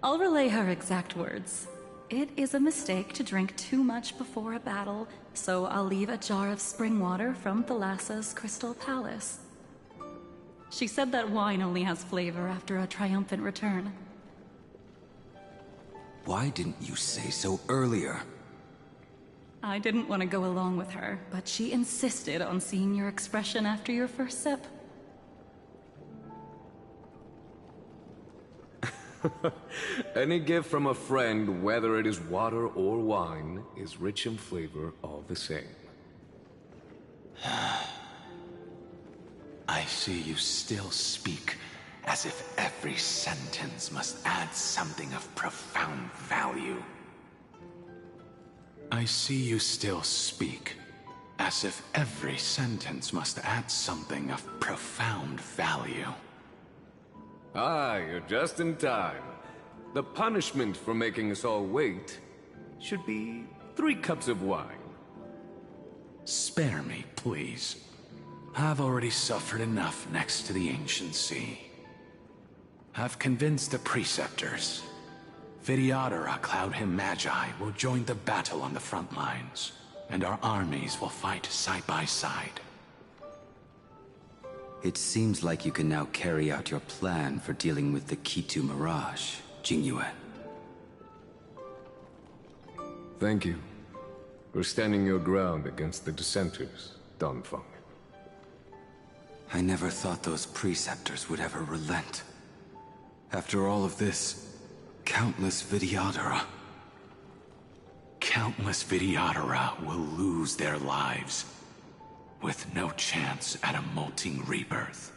I'll relay her exact words. It is a mistake to drink too much before a battle, so I'll leave a jar of spring water from Thalassa's Crystal Palace. She said that wine only has flavor after a triumphant return. Why didn't you say so earlier? I didn't want to go along with her, but she insisted on seeing your expression after your first sip. Any gift from a friend, whether it is water or wine, is rich in flavor all the same. I see you still speak as if every sentence must add something of profound value. I see you still speak as if every sentence must add something of profound value. Ah, you're just in time. The punishment for making us all wait should be 3 cups of wine. Spare me, please. I've already suffered enough next to the Ancient Sea. I've convinced the Preceptors. Vidyadhara Cloudhim Magi will join the battle on the front lines, and our armies will fight side by side. It seems like you can now carry out your plan for dealing with the Kitu Mirage, Jingyuan. Thank you for standing your ground against the dissenters, Danfeng. I never thought those preceptors would ever relent. After all of this, countless Vidyadhara. Countless Vidyadhara will lose their lives, with no chance at a molting rebirth.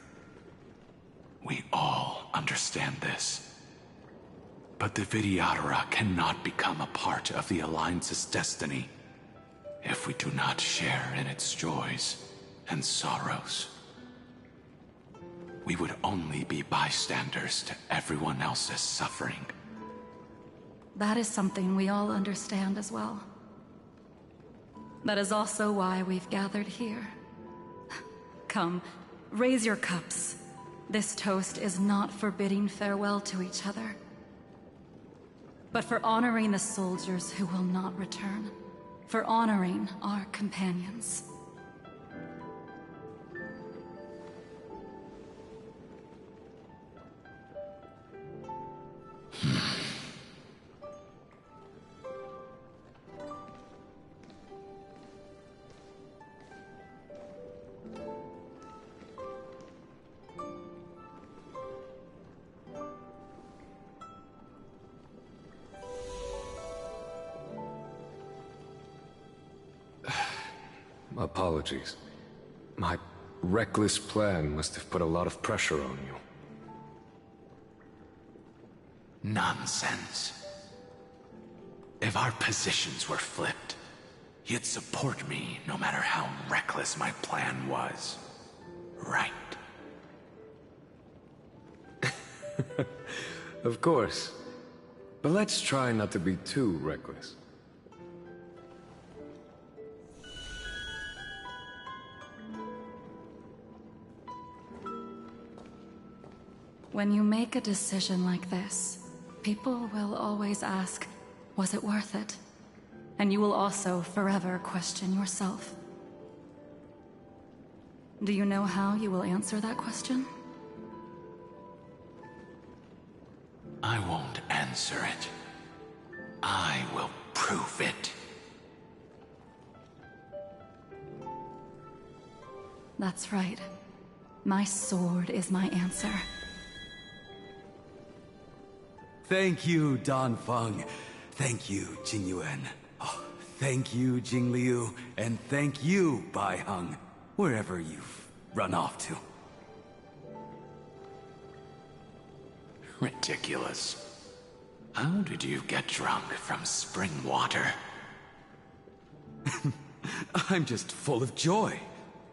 We all understand this. But the Vidyadhara cannot become a part of the Alliance's destiny if we do not share in its joys and sorrows. We would only be bystanders to everyone else's suffering. That is something we all understand as well. That is also why we've gathered here. Come, raise your cups. This toast is not for bidding farewell to each other, but for honoring the soldiers who will not return. For honoring our companions. Apologies. My reckless plan must have put a lot of pressure on you. Nonsense. If our positions were flipped, you'd support me no matter how reckless my plan was. Right? Of course. But let's try not to be too reckless. When you make a decision like this, people will always ask, was it worth it? And you will also forever question yourself. Do you know how you will answer that question? I won't answer it. I will prove it. That's right. My sword is my answer. Thank you, Danfeng. Thank you, Jingyuan. Oh, thank you, Jingliu. And thank you, Baiheng. Wherever you've run off to. Ridiculous. How did you get drunk from spring water? I'm just full of joy.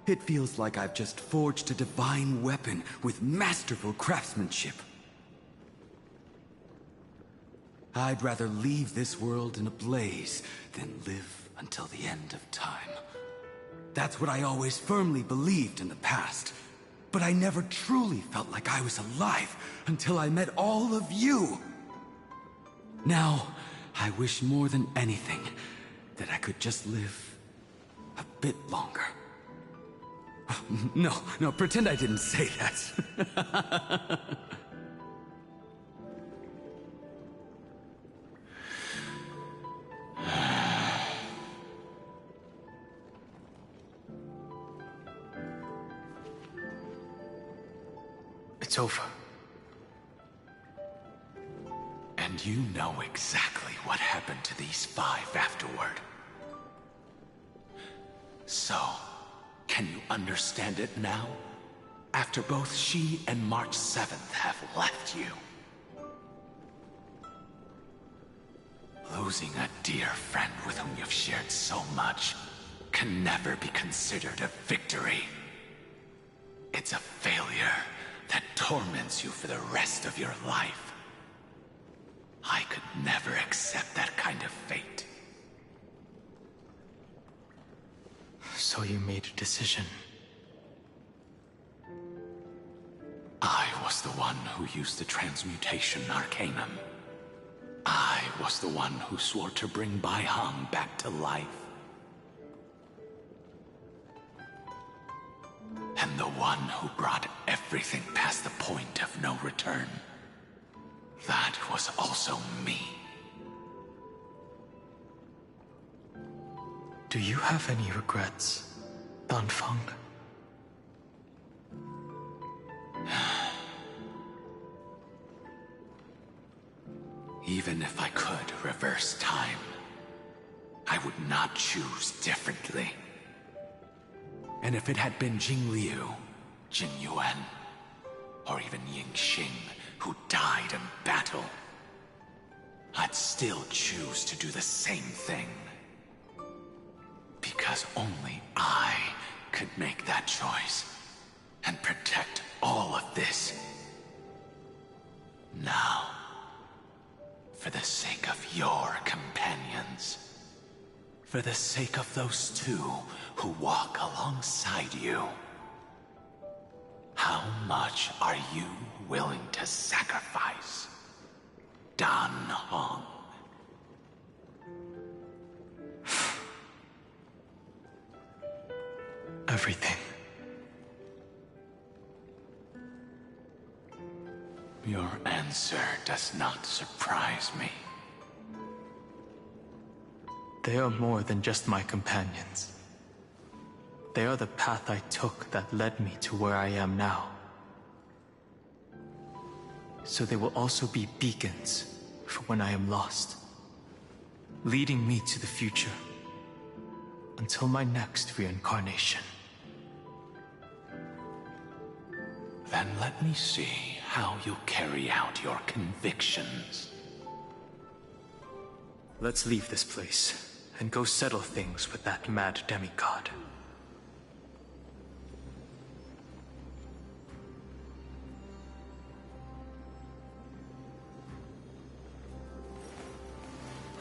It feels like I've just forged a divine weapon with masterful craftsmanship. I'd rather leave this world in a blaze than live until the end of time. That's what I always firmly believed in the past. But I never truly felt like I was alive until I met all of you. Now, I wish more than anything that I could just live a bit longer. No, pretend I didn't say that. It's over. And you know exactly what happened to these 5 afterward. So, can you understand it now? After both she and March 7th have left you. Losing a dear friend with whom you've shared so much can never be considered a victory. It's a failure that torments you for the rest of your life. I could never accept that kind of fate. So you made a decision. I was the one who used the transmutation arcanum. I was the one who swore to bring Bai Hong back to life. And the one who brought everything past the point of no return. That was also me. Do you have any regrets, Danfeng? Even if I could reverse time, I would not choose differently. And if it had been Jing Liu, Jin Yuan, or even Ying Xing who died in battle, I'd still choose to do the same thing. Because only I could make that choice and protect all of this. Now, for the sake of your companions, for the sake of those two who walk alongside you, how much are you willing to sacrifice, Dan Hong? Everything. Your answer does not surprise me. They are more than just my companions. They are the path I took that led me to where I am now. So they will also be beacons for when I am lost, leading me to the future until my next reincarnation. Then let me see how you'll carry out your convictions. Let's leave this place and go settle things with that mad demigod.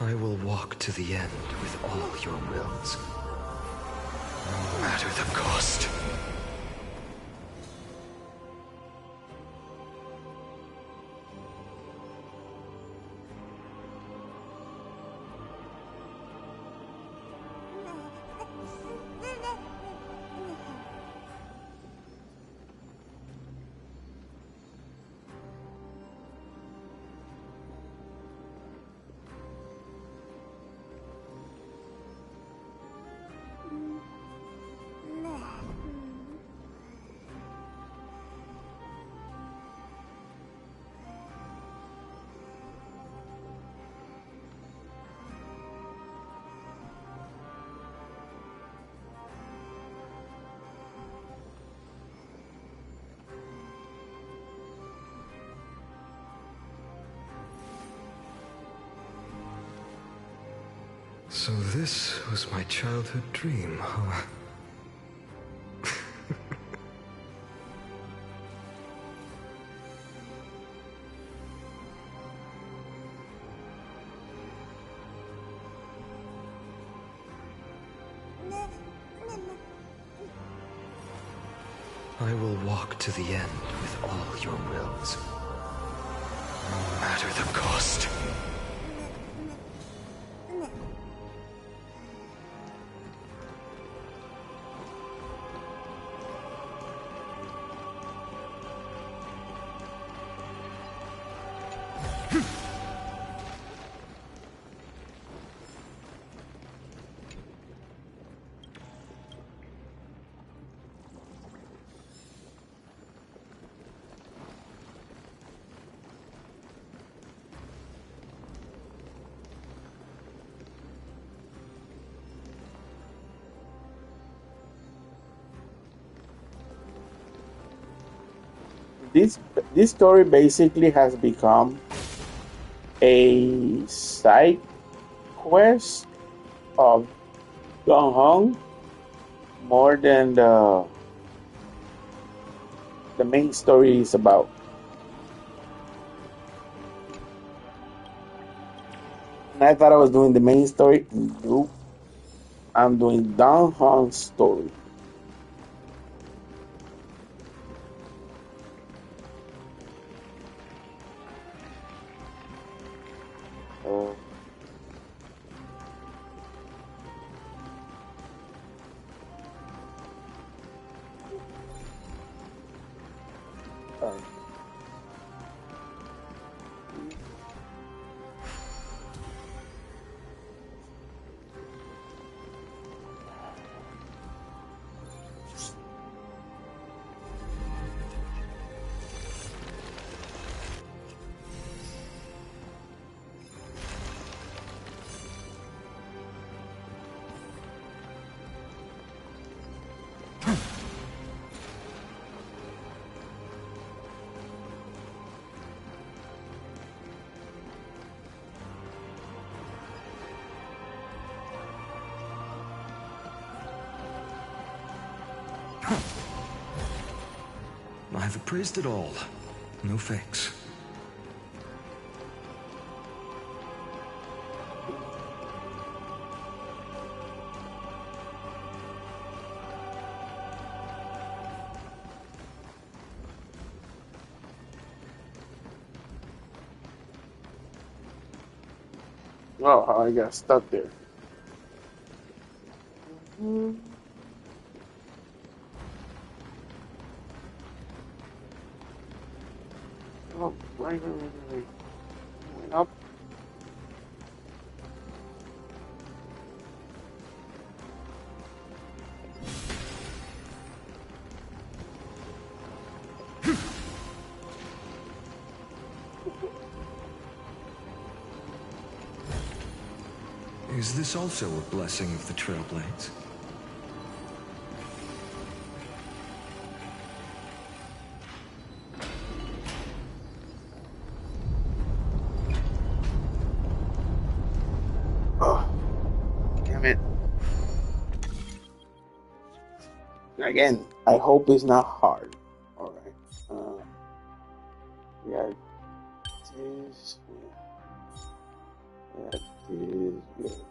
I will walk to the end with all your wills, no matter the cost. So this was my childhood dream, huh? I will walk to the end with all your wills, no matter the cost. This story basically has become a side quest of Gong Hong more than the main story is about. And I thought I was doing the main story. Nope. I'm doing Gong Hong's story. Alright. I've appraised it all. No fakes. Oh, I got stuck there. Oh, right. Going up. Is this also a blessing of the Trailblades? Oh, damn it. Again, I hope it's not hard. Alright. We got this. We got this. We got this.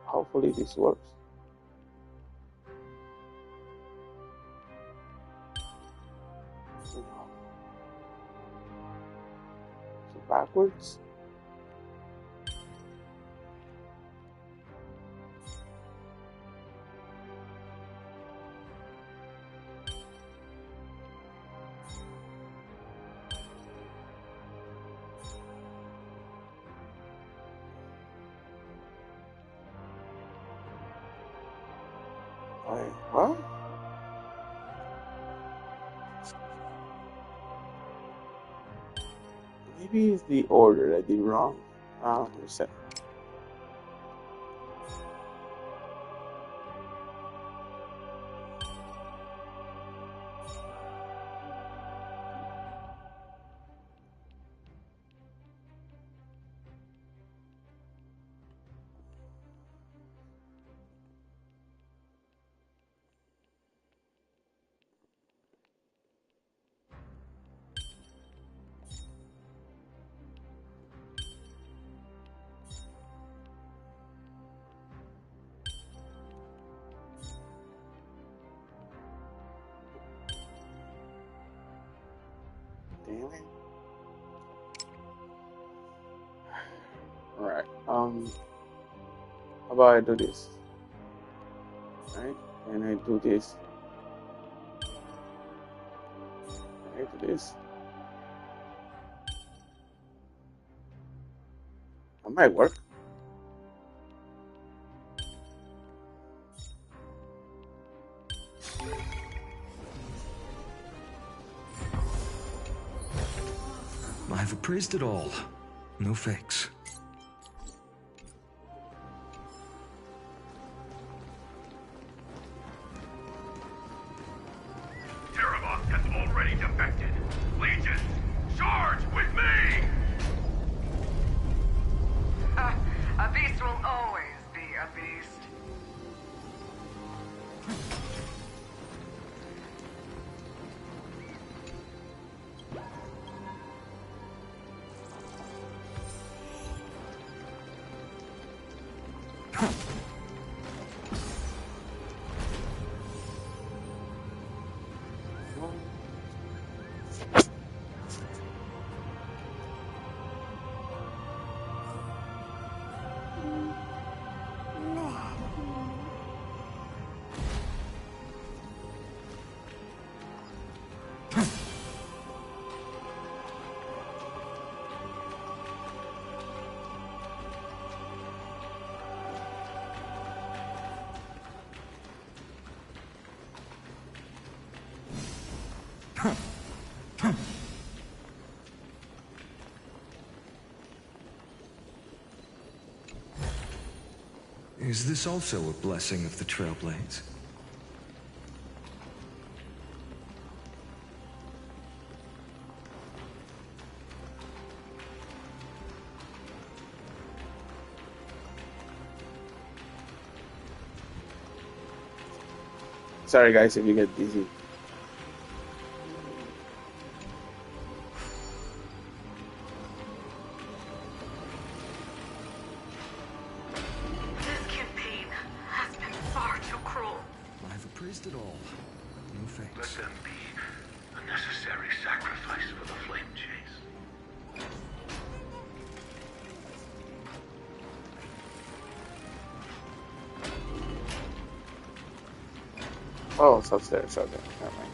Hopefully this works. So backwards. What? Maybe it's the order I did wrong. Reset. Damn it. Alright, how about I do this? Right? And I do this. And I do this. That might work. I've appraised it all. No fakes. Terabok has already defected. Legion, charge with me! A beast will always be a beast. Is this also a blessing of the Trailblades? Sorry guys if you get dizzy. This campaign has been far too cruel. I've appraised it all. No thanks. Let them be a necessary sacrifice for the flame chase. Oh, it's upstairs. Okay, never mind.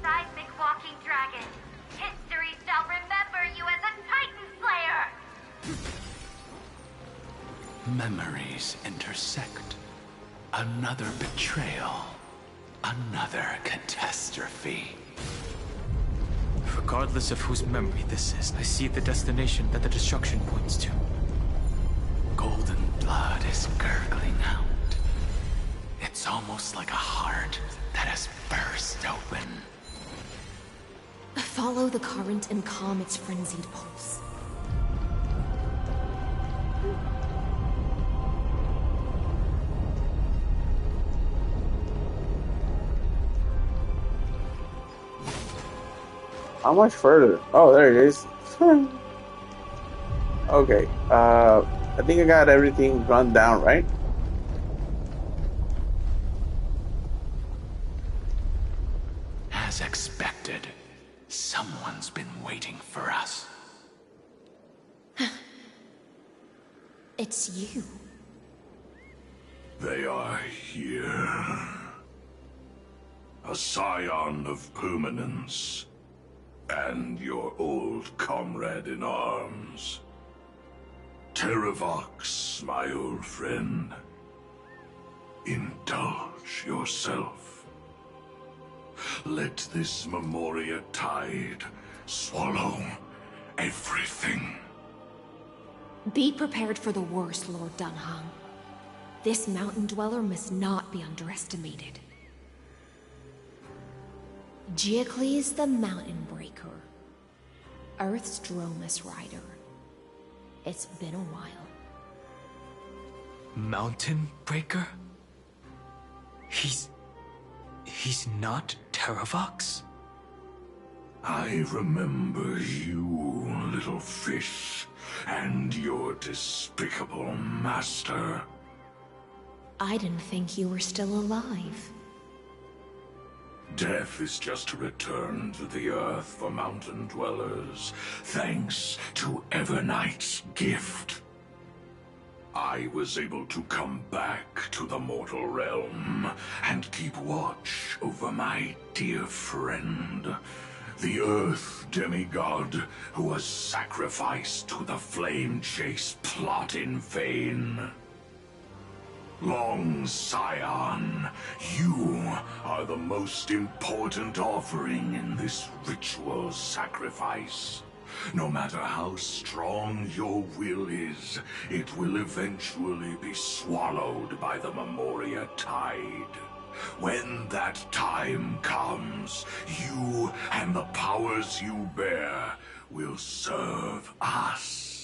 Seismic walking dragon. History shall remember you as a Titan Slayer. Memories intersect. Another betrayal. Another catastrophe. Regardless of whose memory this is, I see the destination that the destruction points to. Golden blood is gurgling out. It's almost like a heart that has burst open. Follow the current and calm its frenzied pulse. How much further? Oh, there it is. Okay. I think I got everything run down, right? As expected, someone's been waiting for us. It's you. They are here. A scion of permanence. And your old comrade in arms. Terravox, my old friend. Indulge yourself. Let this Memoria tide swallow everything. Be prepared for the worst, Lord Dunham. This mountain dweller must not be underestimated. Giacles the Mountain Breaker. Earth's Dromus Rider. It's been a while. Mountain Breaker? He's not Terravox? I remember you, little fish, and your despicable master. I didn't think you were still alive. Death is just a return to the earth for mountain dwellers, thanks to Evernight's gift. I was able to come back to the mortal realm and keep watch over my dear friend, the Earth demigod who was sacrificed to the flame chase plot in vain. Long Scion, you are the most important offering in this ritual sacrifice. No matter how strong your will is, it will eventually be swallowed by the Memoria tide. When that time comes, you and the powers you bear will serve us.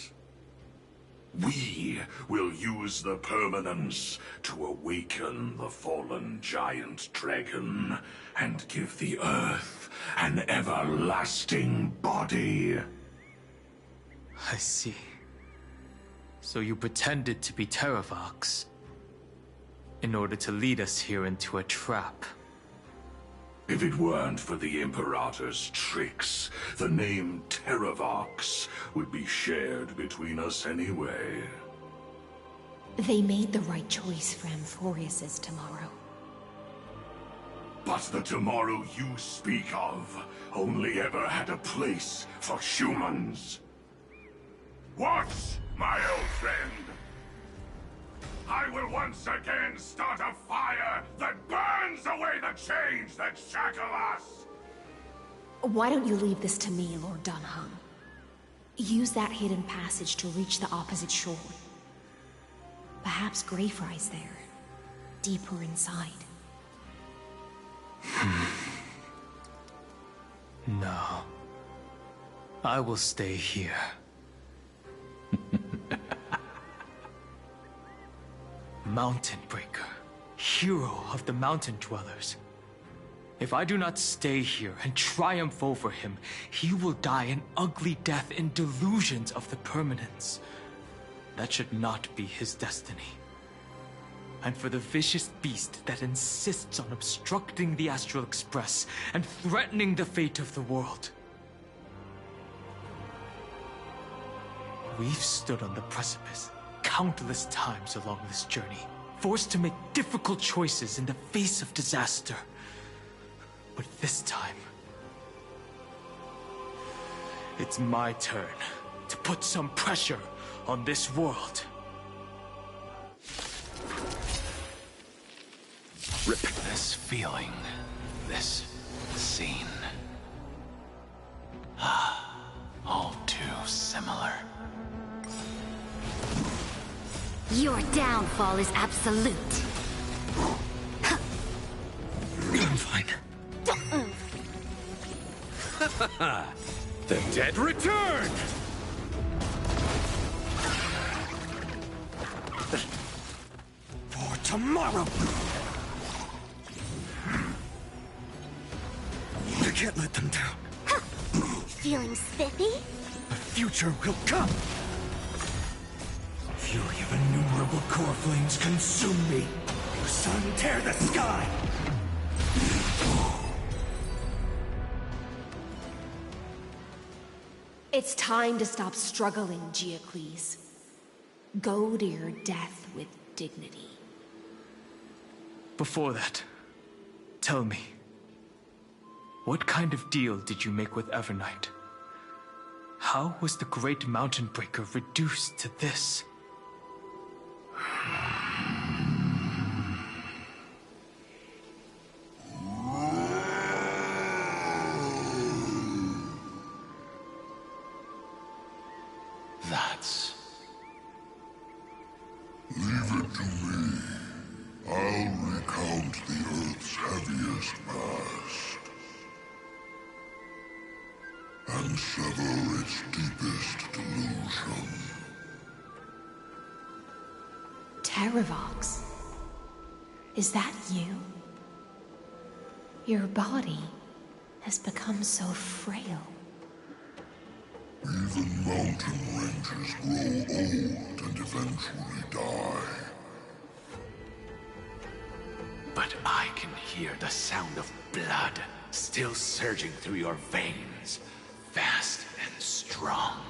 We will use the permanence to awaken the fallen giant dragon and give the earth an everlasting body. I see. So you pretended to be Terravox in order to lead us here into a trap. If it weren't for the Imperator's tricks, the name Terravox would be shared between us anyway. They made the right choice for Amphorius's tomorrow. But the tomorrow you speak of only ever had a place for humans. Watch, my old friend! I will once again start a fire that burns burns away the chains that shackle us! Why don't you leave this to me, Lord Dunhung? Use that hidden passage to reach the opposite shore. Perhaps Greyfry's there, deeper inside. No. I will stay here. Mountain Breaker, hero of the mountain dwellers. If I do not stay here and triumph over him, he will die an ugly death in delusions of the permanence. That should not be his destiny. And for the vicious beast that insists on obstructing the Astral Express and threatening the fate of the world. We've stood on the precipice countless times along this journey, forced to make difficult choices in the face of disaster. But this time, it's my turn to put some pressure on this world. Rip. This feeling, this scene. All too similar. Your downfall is absolute. I'm fine. The dead return! For tomorrow! I can't let them down. Feeling spiffy? The future will come! Fury of innumerable core flames consume me! Sun, tear the sky! It's time to stop struggling, Geocles. Go to your death with dignity. Before that, tell me, what kind of deal did you make with Evernight? How was the Great Mountain Breaker reduced to this? That's... Leave it to me. I'll recount the Earth's heaviest past. And sever its deepest delusion. Terravox? Is that you? Your body has become so frail. Even mountain ranges grow old and eventually die. But I can hear the sound of blood still surging through your veins, fast and strong.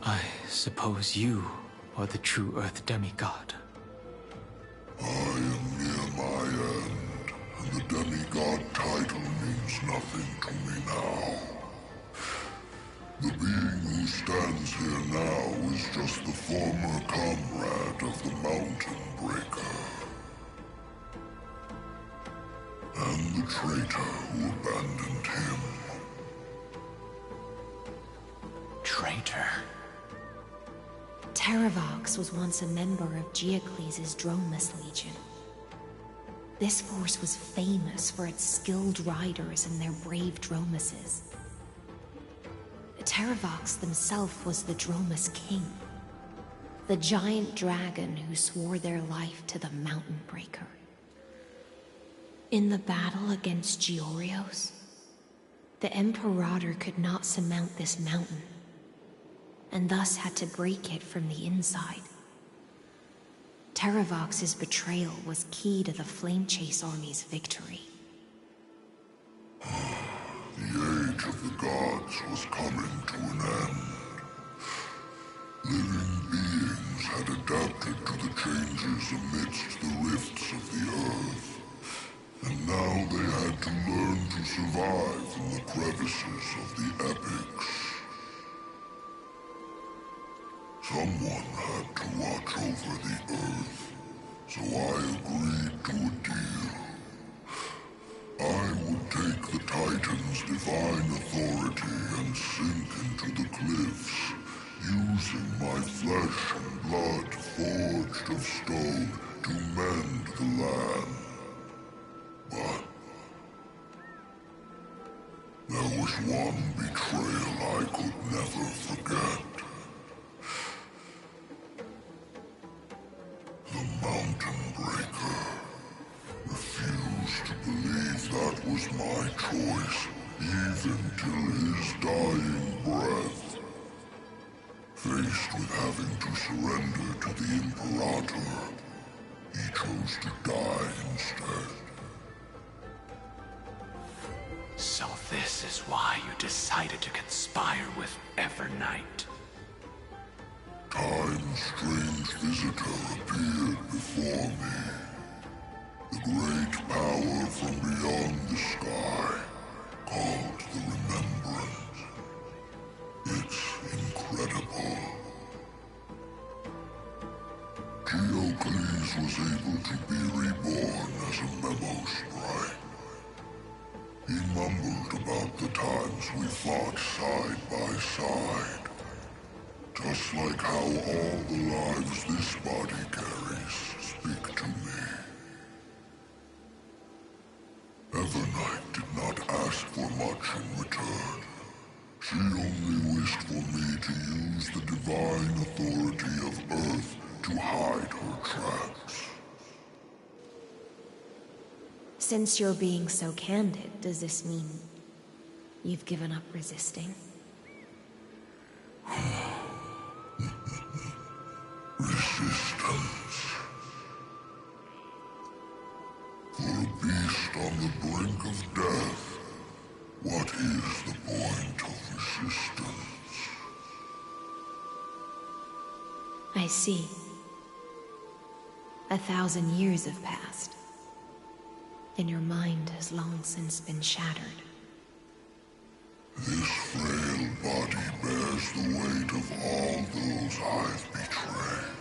I suppose you are the true Earth demigod. I am near my end, and the demigod title means nothing to me now. The being who stands here now is just the former comrade of the Mountain Breaker. And the traitor who abandoned him. Traitor? Terravox was once a member of Geocles' Dromus Legion. This force was famous for its skilled riders and their brave Dromuses. Terravox himself was the Dromus King, the giant dragon who swore their life to the Mountain Breaker. In the battle against Georios, the Imperator could not surmount this mountain, and thus had to break it from the inside. Terravox's betrayal was key to the Flame Chase Army's victory. The age of the gods was coming to an end. Living beings had adapted to the changes amidst the rifts of the earth, and now they had to learn to survive in the crevices of the epics. Someone had to watch over the earth, so I agreed to a deal. will sink into the cliffs, using my flesh and blood forged of stone to mend the land. But there was one betrayal I could never forget. The Mountain Breaker refused to believe that was my choice, even till his dying breath. Faced with having to surrender to the Imperator, he chose to die instead. So this is why you decided to conspire with Evernight. Time's strange visitor appeared before me. The great power from beyond the sky, called the Remembrance. It's incredible. Geocles was able to be reborn as a memo sprite. He mumbled about the times we fought side by side. Just like how all the lives this body carries speak to me. Evernight did not ask for much in return. She only wished for me to use the divine authority of Earth to hide her tracks. Since you're being so candid, does this mean you've given up resisting? Resistance. For a beast on the brink of death, what is the point of resistance? I see. 1,000 years have passed, and your mind has long since been shattered. This frail body bears the weight of all those I've betrayed.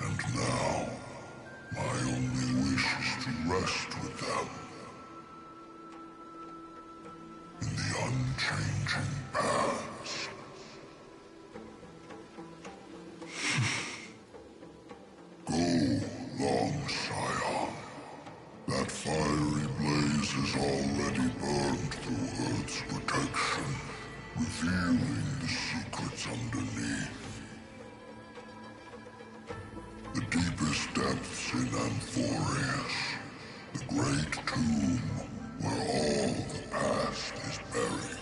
And now, my only wish is to rest with them. In the unchanging past. Go, long Scion. That fiery blaze has already burned through Earth's protection, revealing the secrets underneath. The deepest depths in Amphorius, the great tomb where all the past is buried.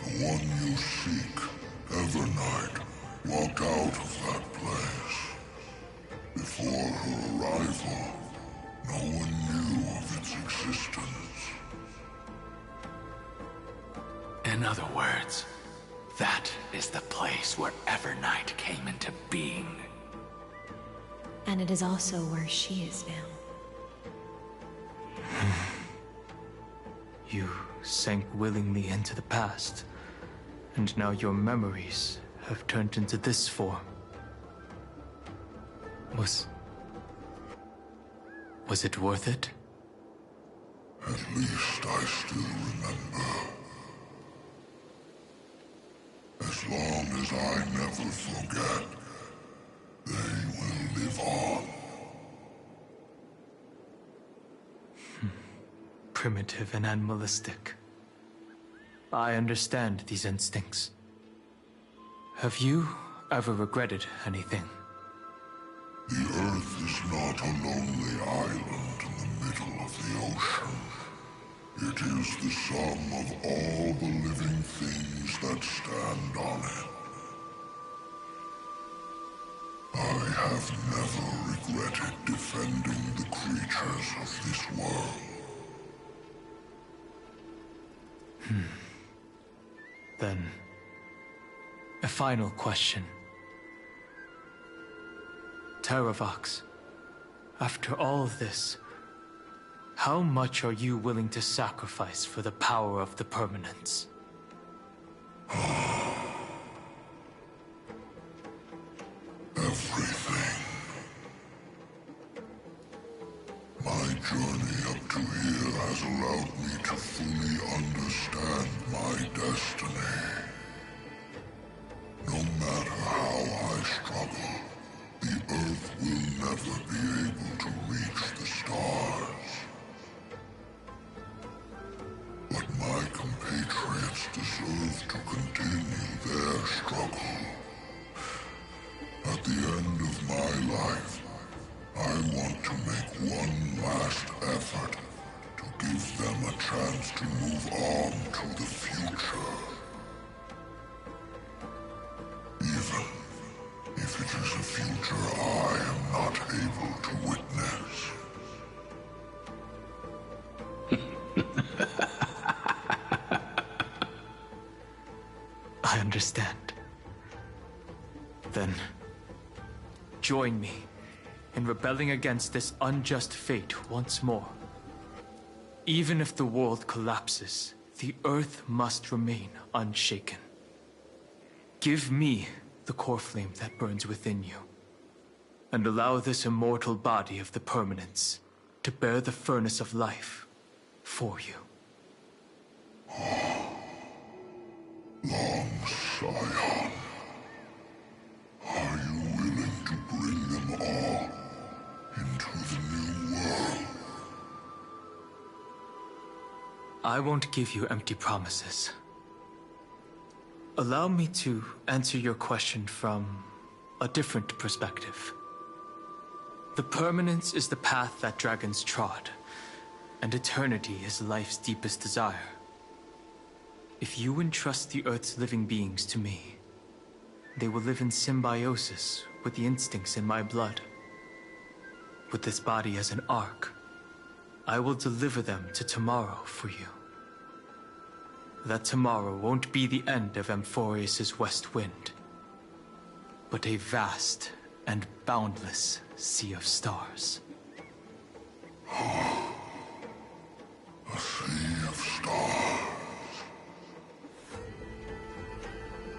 The one you seek, Evernight, walked out of that place. Before her arrival, no one knew of its existence. In other words, that is the place where Evernight came into being. And it is also where she is now. You sank willingly into the past, and now your memories have turned into this form. Was it worth it? At least I still remember. As long as I never forget, they will live on. Primitive and animalistic. I understand these instincts. Have you ever regretted anything? The Earth is not a lonely island in the middle of the ocean. It is the sum of all the living things that stand on it. I have never regretted defending the creatures of this world. Then, a final question. Terravox, after all of this, how much are you willing to sacrifice for the power of the Permanence? Everything. My journey up to here has allowed me to fully understand my destiny. No matter how I struggle, the Earth will never be able to reach the stars. But my compatriots deserve to continue their struggle. At the end of my life, I want to make one last effort to give them a chance to move on to the future. Even if it is a future I am not able to witness. I understand. Then, join me in rebelling against this unjust fate once more. Even if the world collapses, the Earth must remain unshaken. Give me the core flame that burns within you, and allow this immortal body of the Permanence to bear the furnace of life for you. Long Scion, are you willing to bring them all into the new world? I won't give you empty promises. Allow me to answer your question from a different perspective. The Permanence is the path that dragons trod, and eternity is life's deepest desire. If you entrust the Earth's living beings to me, they will live in symbiosis with the instincts in my blood. With this body as an ark, I will deliver them to tomorrow for you. That tomorrow won't be the end of Amphorius' west wind, but a vast and boundless sea of stars. A sea of stars.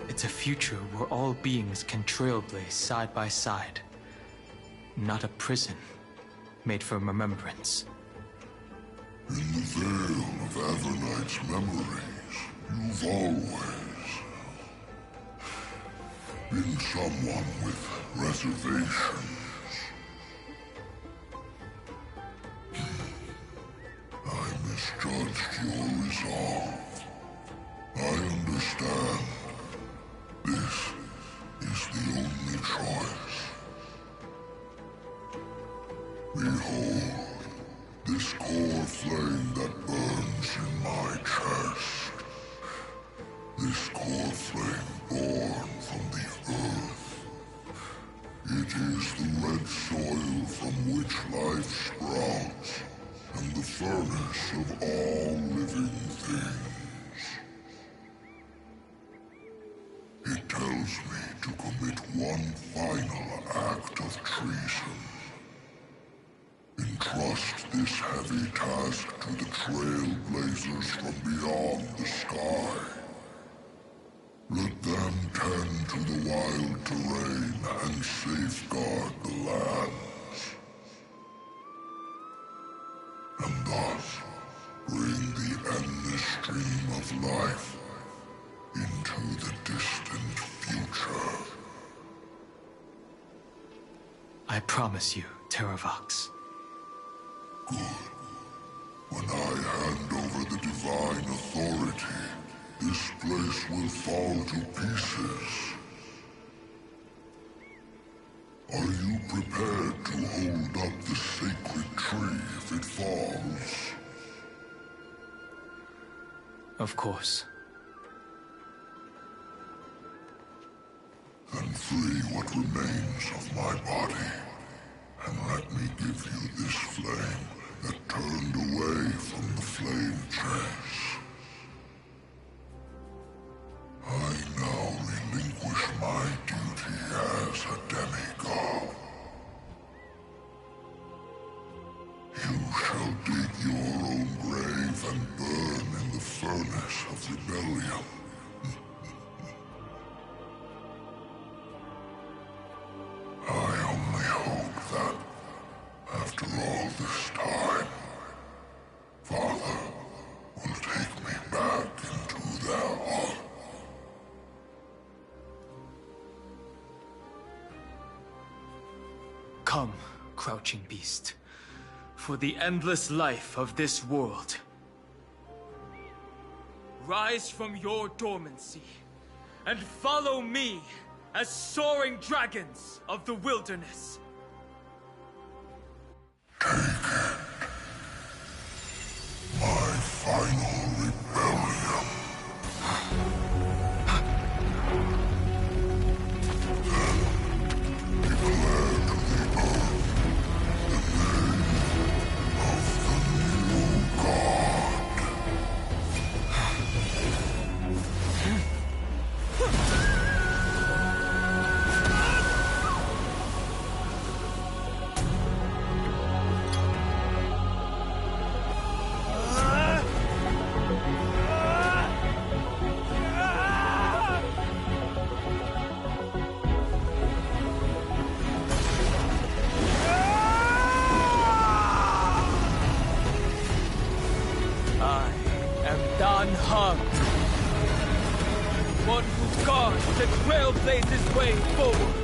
It's a future where all beings can trailblaze side by side, not a prison made for remembrance. In the veil of Avernight's memories, you've always been someone with reservations. I misjudged your resolve. I understand. This is the only choice. Behold, this core flame that burns in my chest. This core flame born from the earth. It is the red soil from which life sprouts, and the furnace of all living things. It tells me to commit one final act of treason. Entrust this heavy task to the trailblazers from beyond the sky. Let them tend to the wild terrain and safeguard the lands. And thus, bring the endless stream of life into the distant future. I promise you, Terravox. Good. When I hand over the divine authority, this place will fall to pieces. Are you prepared to hold up the sacred tree if it falls? Of course. Then free what remains of my body, and let me give you this flame that turned away from the flame chase. I now relinquish my duty as a demigod. You shall dig your own grave and burn in the furnace of rebellion. I only hope that, after all this time, Come, crouching beast, for the endless life of this world. Rise from your dormancy, and follow me as soaring dragons of the wilderness. My final rebellion. One who guards the trailblazer's way forward.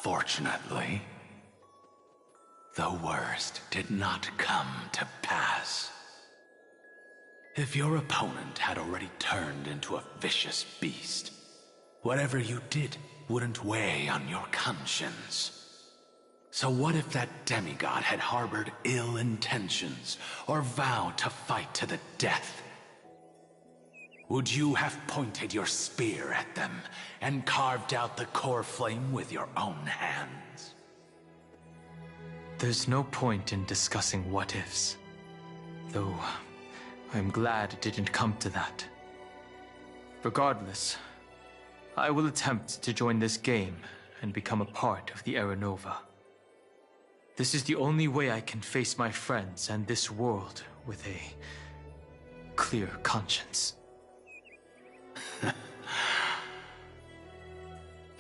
Fortunately, the worst did not come to pass. If your opponent had already turned into a vicious beast, whatever you did wouldn't weigh on your conscience. So what if that demigod had harbored ill intentions or vowed to fight to the death? Would you have pointed your spear at them and carved out the core flame with your own hands? There's no point in discussing what-ifs. Though, I'm glad it didn't come to that. Regardless, I will attempt to join this game and become a part of the Era Nova. This is the only way I can face my friends and this world with a clear conscience.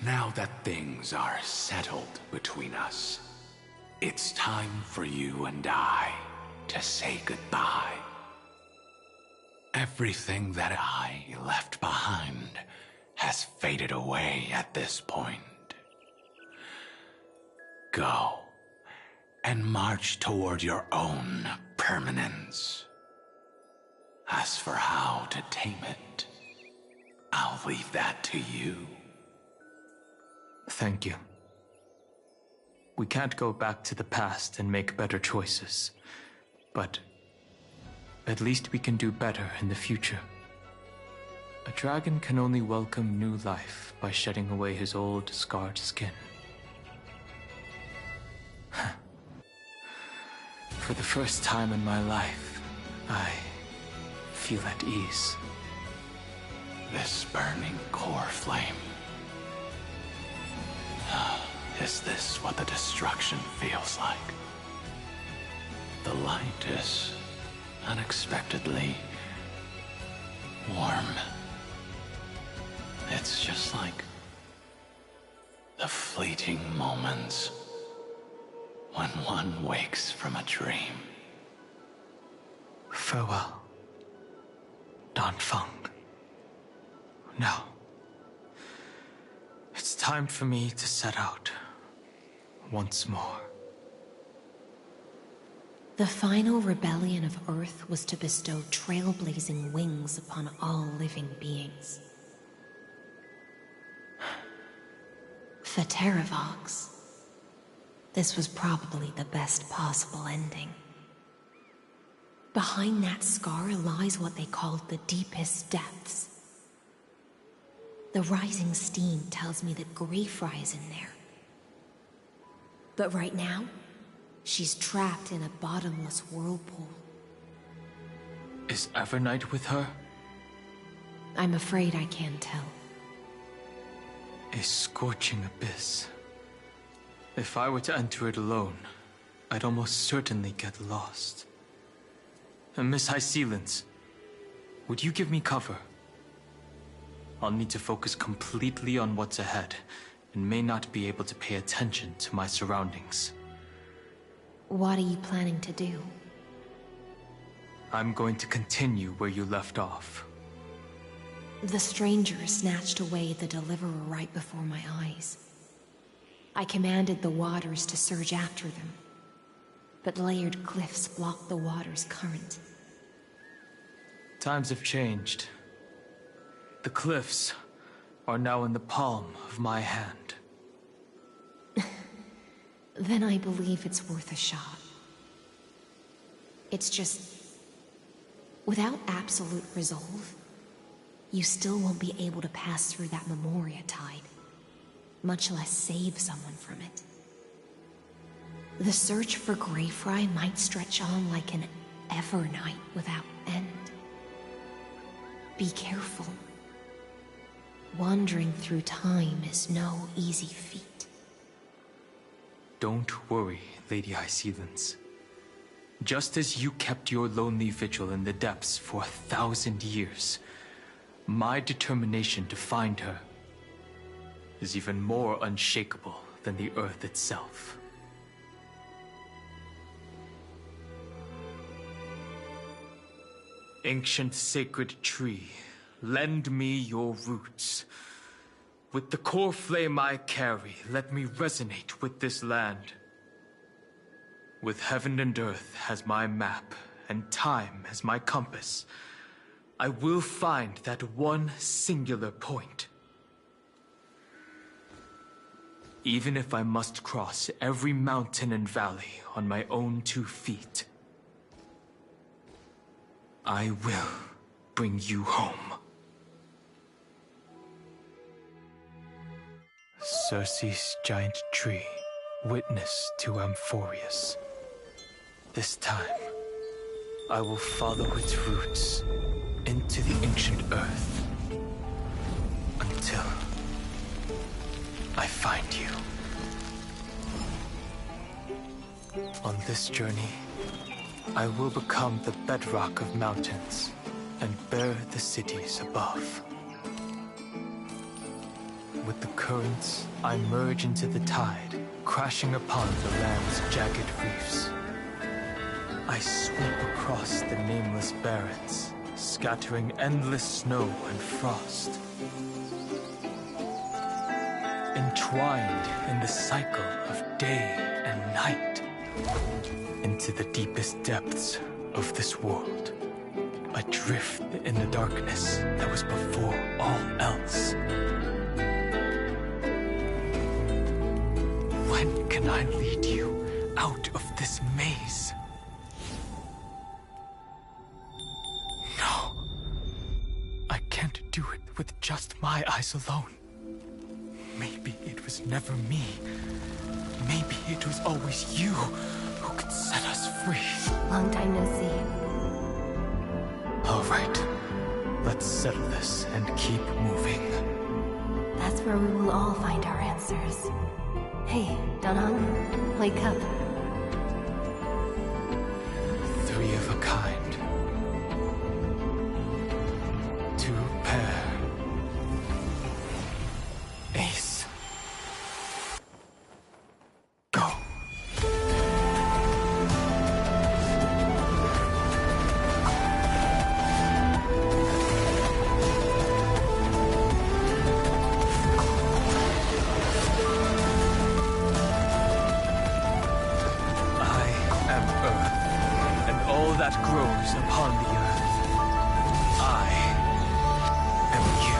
Now that things are settled between us, it's time for you and I to say goodbye. Everything that I left behind has faded away at this point. Go and march toward your own permanence. As for how to tame it, I'll leave that to you. Thank you. We can't go back to the past and make better choices, but at least we can do better in the future. A dragon can only welcome new life by shedding away his old, scarred skin. For the first time in my life, I feel at ease. This burning core flame. Is this what the destruction feels like? The light is unexpectedly warm. It's just like the fleeting moments when one wakes from a dream. Farewell, Danfeng. Now, it's time for me to set out once more. The final rebellion of Earth was to bestow trailblazing wings upon all living beings. For Terravox, this was probably the best possible ending. Behind that scar lies what they called the deepest depths. The rising steam tells me that Greyfry's in there. But right now, she's trapped in a bottomless whirlpool. Is Evernight with her? I'm afraid I can't tell. A scorching abyss. If I were to enter it alone, I'd almost certainly get lost. And Miss High Sealants, would you give me cover? I'll need to focus completely on what's ahead, and may not be able to pay attention to my surroundings. What are you planning to do? I'm going to continue where you left off. The stranger snatched away the deliverer right before my eyes. I commanded the waters to surge after them, but layered cliffs blocked the water's current. Times have changed. The cliffs are now in the palm of my hand. Then I believe it's worth a shot. It's just, without absolute resolve, you still won't be able to pass through that Memoria tide, much less save someone from it. The search for Greyfry might stretch on like an evernight without end. Be careful. Wandering through time is no easy feat. Don't worry, Lady High Sealants. Just as you kept your lonely vigil in the depths for 1,000 years, my determination to find her is even more unshakable than the earth itself. Ancient sacred tree, lend me your roots. With the core flame I carry, let me resonate with this land. With heaven and earth as my map, and time as my compass, I will find that one singular point. Even if I must cross every mountain and valley on my own 2 feet, I will bring you home. Circe's giant tree, witness to Amphorius. This time, I will follow its roots into the ancient earth until I find you. On this journey, I will become the bedrock of mountains and bear the cities above. With the currents, I merge into the tide, crashing upon the land's jagged reefs. I sweep across the nameless barrens, scattering endless snow and frost. Entwined in the cycle of day and night, into the deepest depths of this world, adrift in the darkness that was before all else. When can I lead you out of this maze? No. I can't do it with just my eyes alone. Maybe it was never me. Maybe it was always you who could set us free. Long time no see. All right. Let's settle this and keep moving. That's where we will all find our answers. Hey, Danhong, wake up. 3 of a kind. 2 pair. Ace. Go. That grows upon the earth. I am you.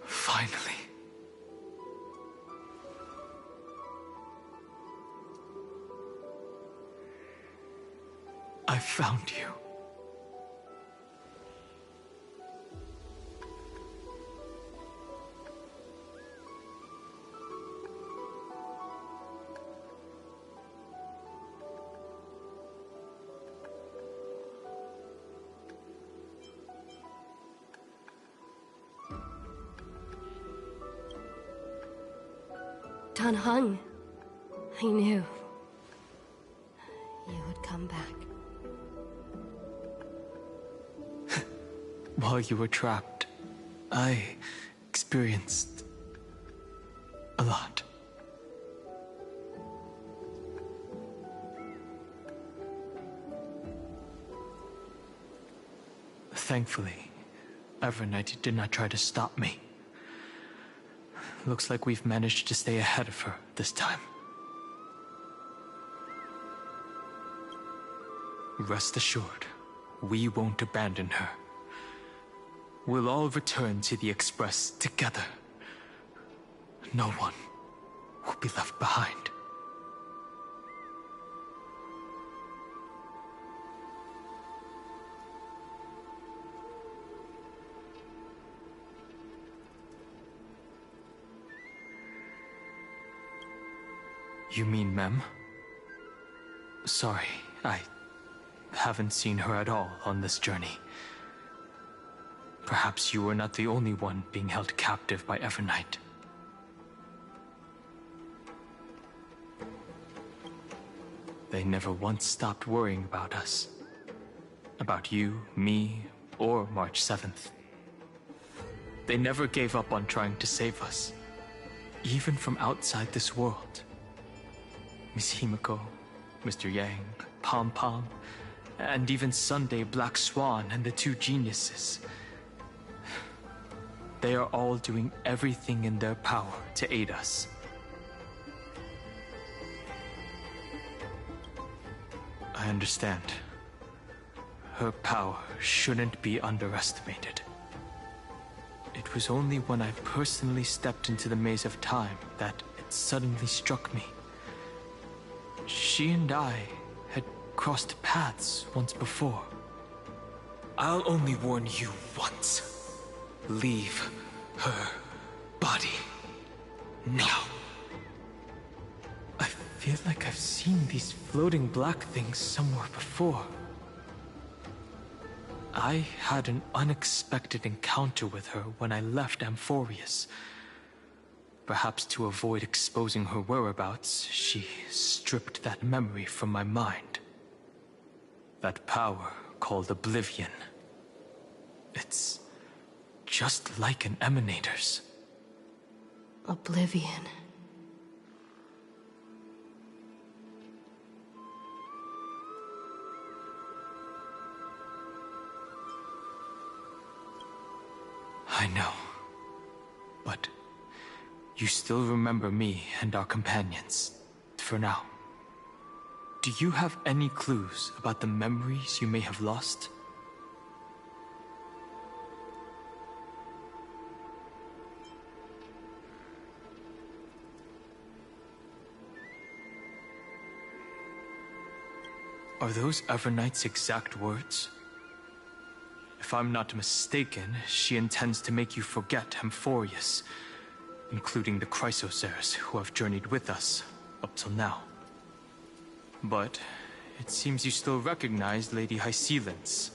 Finally. I found you. Hung. I knew you would come back. While you were trapped, I experienced a lot. Thankfully, Evernight did not try to stop me. Looks like we've managed to stay ahead of her this time. Rest assured, we won't abandon her. We'll all return to the Express together. No one will be left behind. You mean Mem? Sorry, I haven't seen her at all on this journey. Perhaps you were not the only one being held captive by Evernight. They never once stopped worrying about us. About you, me, or March 7th. They never gave up on trying to save us. Even from outside this world. Miss Himiko, Mr. Yang, Pom Pom, and even Sunday Black Swan and the two geniuses. They are all doing everything in their power to aid us. I understand. Her power shouldn't be underestimated. It was only when I personally stepped into the maze of time that it suddenly struck me. She and I had crossed paths once before. I'll only warn you once. Leave her body now. I feel like I've seen these floating black things somewhere before. I had an unexpected encounter with her when I left Amphorius. Perhaps to avoid exposing her whereabouts, she stripped that memory from my mind. That power called Oblivion. It's just like an Emanator's. Oblivion. I know. But you still remember me and our companions, for now. Do you have any clues about the memories you may have lost? Are those Evernight's exact words? If I'm not mistaken, she intends to make you forget Amphorius, including the Chrysosaurs who have journeyed with us up till now. But it seems you still recognize Lady Hycelens.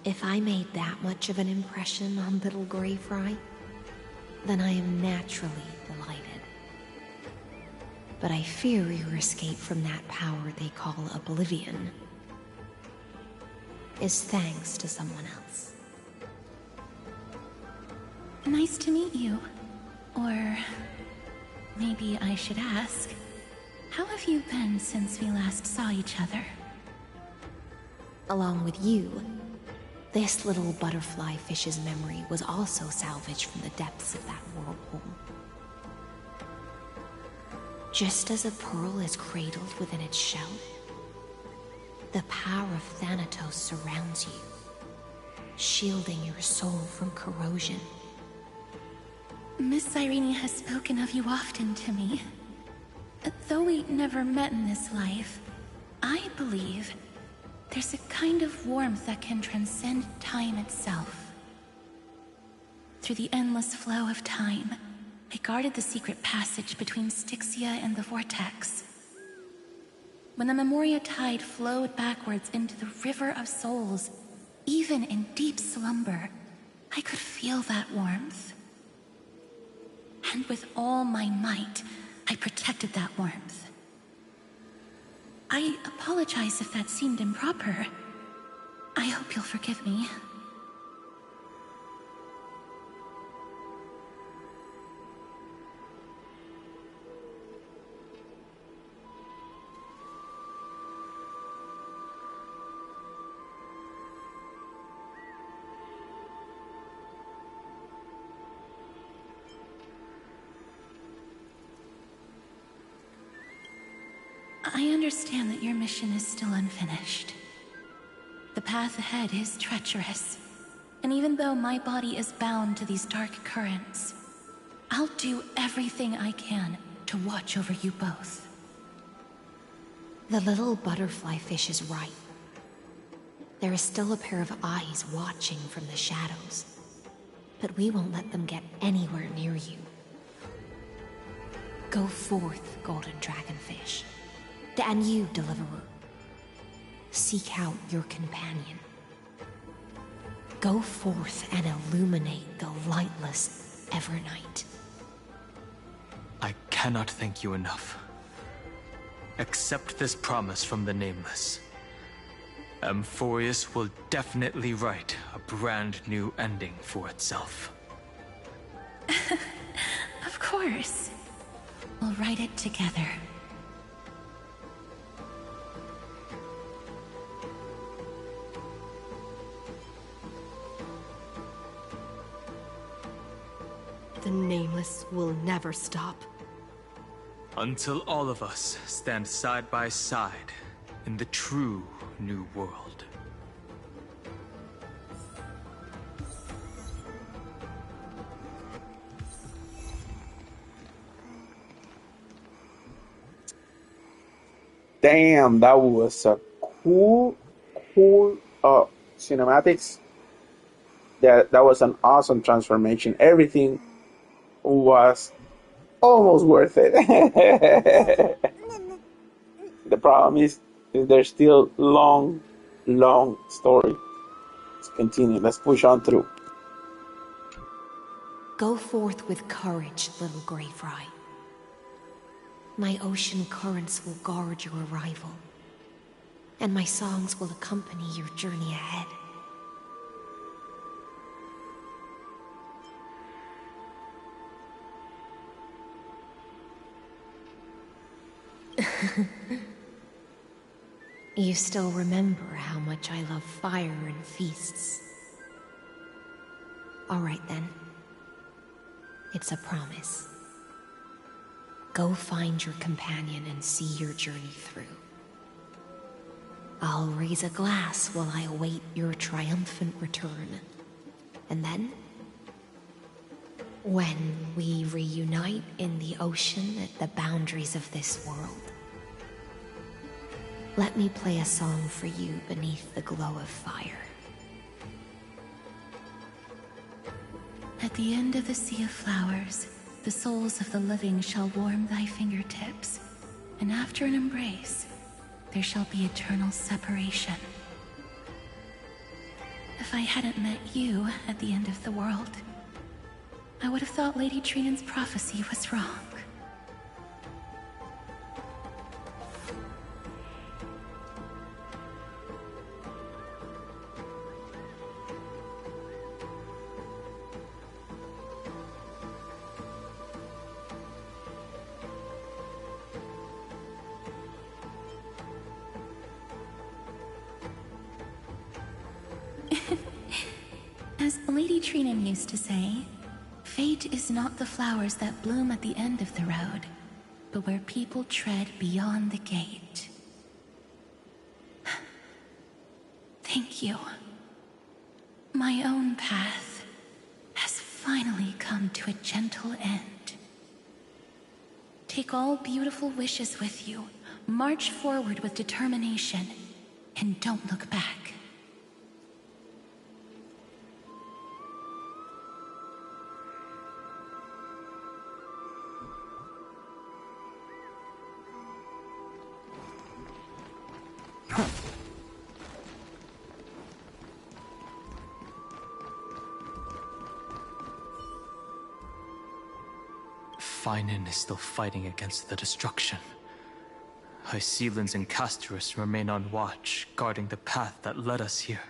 If I made that much of an impression on little Grey Fry, then I am naturally delighted. But I fear your escape from that power they call Oblivion is thanks to someone else. Nice to meet you. Or maybe I should ask, how have you been since we last saw each other? Along with you, this little butterfly fish's memory was also salvaged from the depths of that whirlpool. Just as a pearl is cradled within its shell, the power of Thanatos surrounds you, shielding your soul from corrosion. Miss Irene has spoken of you often to me. Though we never met in this life, I believe there's a kind of warmth that can transcend time itself. Through the endless flow of time, I guarded the secret passage between Styxia and the Vortex. When the Memoria tide flowed backwards into the River of Souls, even in deep slumber, I could feel that warmth. And with all my might, I protected that warmth. I apologize if that seemed improper. I hope you'll forgive me. I understand that your mission is still unfinished. The path ahead is treacherous, and even though my body is bound to these dark currents, I'll do everything I can to watch over you both. The little butterfly fish is right. There is still a pair of eyes watching from the shadows, but we won't let them get anywhere near you. Go forth, golden dragonfish. And you, Deliverer. Seek out your companion. Go forth and illuminate the lightless Evernight. I cannot thank you enough. Accept this promise from the Nameless. Amphorius will definitely write a brand new ending for itself. Of course. We'll write it together. The Nameless will never stop. Until all of us stand side by side in the true New World. Damn, that was a cool cinematics. That was an awesome transformation. Everything was almost worth it. The problem is there's still long story. Let's continue. Let's push on through. Go forth with courage, little Grey Fry. My ocean currents will guard your arrival, and my songs will accompany your journey ahead. You still remember how much I love fire and feasts. All right then. It's a promise. Go find your companion and see your journey through. I'll raise a glass while I await your triumphant return. And then, when we reunite in the ocean at the boundaries of this world, let me play a song for you beneath the glow of fire. At the end of the sea of flowers, the souls of the living shall warm thy fingertips, and after an embrace, there shall be eternal separation. If I hadn't met you at the end of the world, I would have thought Lady Trinan's prophecy was wrong. As Lady Trinan used to say, fate is not the flowers that bloom at the end of the road, but where people tread beyond the gate. Thank you. My own path has finally come to a gentle end. Take all beautiful wishes with you, march forward with determination, and don't look back. Finan is still fighting against the destruction. Hycelans and Castorus remain on watch, guarding the path that led us here.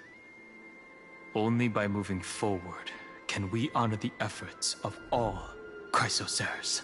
Only by moving forward can we honor the efforts of all Chrysosaurs.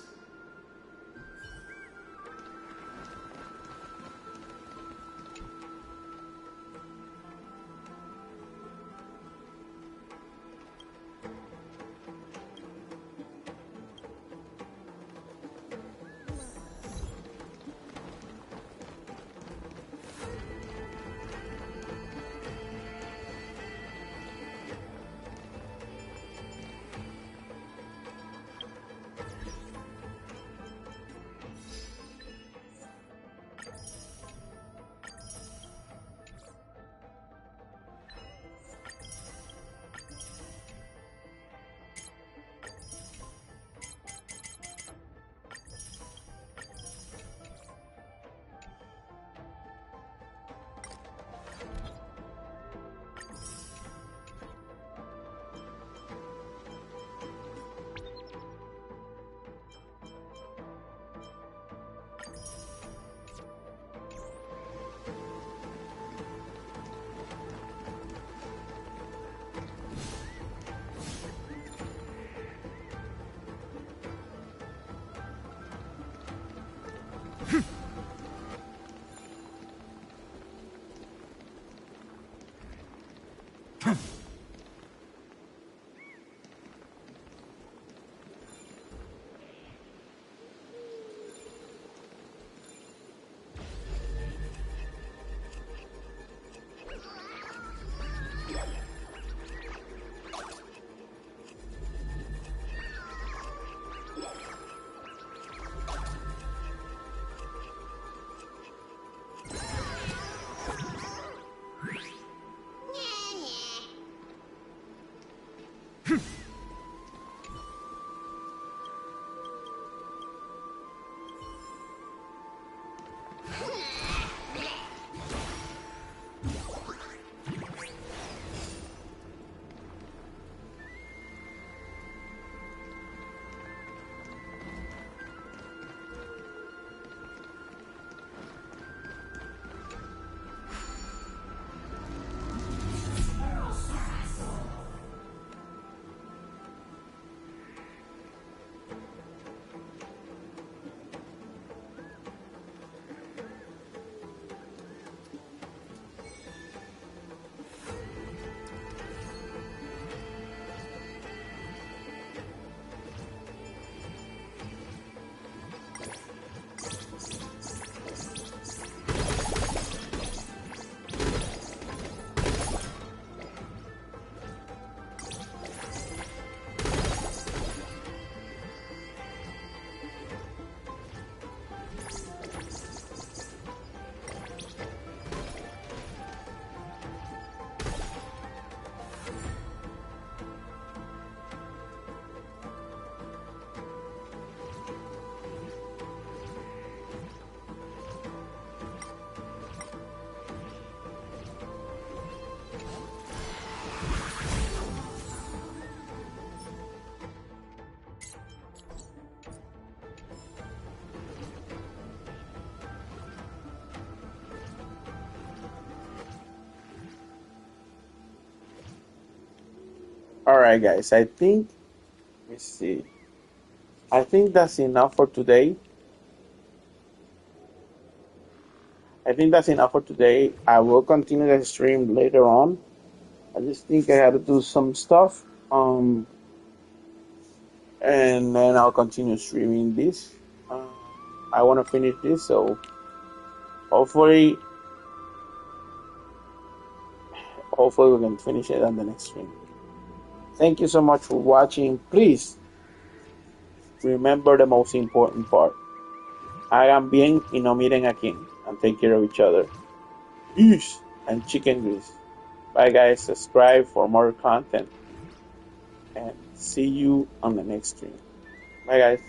Alright, guys, I think, let me see. I think that's enough for today. I will continue the stream later on. I just think I had to do some stuff. And then I'll continue streaming this. I want to finish this, so hopefully we can finish it on the next stream. Thank you so much for watching. Please remember the most important part. Hagan bien y no miren a quién. And take care of each other. Peace and chicken grease. Bye, guys. Subscribe for more content. And see you on the next stream. Bye, guys.